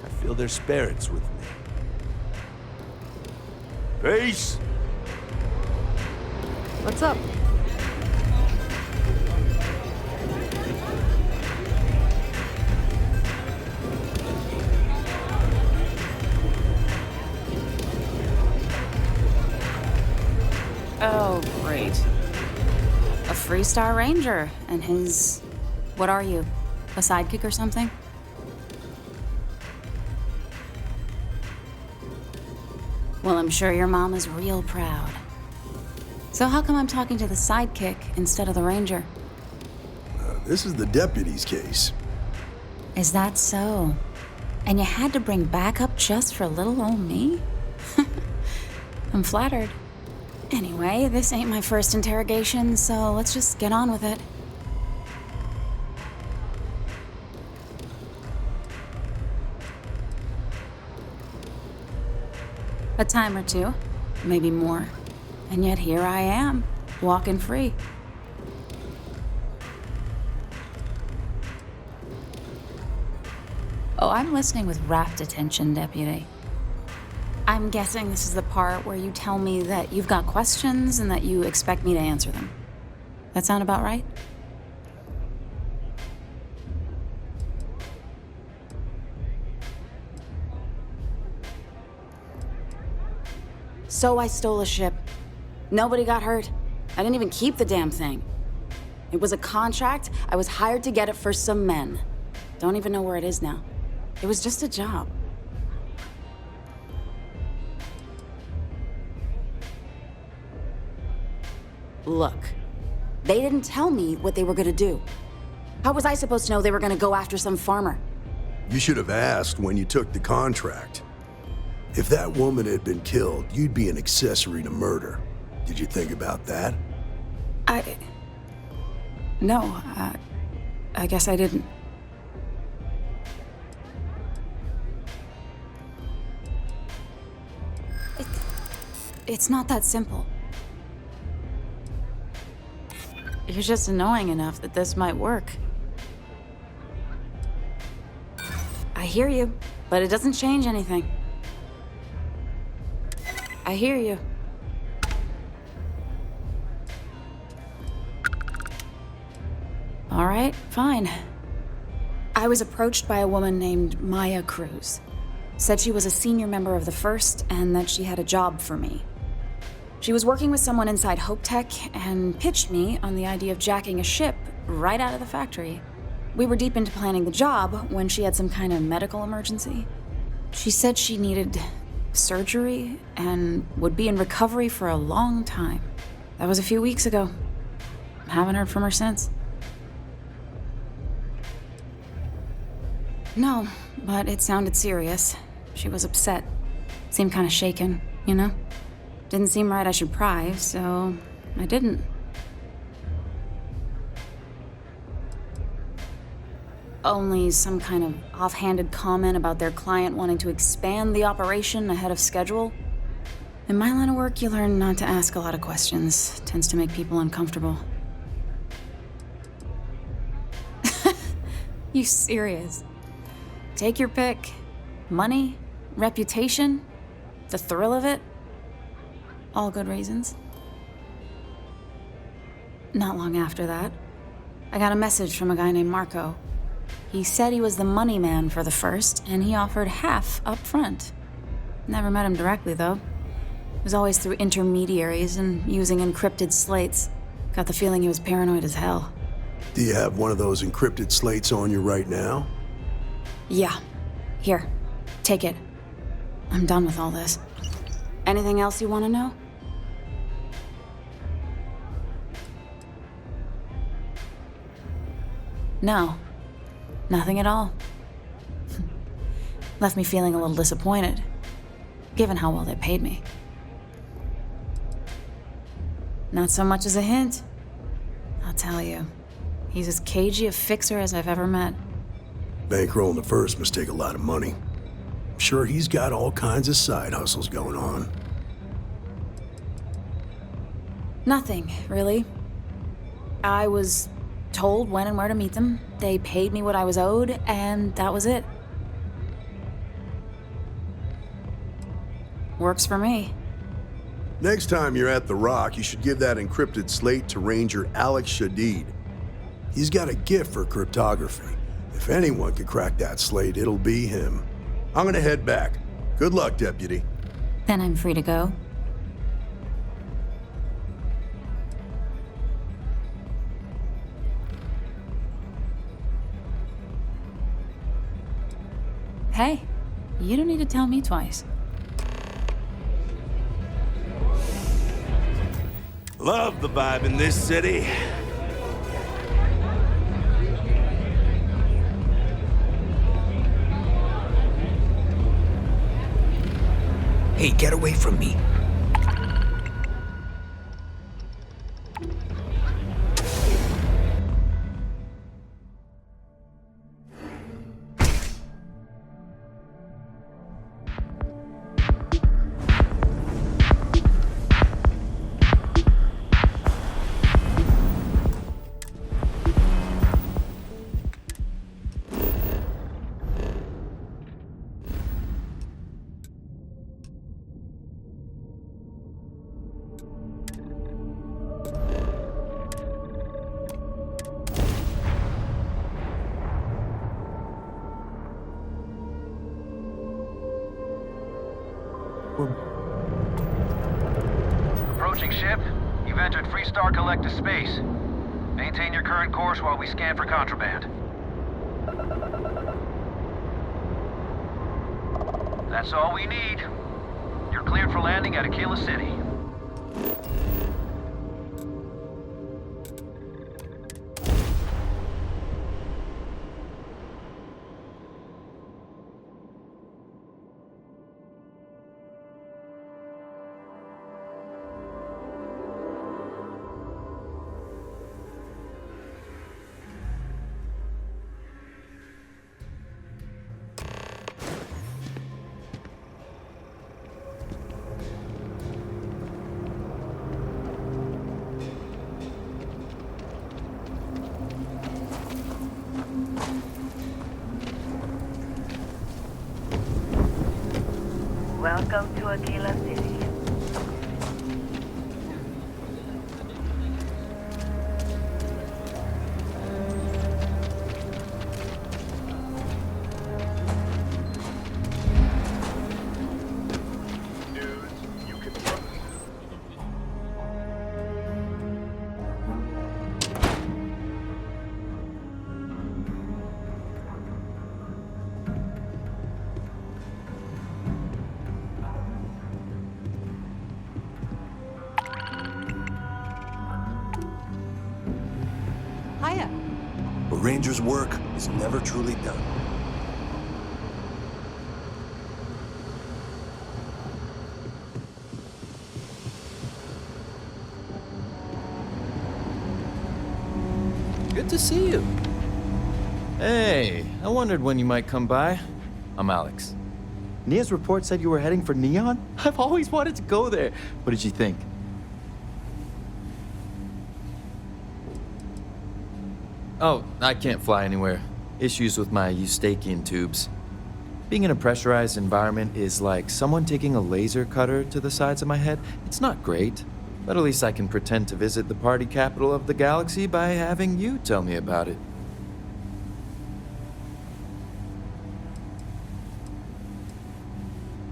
I feel their spirits with me. Peace! What's up? Oh, great. A Freestar Ranger and his... What are you? A sidekick or something? Well, I'm sure your mom is real proud. So how come I'm talking to the sidekick instead of the ranger? This is the deputy's case. Is that so? And you had to bring backup just for little old me? I'm flattered. Anyway, this ain't my first interrogation, so let's just get on with it. A time or two, maybe more. And yet here I am, walking free. Oh, I'm listening with rapt attention, Deputy. I'm guessing this is the part where you tell me that you've got questions and that you expect me to answer them. That sound about right? So I stole a ship. Nobody got hurt. I didn't even keep the damn thing. It was a contract. I was hired to get it for some men. Don't even know where it is now. It was just a job. Look, they didn't tell me what they were gonna do. How was I supposed to know they were gonna go after some farmer? You should have asked when you took the contract. If that woman had been killed, you'd be an accessory to murder. Did you think about that? No, I guess I didn't. It's not that simple. You're just annoying enough that this might work. I hear you, but it doesn't change anything. I hear you. All right, fine. I was approached by a woman named Maya Cruz. Said she was a senior member of the First and that she had a job for me. She was working with someone inside Hope Tech and pitched me on the idea of jacking a ship right out of the factory. We were deep into planning the job when she had some kind of medical emergency. She said she needed surgery and would be in recovery for a long time. That was a few weeks ago. Haven't heard from her since. No, but it sounded serious. She was upset. Seemed kind of shaken, you know? Didn't seem right I should pry, so I didn't. Only some kind of offhanded comment about their client wanting to expand the operation ahead of schedule. In my line of work, you learn not to ask a lot of questions. Tends to make people uncomfortable. You serious? Take your pick. Money, reputation, the thrill of it. All good reasons. Not long after that, I got a message from a guy named Marco. He said he was the money man for the First, and he offered half up front. Never met him directly, though. It was always through intermediaries and using encrypted slates. Got the feeling he was paranoid as hell. Do you have one of those encrypted slates on you right now? Yeah. Here. Take it. I'm done with all this. Anything else you want to know? No. Nothing at all. Left me feeling a little disappointed, given how well they paid me. Not so much as a hint. I'll tell you, he's as cagey a fixer as I've ever met. Bankrolling the First must take a lot of money. I'm sure he's got all kinds of side hustles going on. Nothing, really. I was told when and where to meet them. They paid me what I was owed, and that was it. Works for me. Next time you're at the Rock, you should give that encrypted slate to Ranger Alex Shadid. He's got a gift for cryptography. If anyone could crack that slate, it'll be him. I'm gonna head back. Good luck, Deputy. Then I'm free to go. Hey, you don't need to tell me twice. Love the vibe in this city. Hey, get away from me. Approaching ship. You've entered Freestar Collective space. Maintain your current course while we scan for contraband. That's all we need. You're cleared for landing at Aquila City. Welcome to Aquila City. Hiya. A ranger's work is never truly done. Good to see you. Hey, I wondered when you might come by. I'm Alex. Nia's report said you were heading for Neon? I've always wanted to go there. What did you think? Oh, I can't fly anywhere. Issues with my Eustachian tubes. Being in a pressurized environment is like someone taking a laser cutter to the sides of my head. It's not great, but at least I can pretend to visit the party capital of the galaxy by having you tell me about it.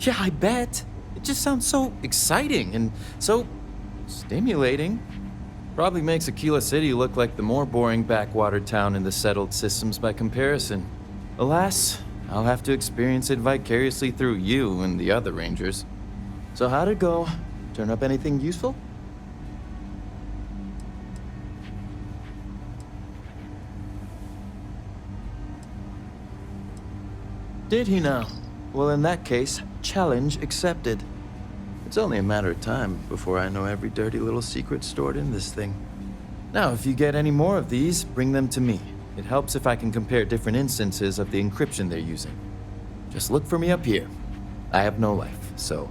Yeah, I bet. It just sounds so exciting and so stimulating. Probably makes Aquila City look like the more boring backwater town in the settled systems by comparison. Alas, I'll have to experience it vicariously through you and the other rangers. So how'd it go? Turn up anything useful? Did he now? Well, in that case, challenge accepted. It's only a matter of time before I know every dirty little secret stored in this thing. Now, if you get any more of these, bring them to me. It helps if I can compare different instances of the encryption they're using. Just look for me up here. I have no life, so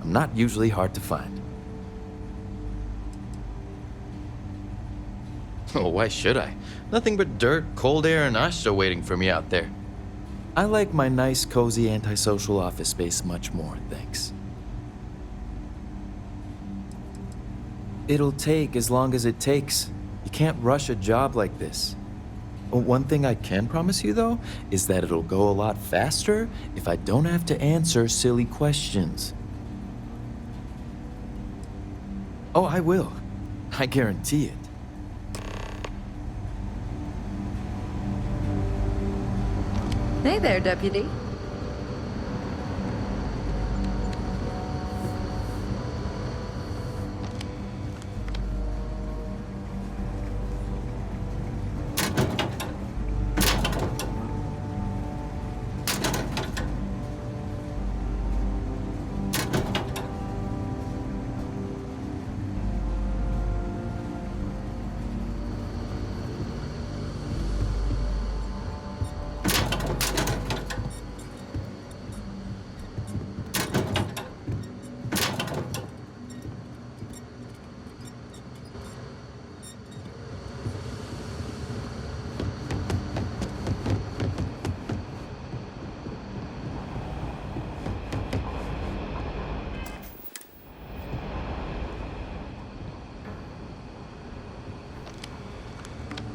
I'm not usually hard to find. Oh, why should I? Nothing but dirt, cold air, and Asha waiting for me out there. I like my nice, cozy, antisocial office space much more, thanks. It'll take as long as it takes. You can't rush a job like this. One thing I can promise you, though, is that it'll go a lot faster if I don't have to answer silly questions. Oh, I will. I guarantee it. Hey there, Deputy.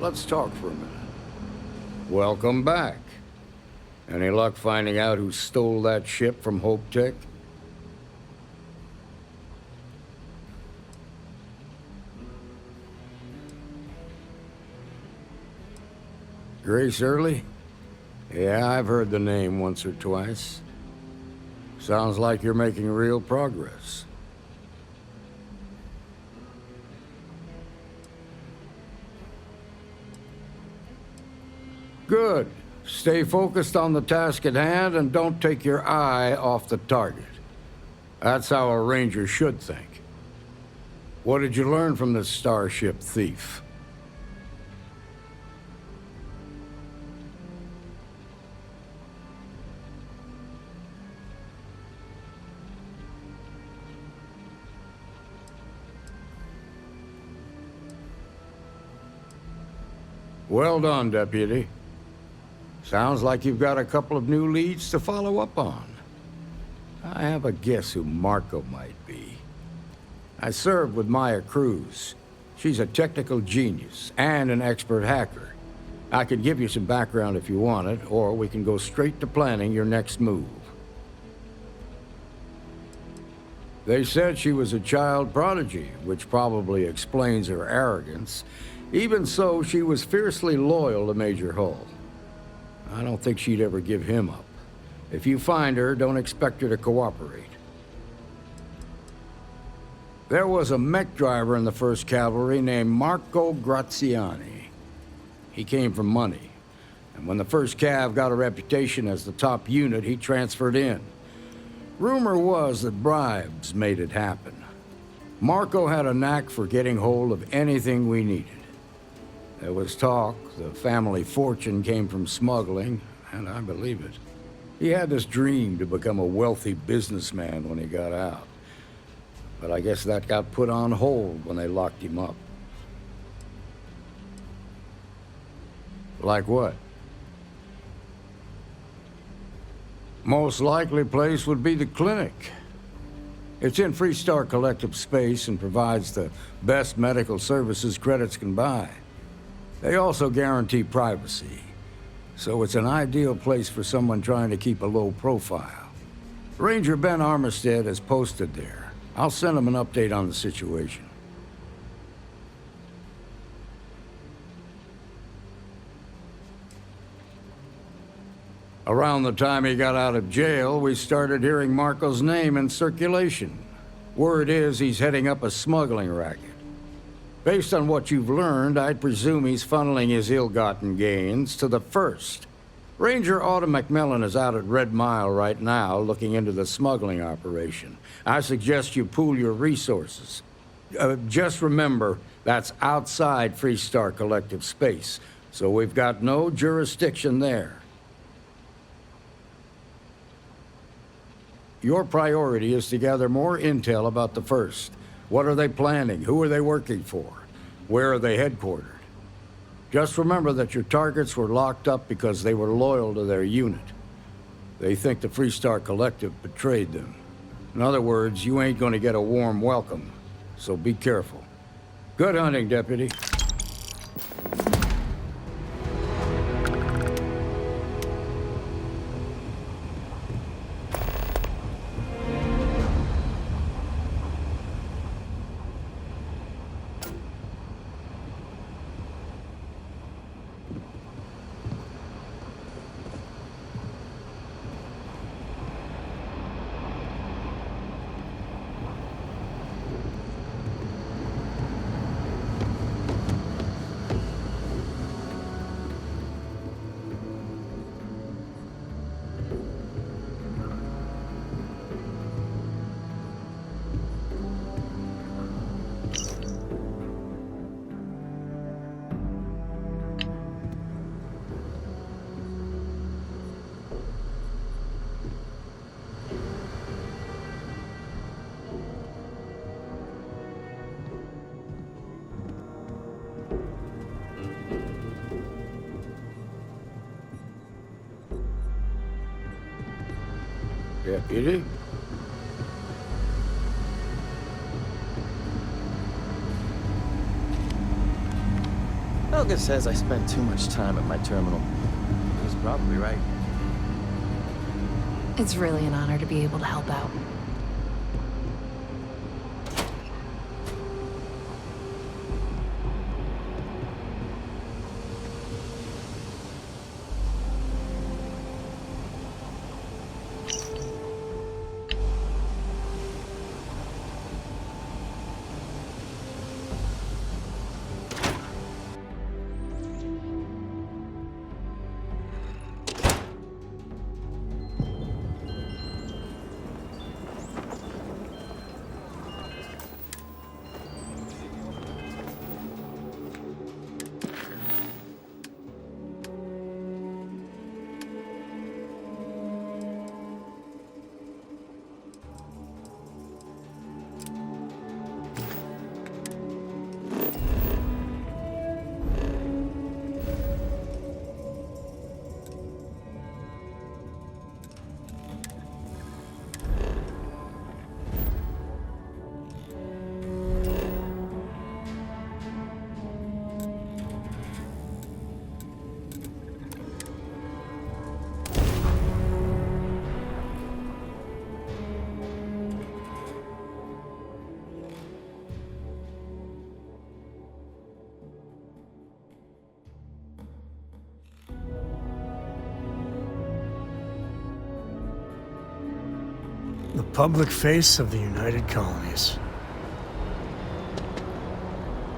Let's talk for a minute. Welcome back. Any luck finding out who stole that ship from Hope Tech? Grace Early? Yeah, I've heard the name once or twice. Sounds like you're making real progress. Good. Stay focused on the task at hand and don't take your eye off the target. That's how a ranger should think. What did you learn from this starship thief? Well done, Deputy. Sounds like you've got a couple of new leads to follow up on. I have a guess who Marco might be. I served with Maya Cruz. She's a technical genius and an expert hacker. I could give you some background if you want it, or we can go straight to planning your next move. They said she was a child prodigy, which probably explains her arrogance. Even so, she was fiercely loyal to Major Hull. I don't think she'd ever give him up. If you find her, don't expect her to cooperate. There was a mech driver in the 1st Cavalry named Marco Graziani. He came from money, and when the 1st Cav got a reputation as the top unit, he transferred in. Rumor was that bribes made it happen. Marco had a knack for getting hold of anything we needed. There was talk the family fortune came from smuggling, and I believe it. He had this dream to become a wealthy businessman when he got out. But I guess that got put on hold when they locked him up. Like what? Most likely place would be the clinic. It's in Freestar Collective space and provides the best medical services credits can buy. They also guarantee privacy, so it's an ideal place for someone trying to keep a low profile. Ranger Ben Armistead is posted there. I'll send him an update on the situation. Around the time he got out of jail, we started hearing Marco's name in circulation. Word is he's heading up a smuggling racket. Based on what you've learned, I'd presume he's funneling his ill-gotten gains to the 1st. Ranger Autumn McMillan is out at Red Mile right now, looking into the smuggling operation. I suggest you pool your resources. Just remember, that's outside Freestar Collective space, so we've got no jurisdiction there. Your priority is to gather more intel about the 1st. What are they planning? Who are they working for? Where are they headquartered? Just remember that your targets were locked up because they were loyal to their unit. They think the Freestar Collective betrayed them. In other words, you ain't gonna get a warm welcome, so be careful. Good hunting, Deputy. Deputy? Helga says I spent too much time at my terminal. He's probably right. It's really an honor to be able to help out. The public face of the United Colonies.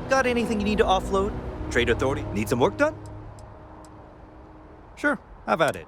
Got anything you need to offload? Trade Authority need some work done? Sure, have at it.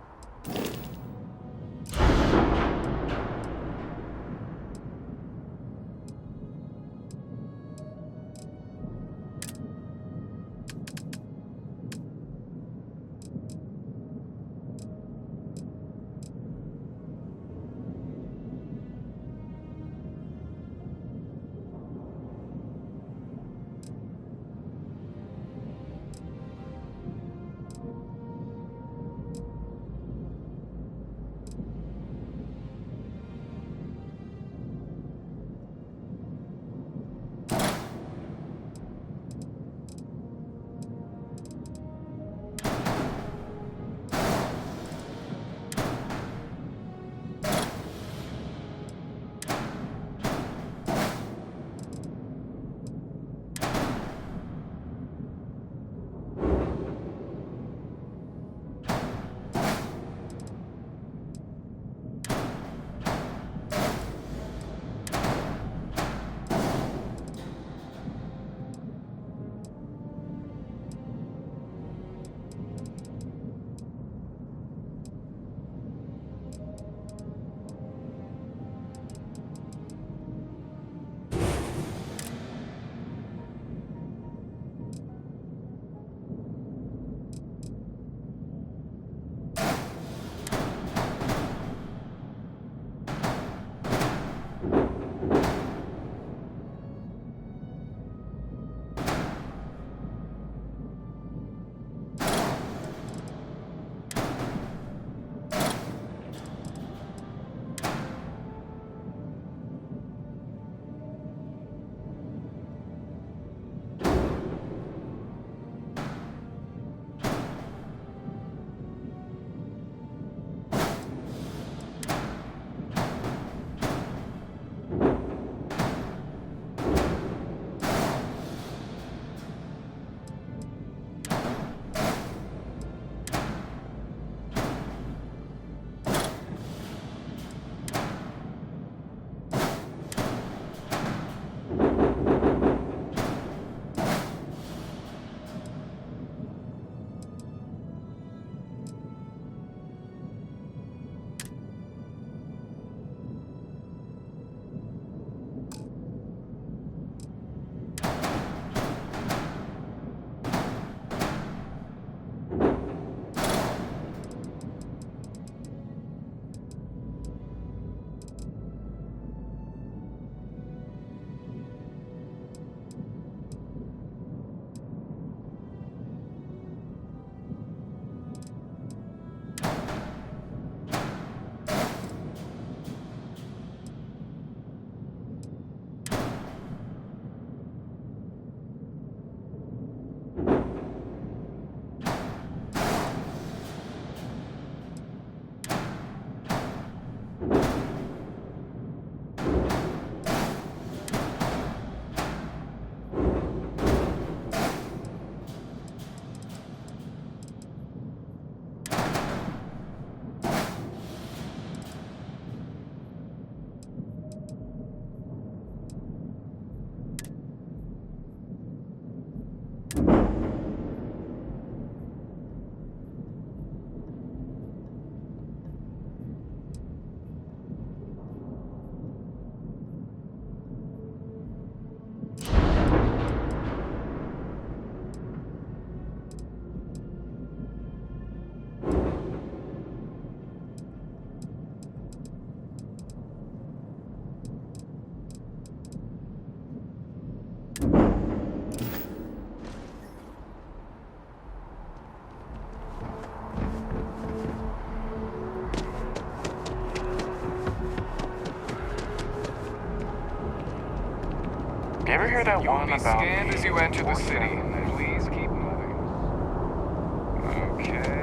You ever hear that one about scanned as you enter the city? Please keep moving. Okay.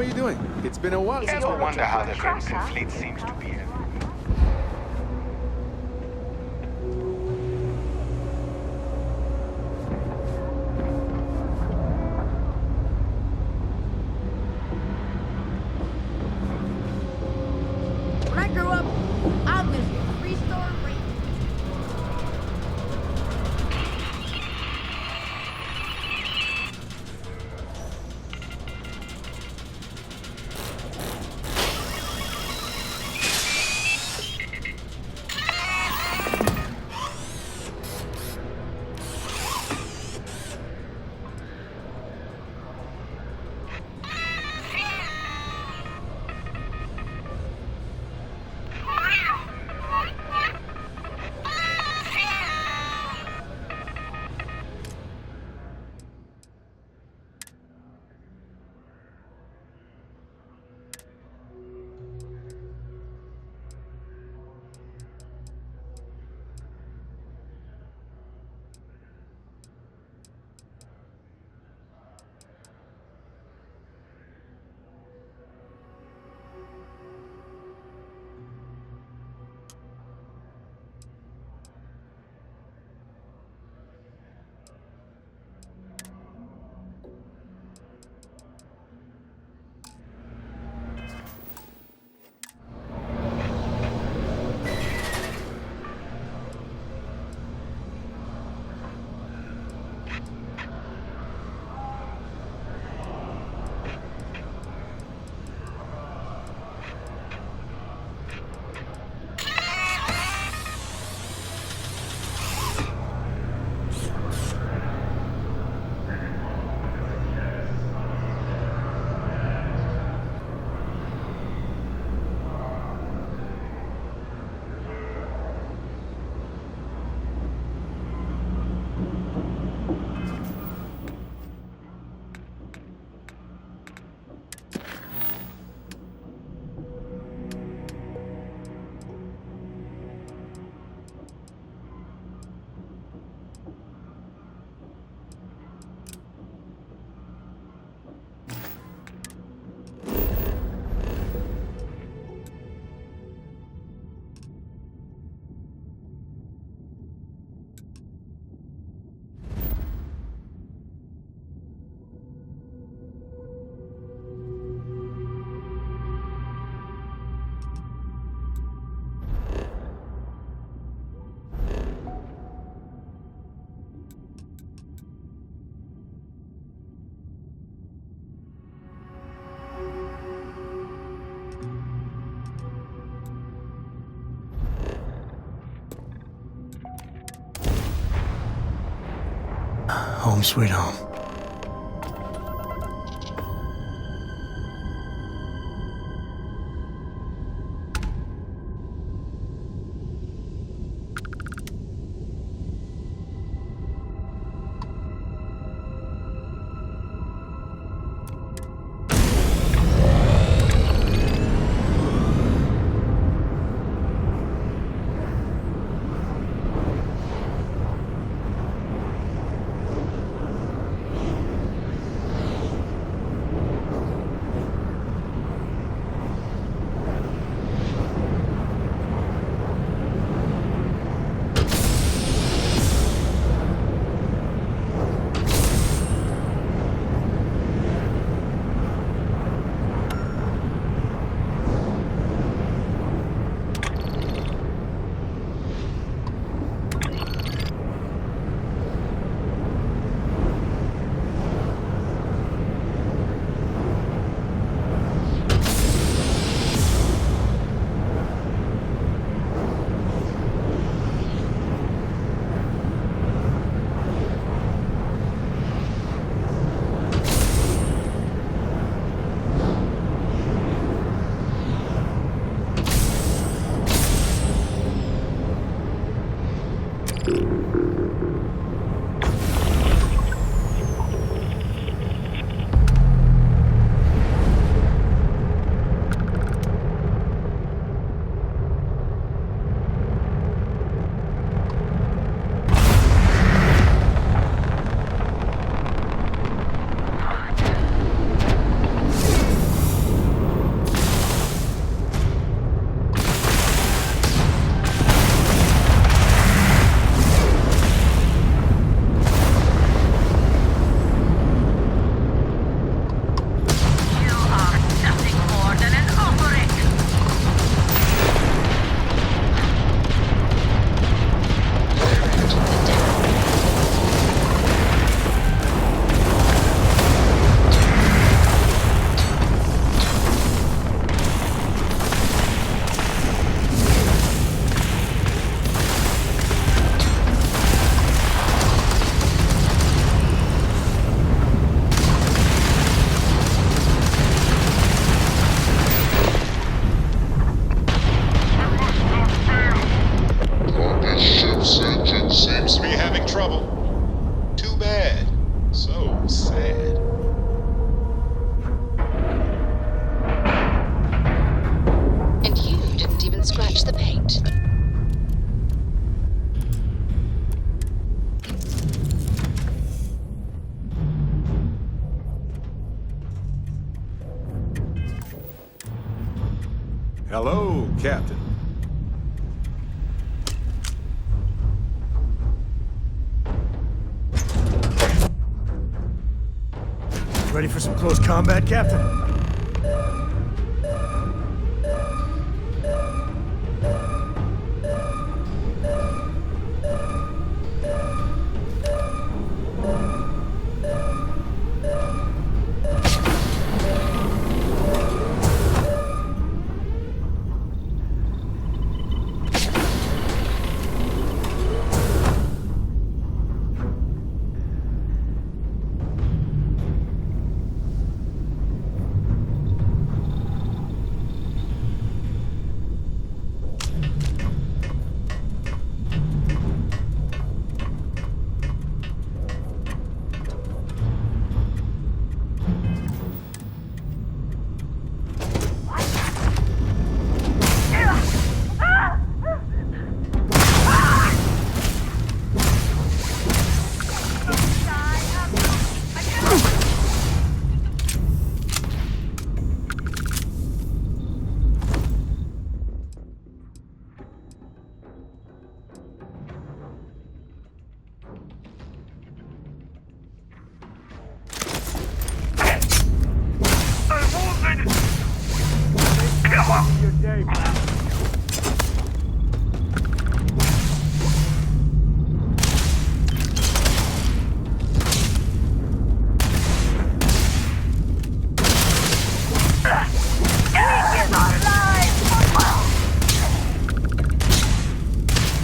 are you doing? It's been a while since Ever we wonder how the Crimson Fleet seems to be? When I grow up, I'm gonna be a three-star ranger. Home sweet home. Hello, Captain. Ready for some close combat, Captain?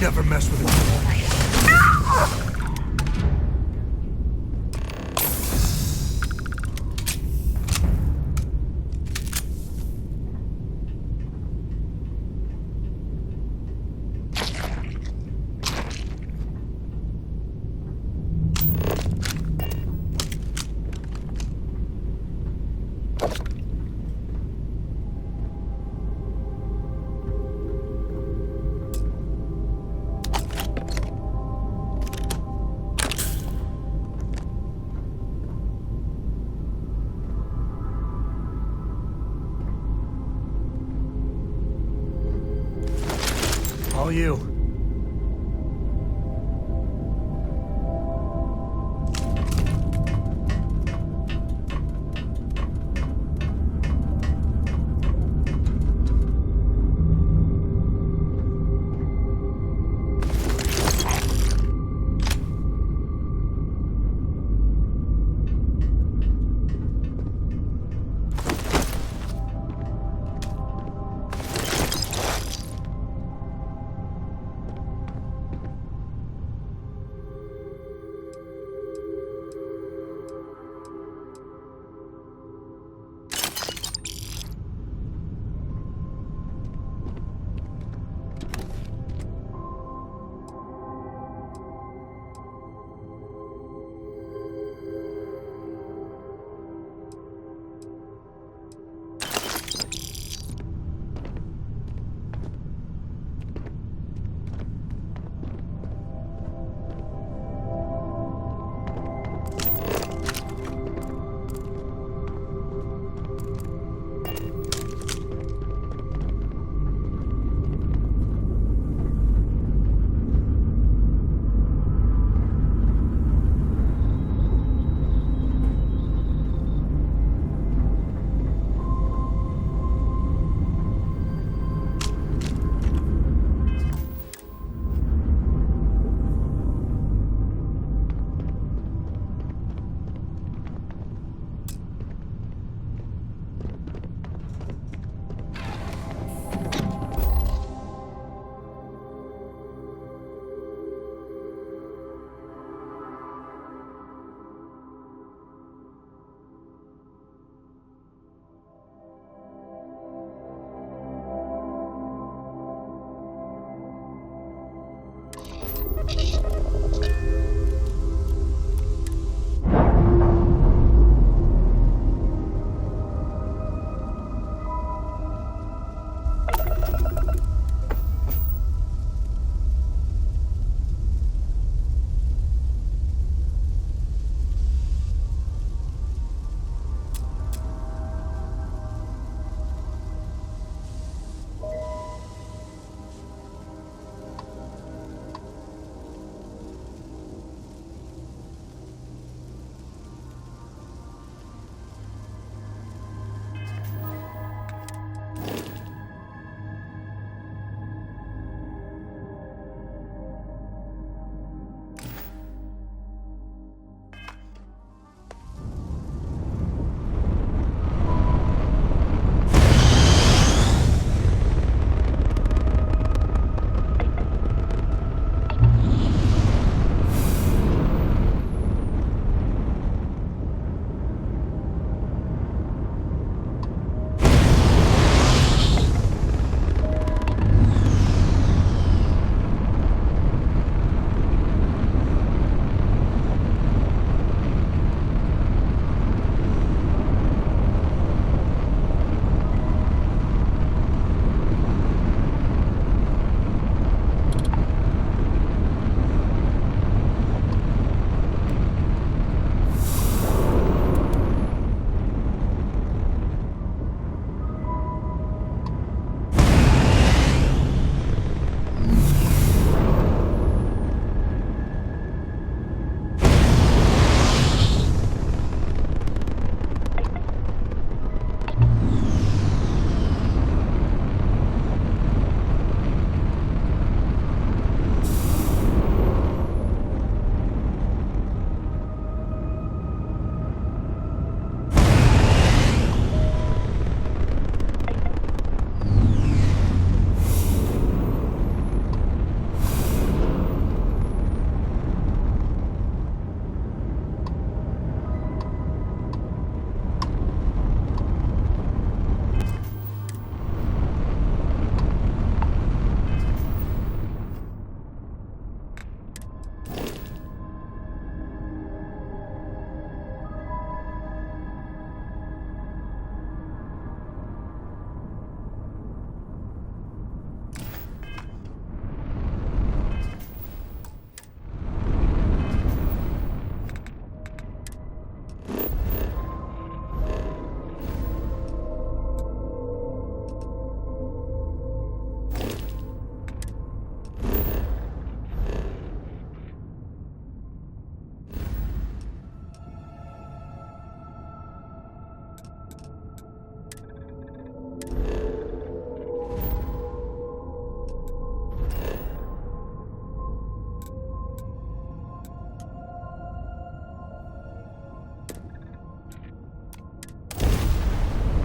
Never mess with it. All you.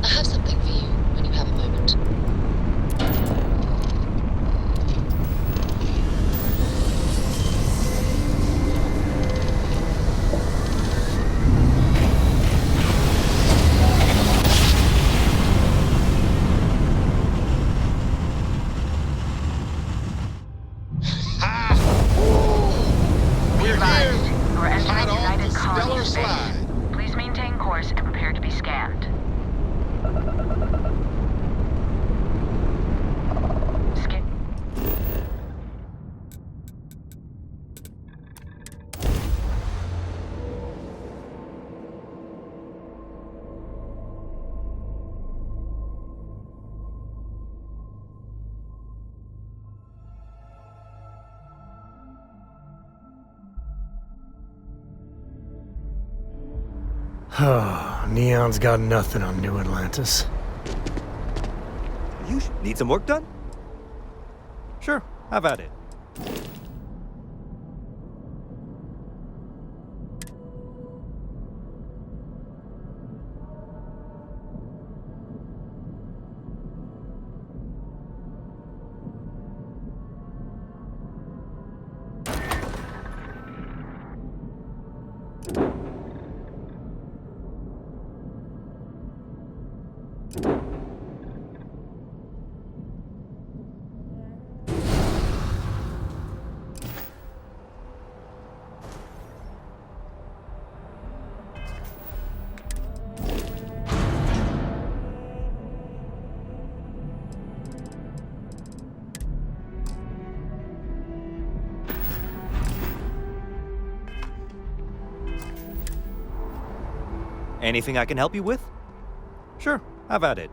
I have something for you when you have a moment. Please maintain course and prepare to be scanned. Neon's got nothing on New Atlantis. You need some work done? Sure, have at it. Anything I can help you with? Sure, have at it.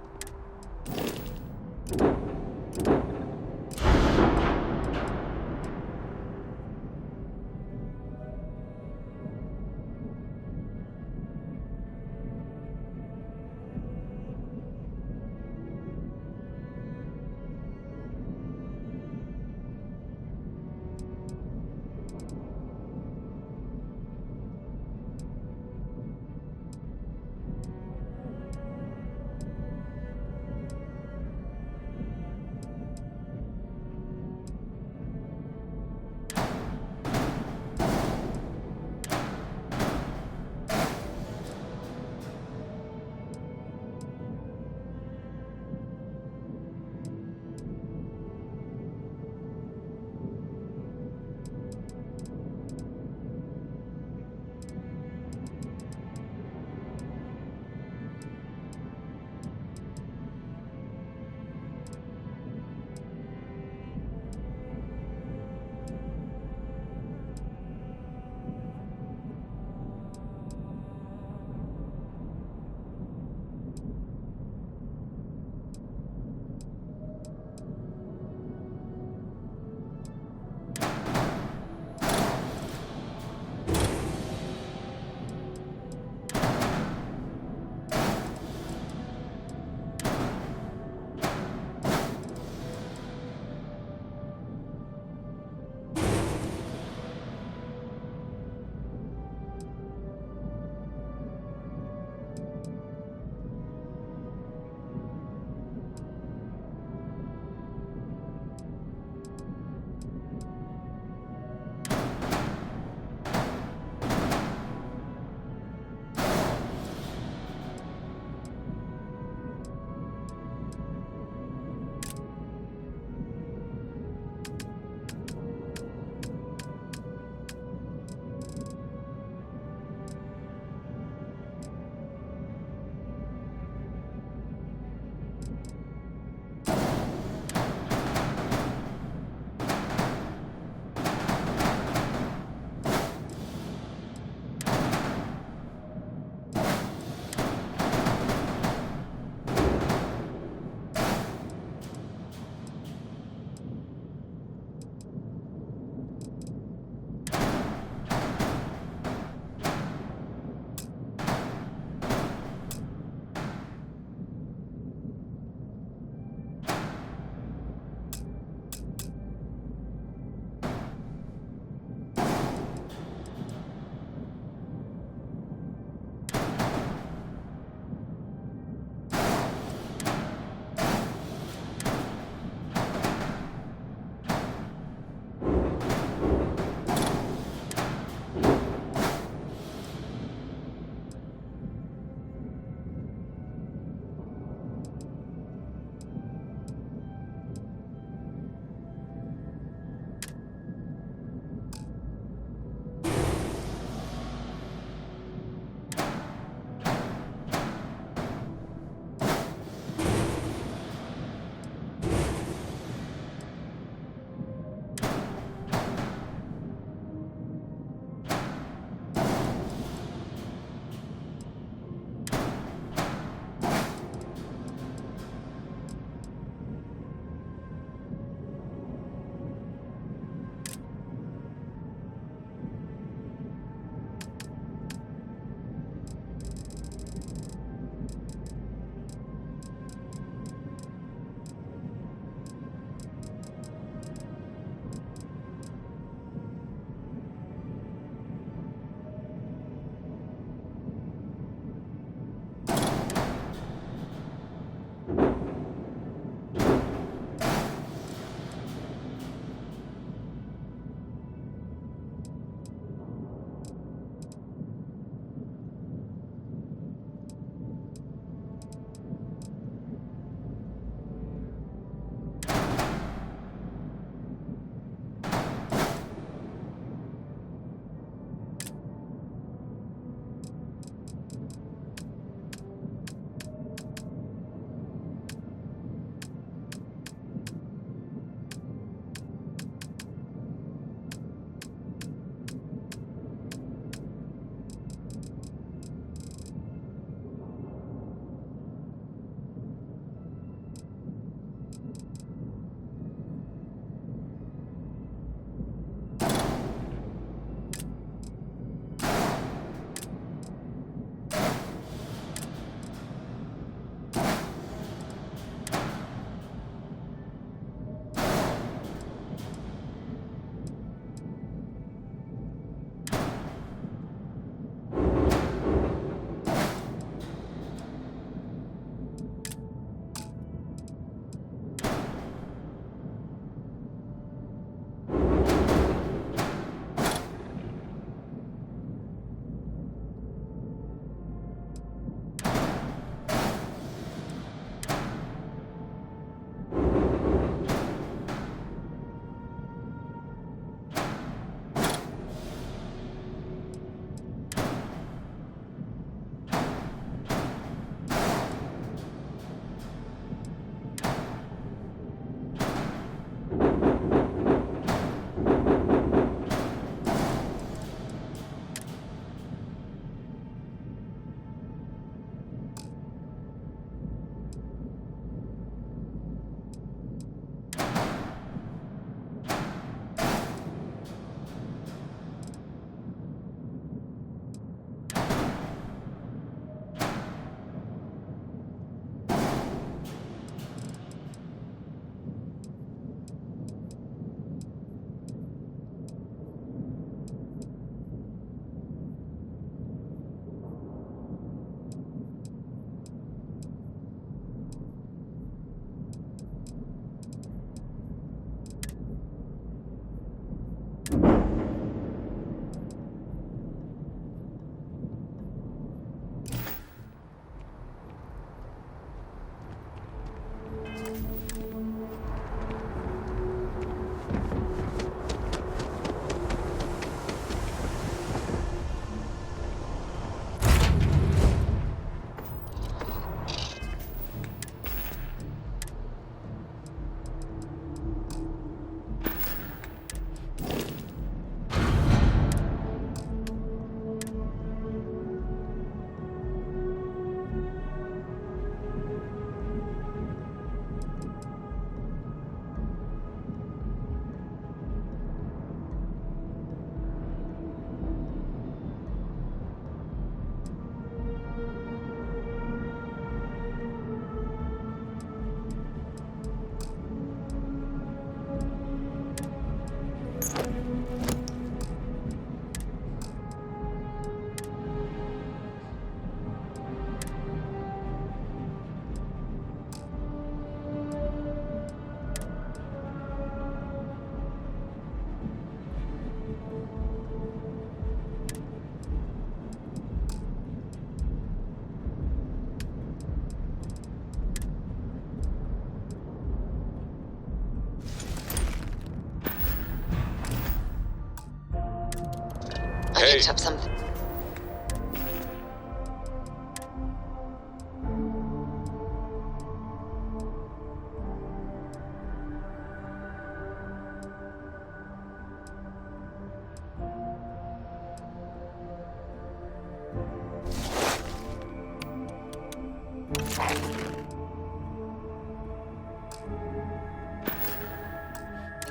picked up something.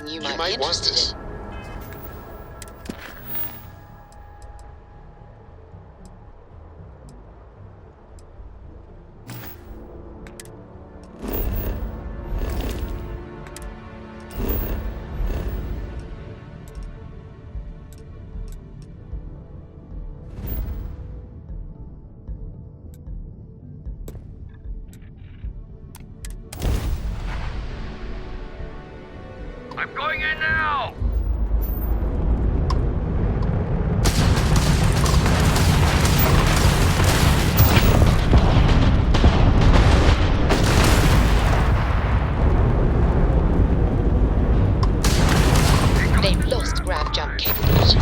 You might want this. I'm going in now! They've lost grav jump capability.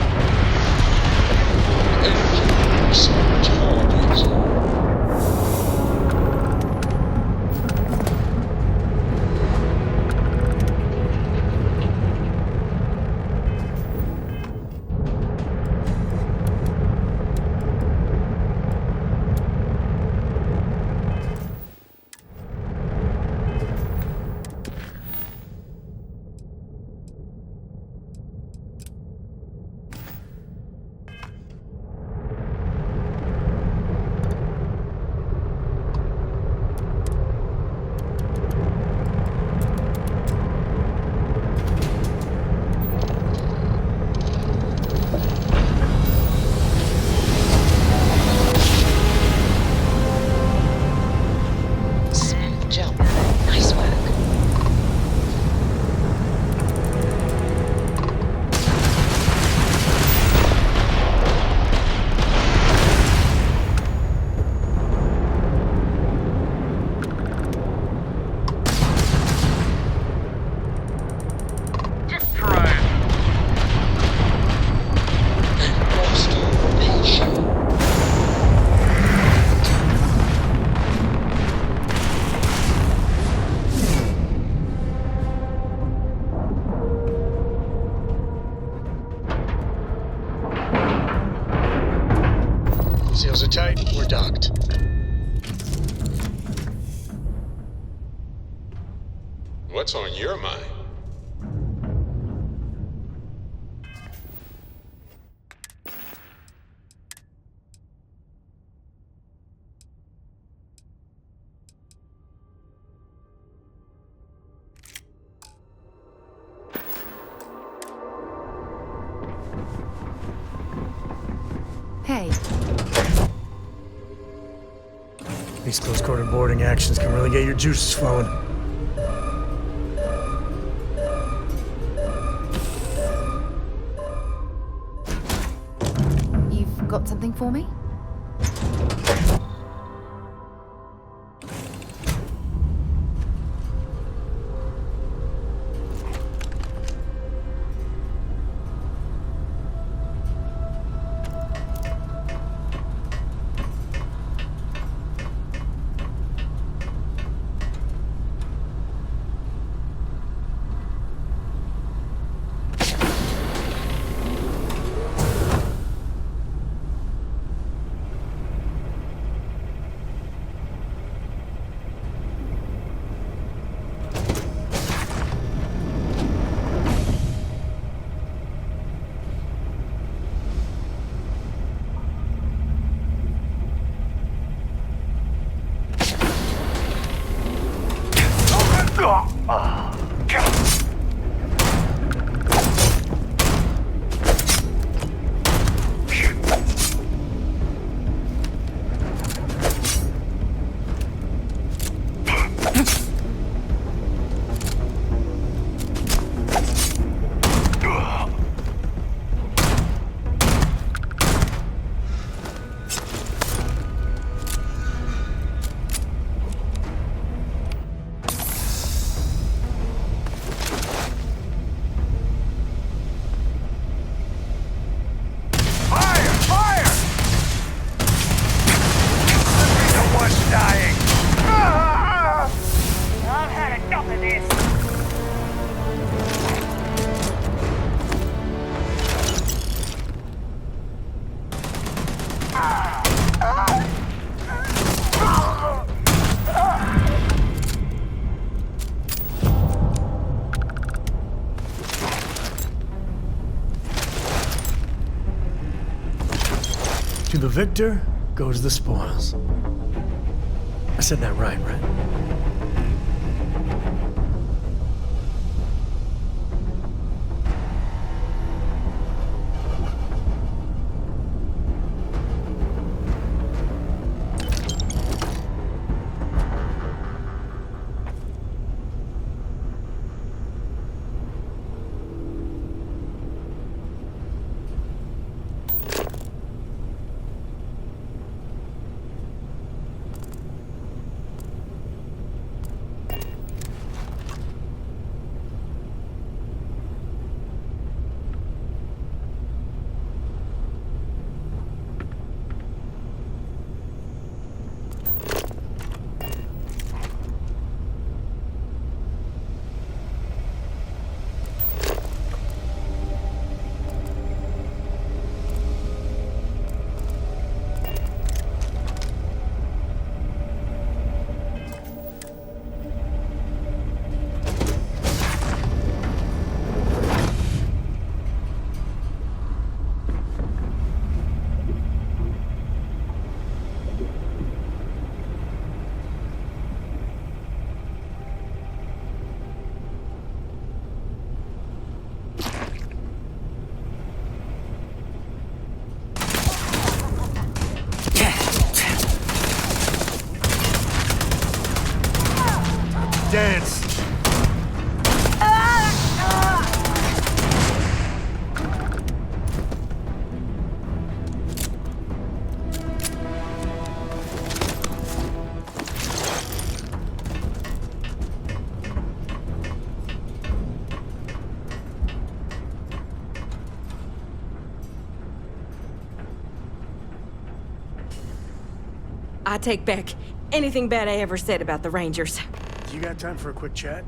Seals are tight, we're docked. What's on your mind? Hey. These close-quarter boarding actions can really get your juices flowing. You've got something for me? victor goes the spoils. I said that right? Dance. I take back anything bad I ever said about the Rangers. You got time for a quick chat?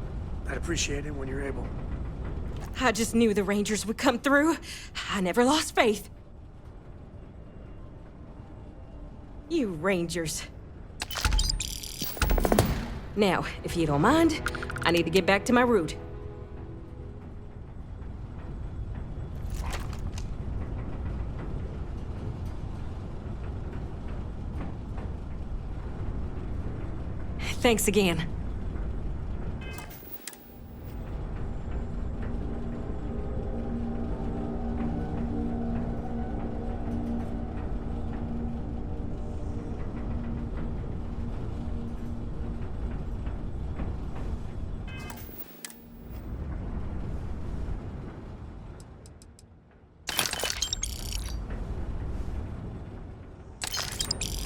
I'd appreciate it when you're able. I just knew the Rangers would come through. I never lost faith. You Rangers. Now, if you don't mind, I need to get back to my route. Thanks again.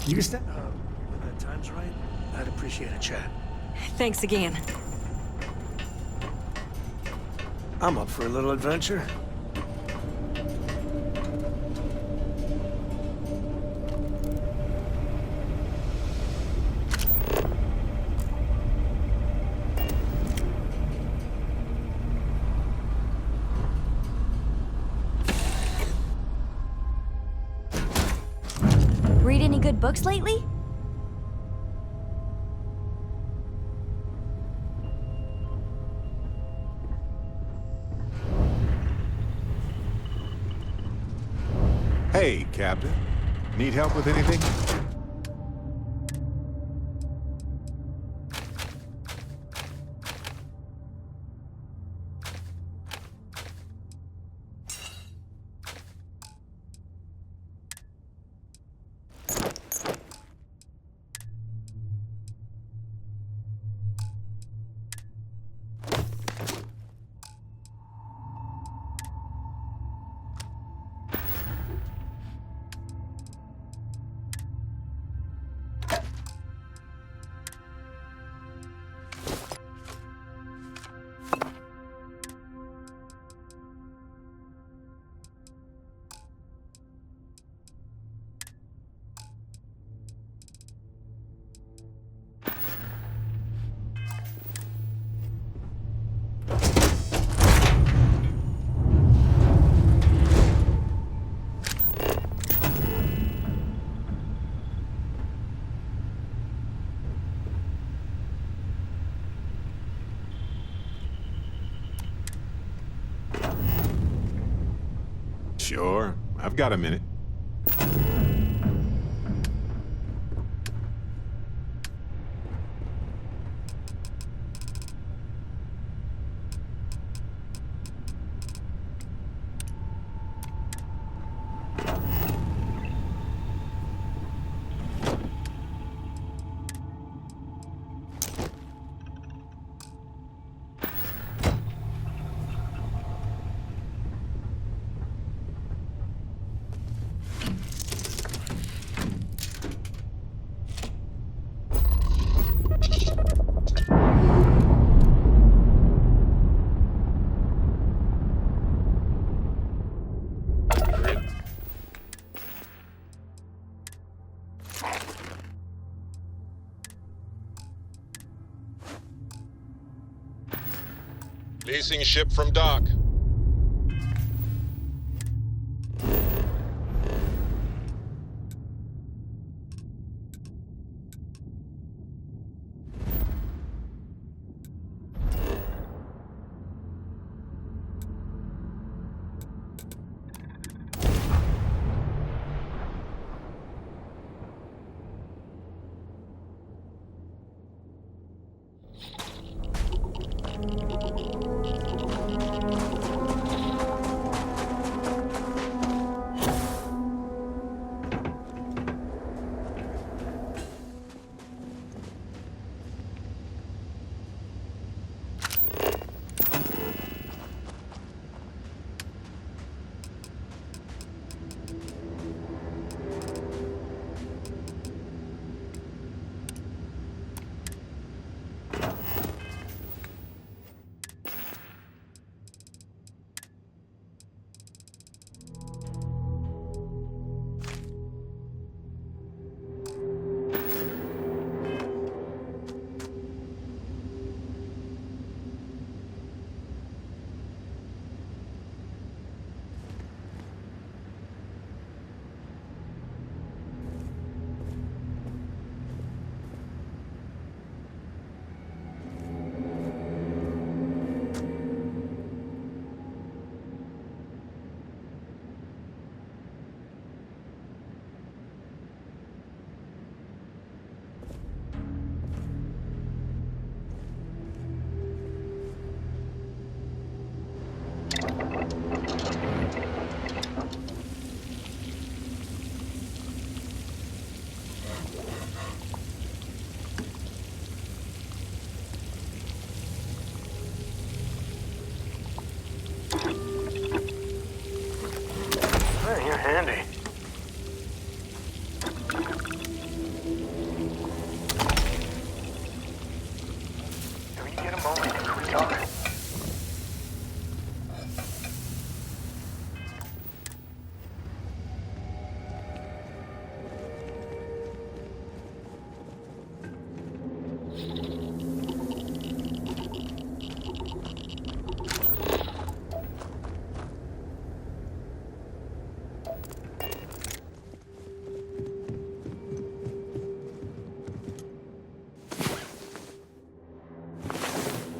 You can step. When that time's right, I'd appreciate a chat. Thanks again. I'm up for a little adventure. Read any good books lately? Hey, Captain. Need help with anything? Sure, I've got a minute. Leasing ship from dock. Hey, you're handy. Can we get a moment? Can we talk?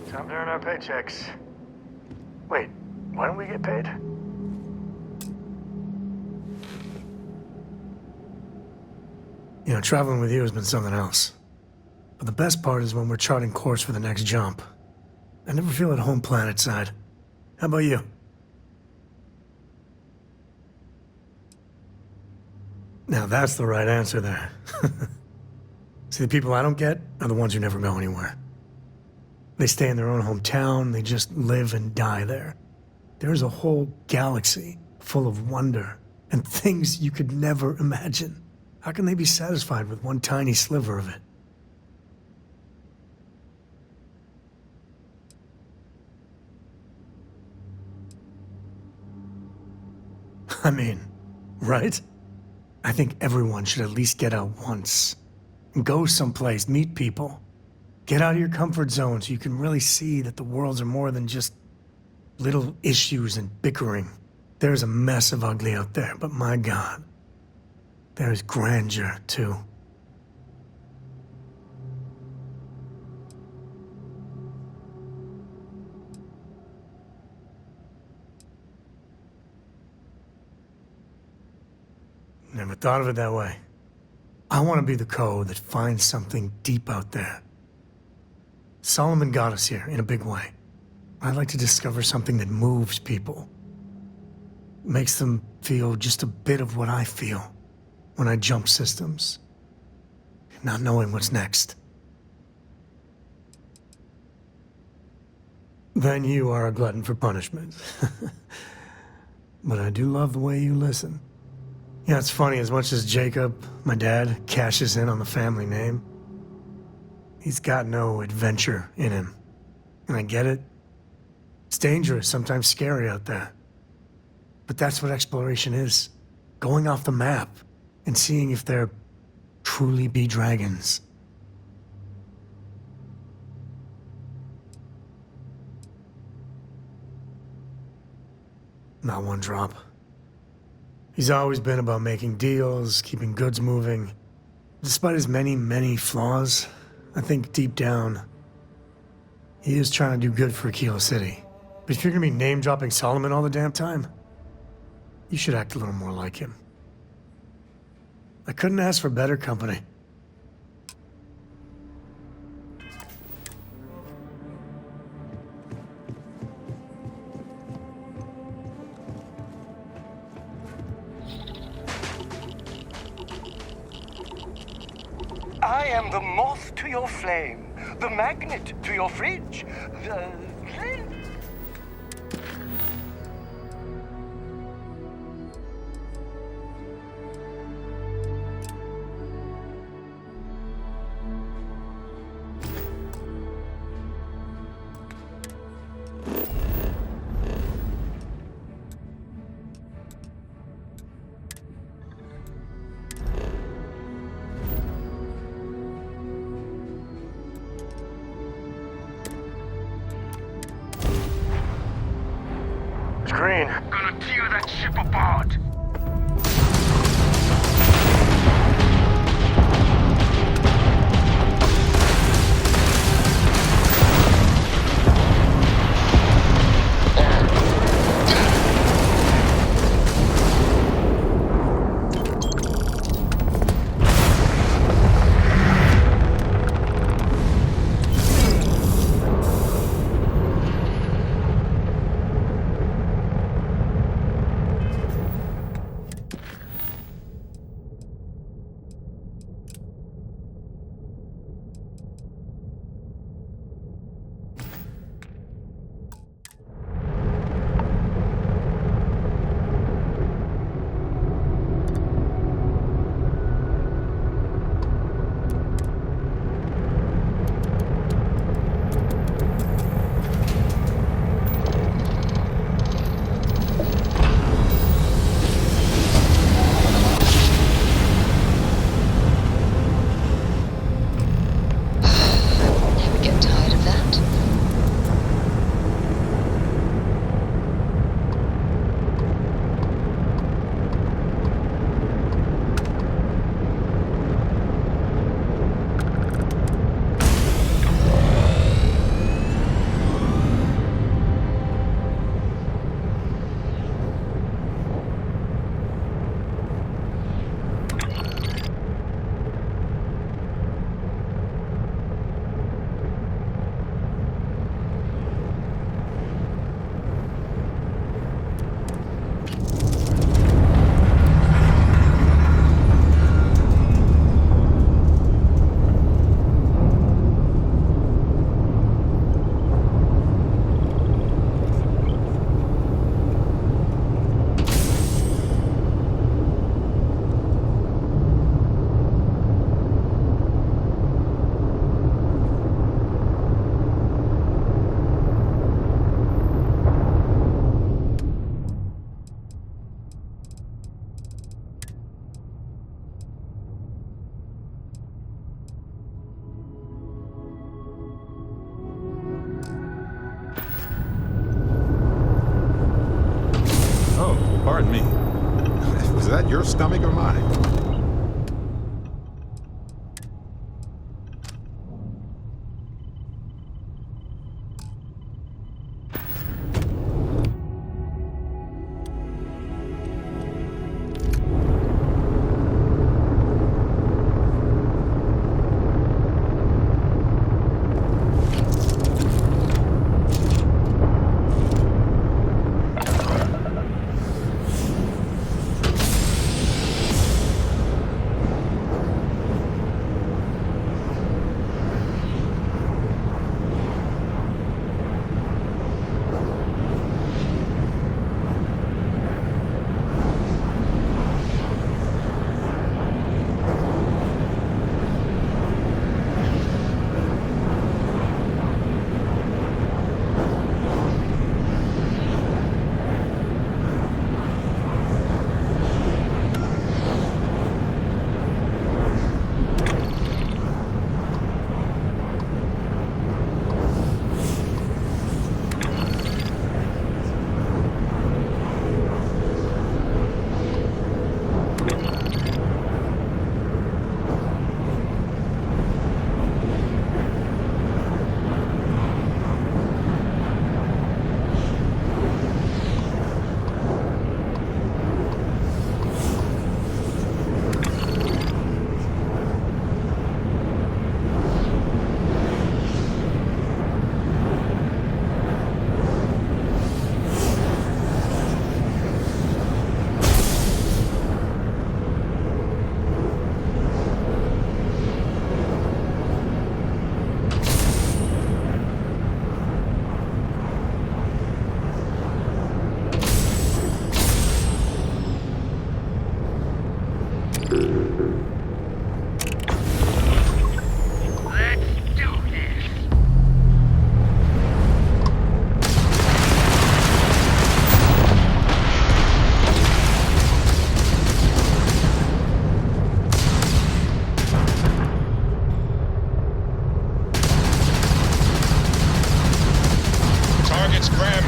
Time to earn our paychecks. Wait, why don't we get paid? You know, traveling with you has been something else. But the best part is when we're charting course for the next jump. I never feel at home planet side. How about you? Now that's the right answer there. See, the people I don't get are the ones who never go anywhere. They stay in their own hometown, they just live and die there. There's a whole galaxy full of wonder and things you could never imagine. How can they be satisfied with one tiny sliver of it? I mean, right? I think everyone should at least get out once. Go someplace, meet people. Get out of your comfort zone so you can really see that the worlds are more than just little issues and bickering. There's a mess of ugly out there, but my God, there's grandeur too. Never thought of it that way. I want to be the code that finds something deep out there. Solomon got us here in a big way. I'd like to discover something that moves people. Makes them feel just a bit of what I feel when I jump systems. Not knowing what's next. Then you are a glutton for punishment. But I do love the way you listen. Yeah, it's funny, as much as Jacob, my dad, cashes in on the family name, he's got no adventure in him. And I get it. It's dangerous, sometimes scary out there. But that's what exploration is. Going off the map and seeing if there truly be dragons. Not one drop. He's always been about making deals, keeping goods moving. Despite his many, many flaws, I think deep down, he is trying to do good for Kilo City. But if you're gonna be name-dropping Solomon all the damn time, you should act a little more like him. I couldn't ask for better company. I am the moth to your flame, the magnet to your fridge, the... Green. Gonna tear that ship apart. Pardon me. Was that your stomach or mine?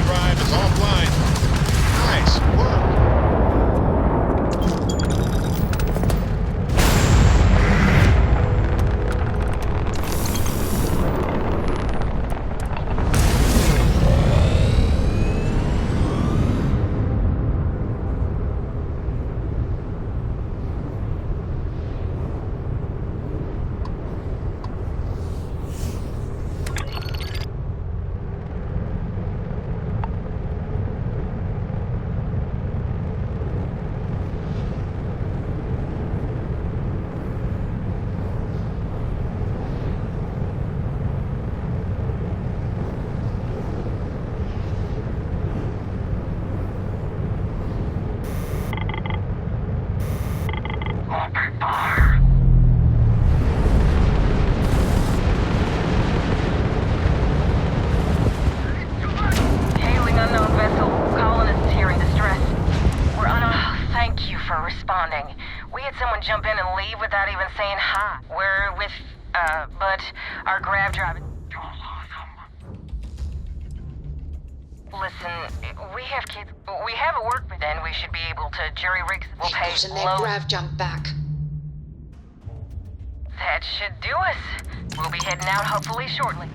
drive is offline. Nice work. Jump in and leave without even saying hi. We're with, but our grav drive... Listen, we have kids. We have a work, but then we should be able to jury-rig... We'll pay There's a low... grav jump back. That should do us. We'll be heading out hopefully shortly.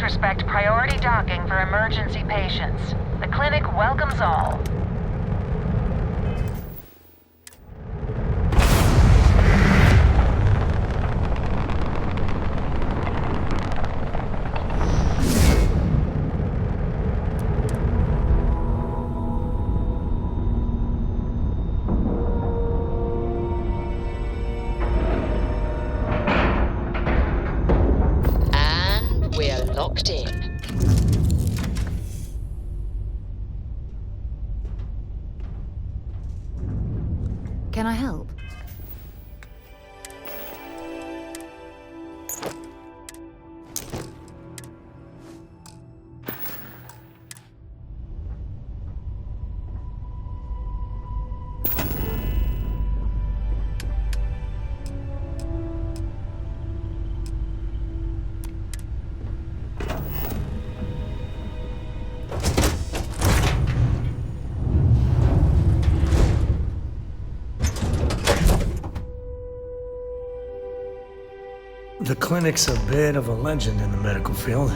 respect priority docking for emergency patients. The clinic welcomes all. And we're locked in. Can I help? The clinic's a bit of a legend in the medical field.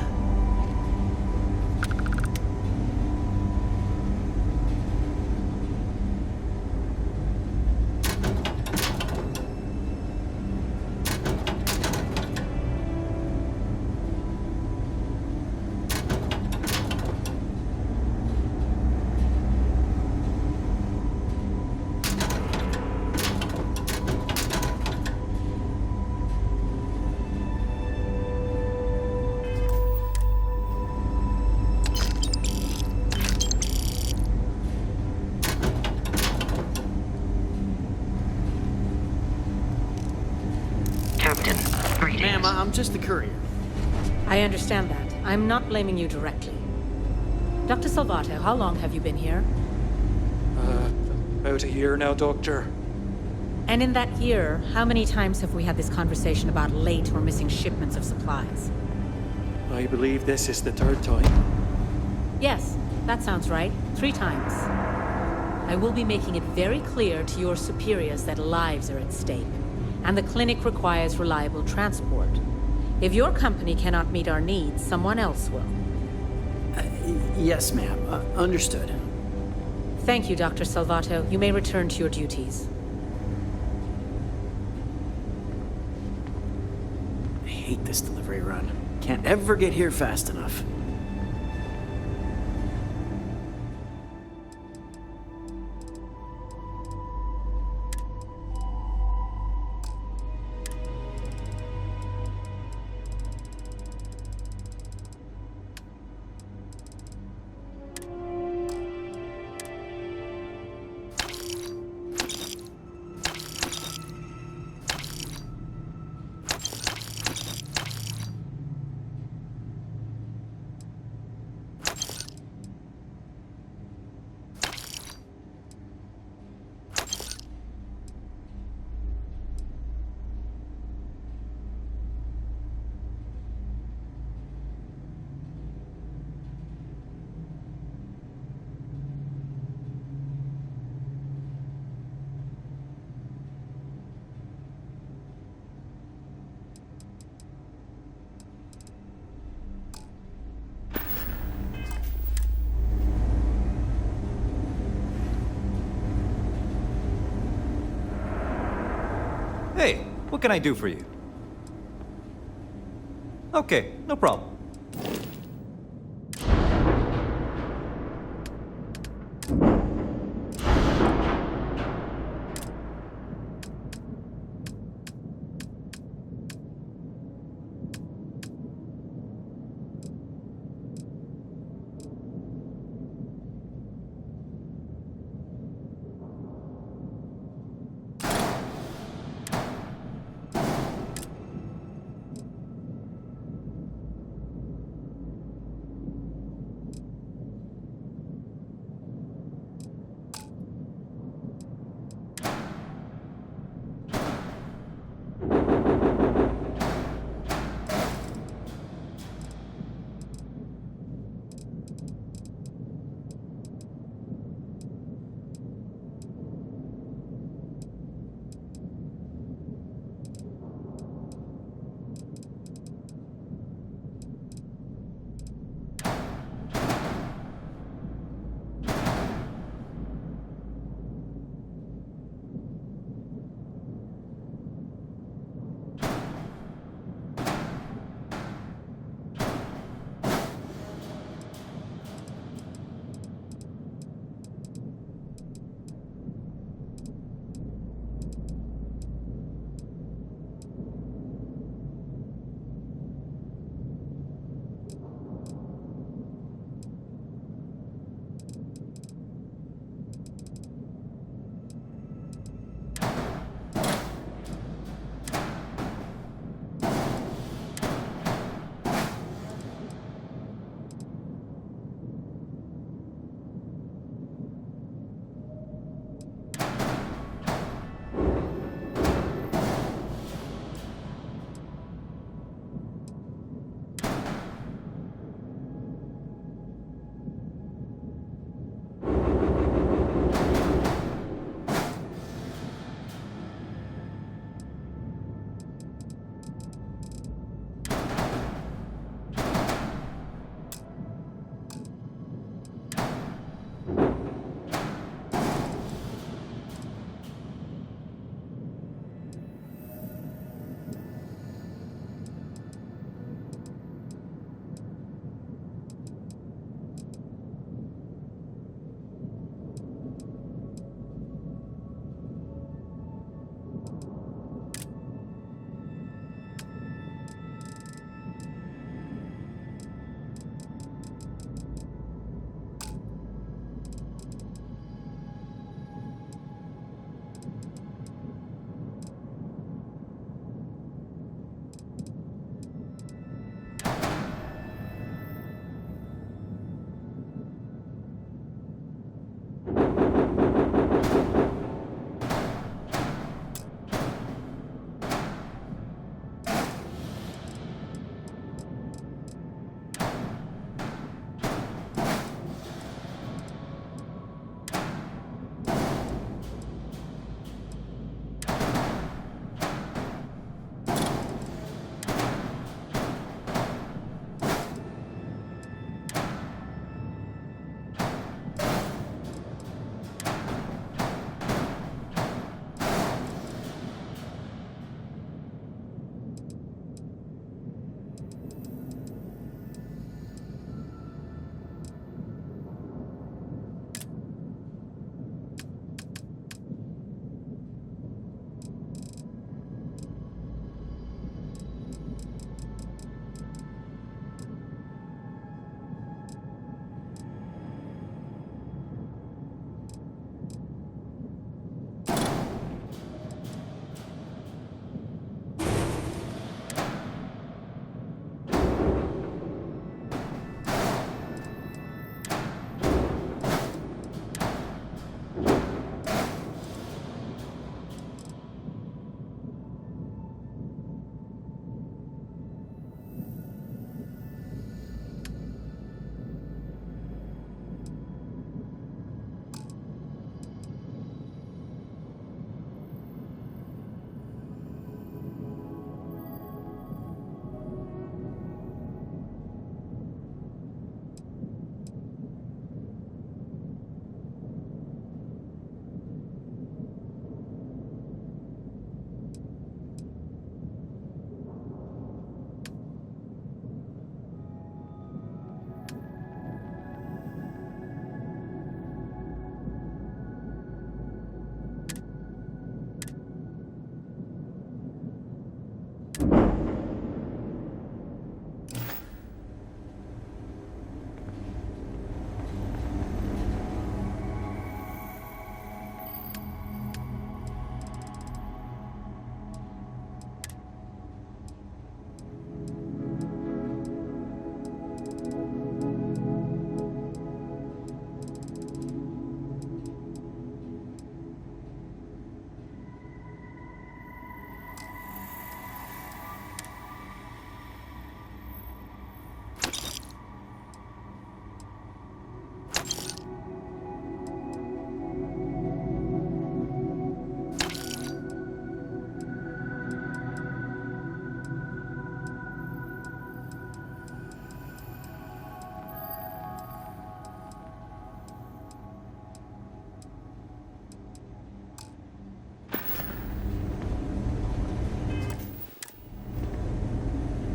Ma'am, I'm just the courier. I understand that. I'm not blaming you directly. Dr. Salvato, how long have you been here? About a year now, Doctor. And in that year, how many times have we had this conversation about late or missing shipments of supplies? I believe this is the third time. Yes, that sounds right. 3 times. I will be making it very clear to your superiors that lives are at stake, and the clinic requires reliable transport. If your company cannot meet our needs, someone else will. Yes, ma'am. Understood. Thank you, Dr. Salvato. You may return to your duties. I hate this delivery run. Can't ever get here fast enough. Hey, what can I do for you? Okay, no problem.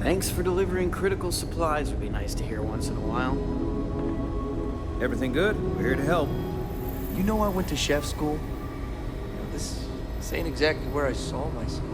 Thanks for delivering critical supplies would be nice to hear once in a while. Everything good? We're here to help. You know I went to chef school? This ain't exactly where I saw myself.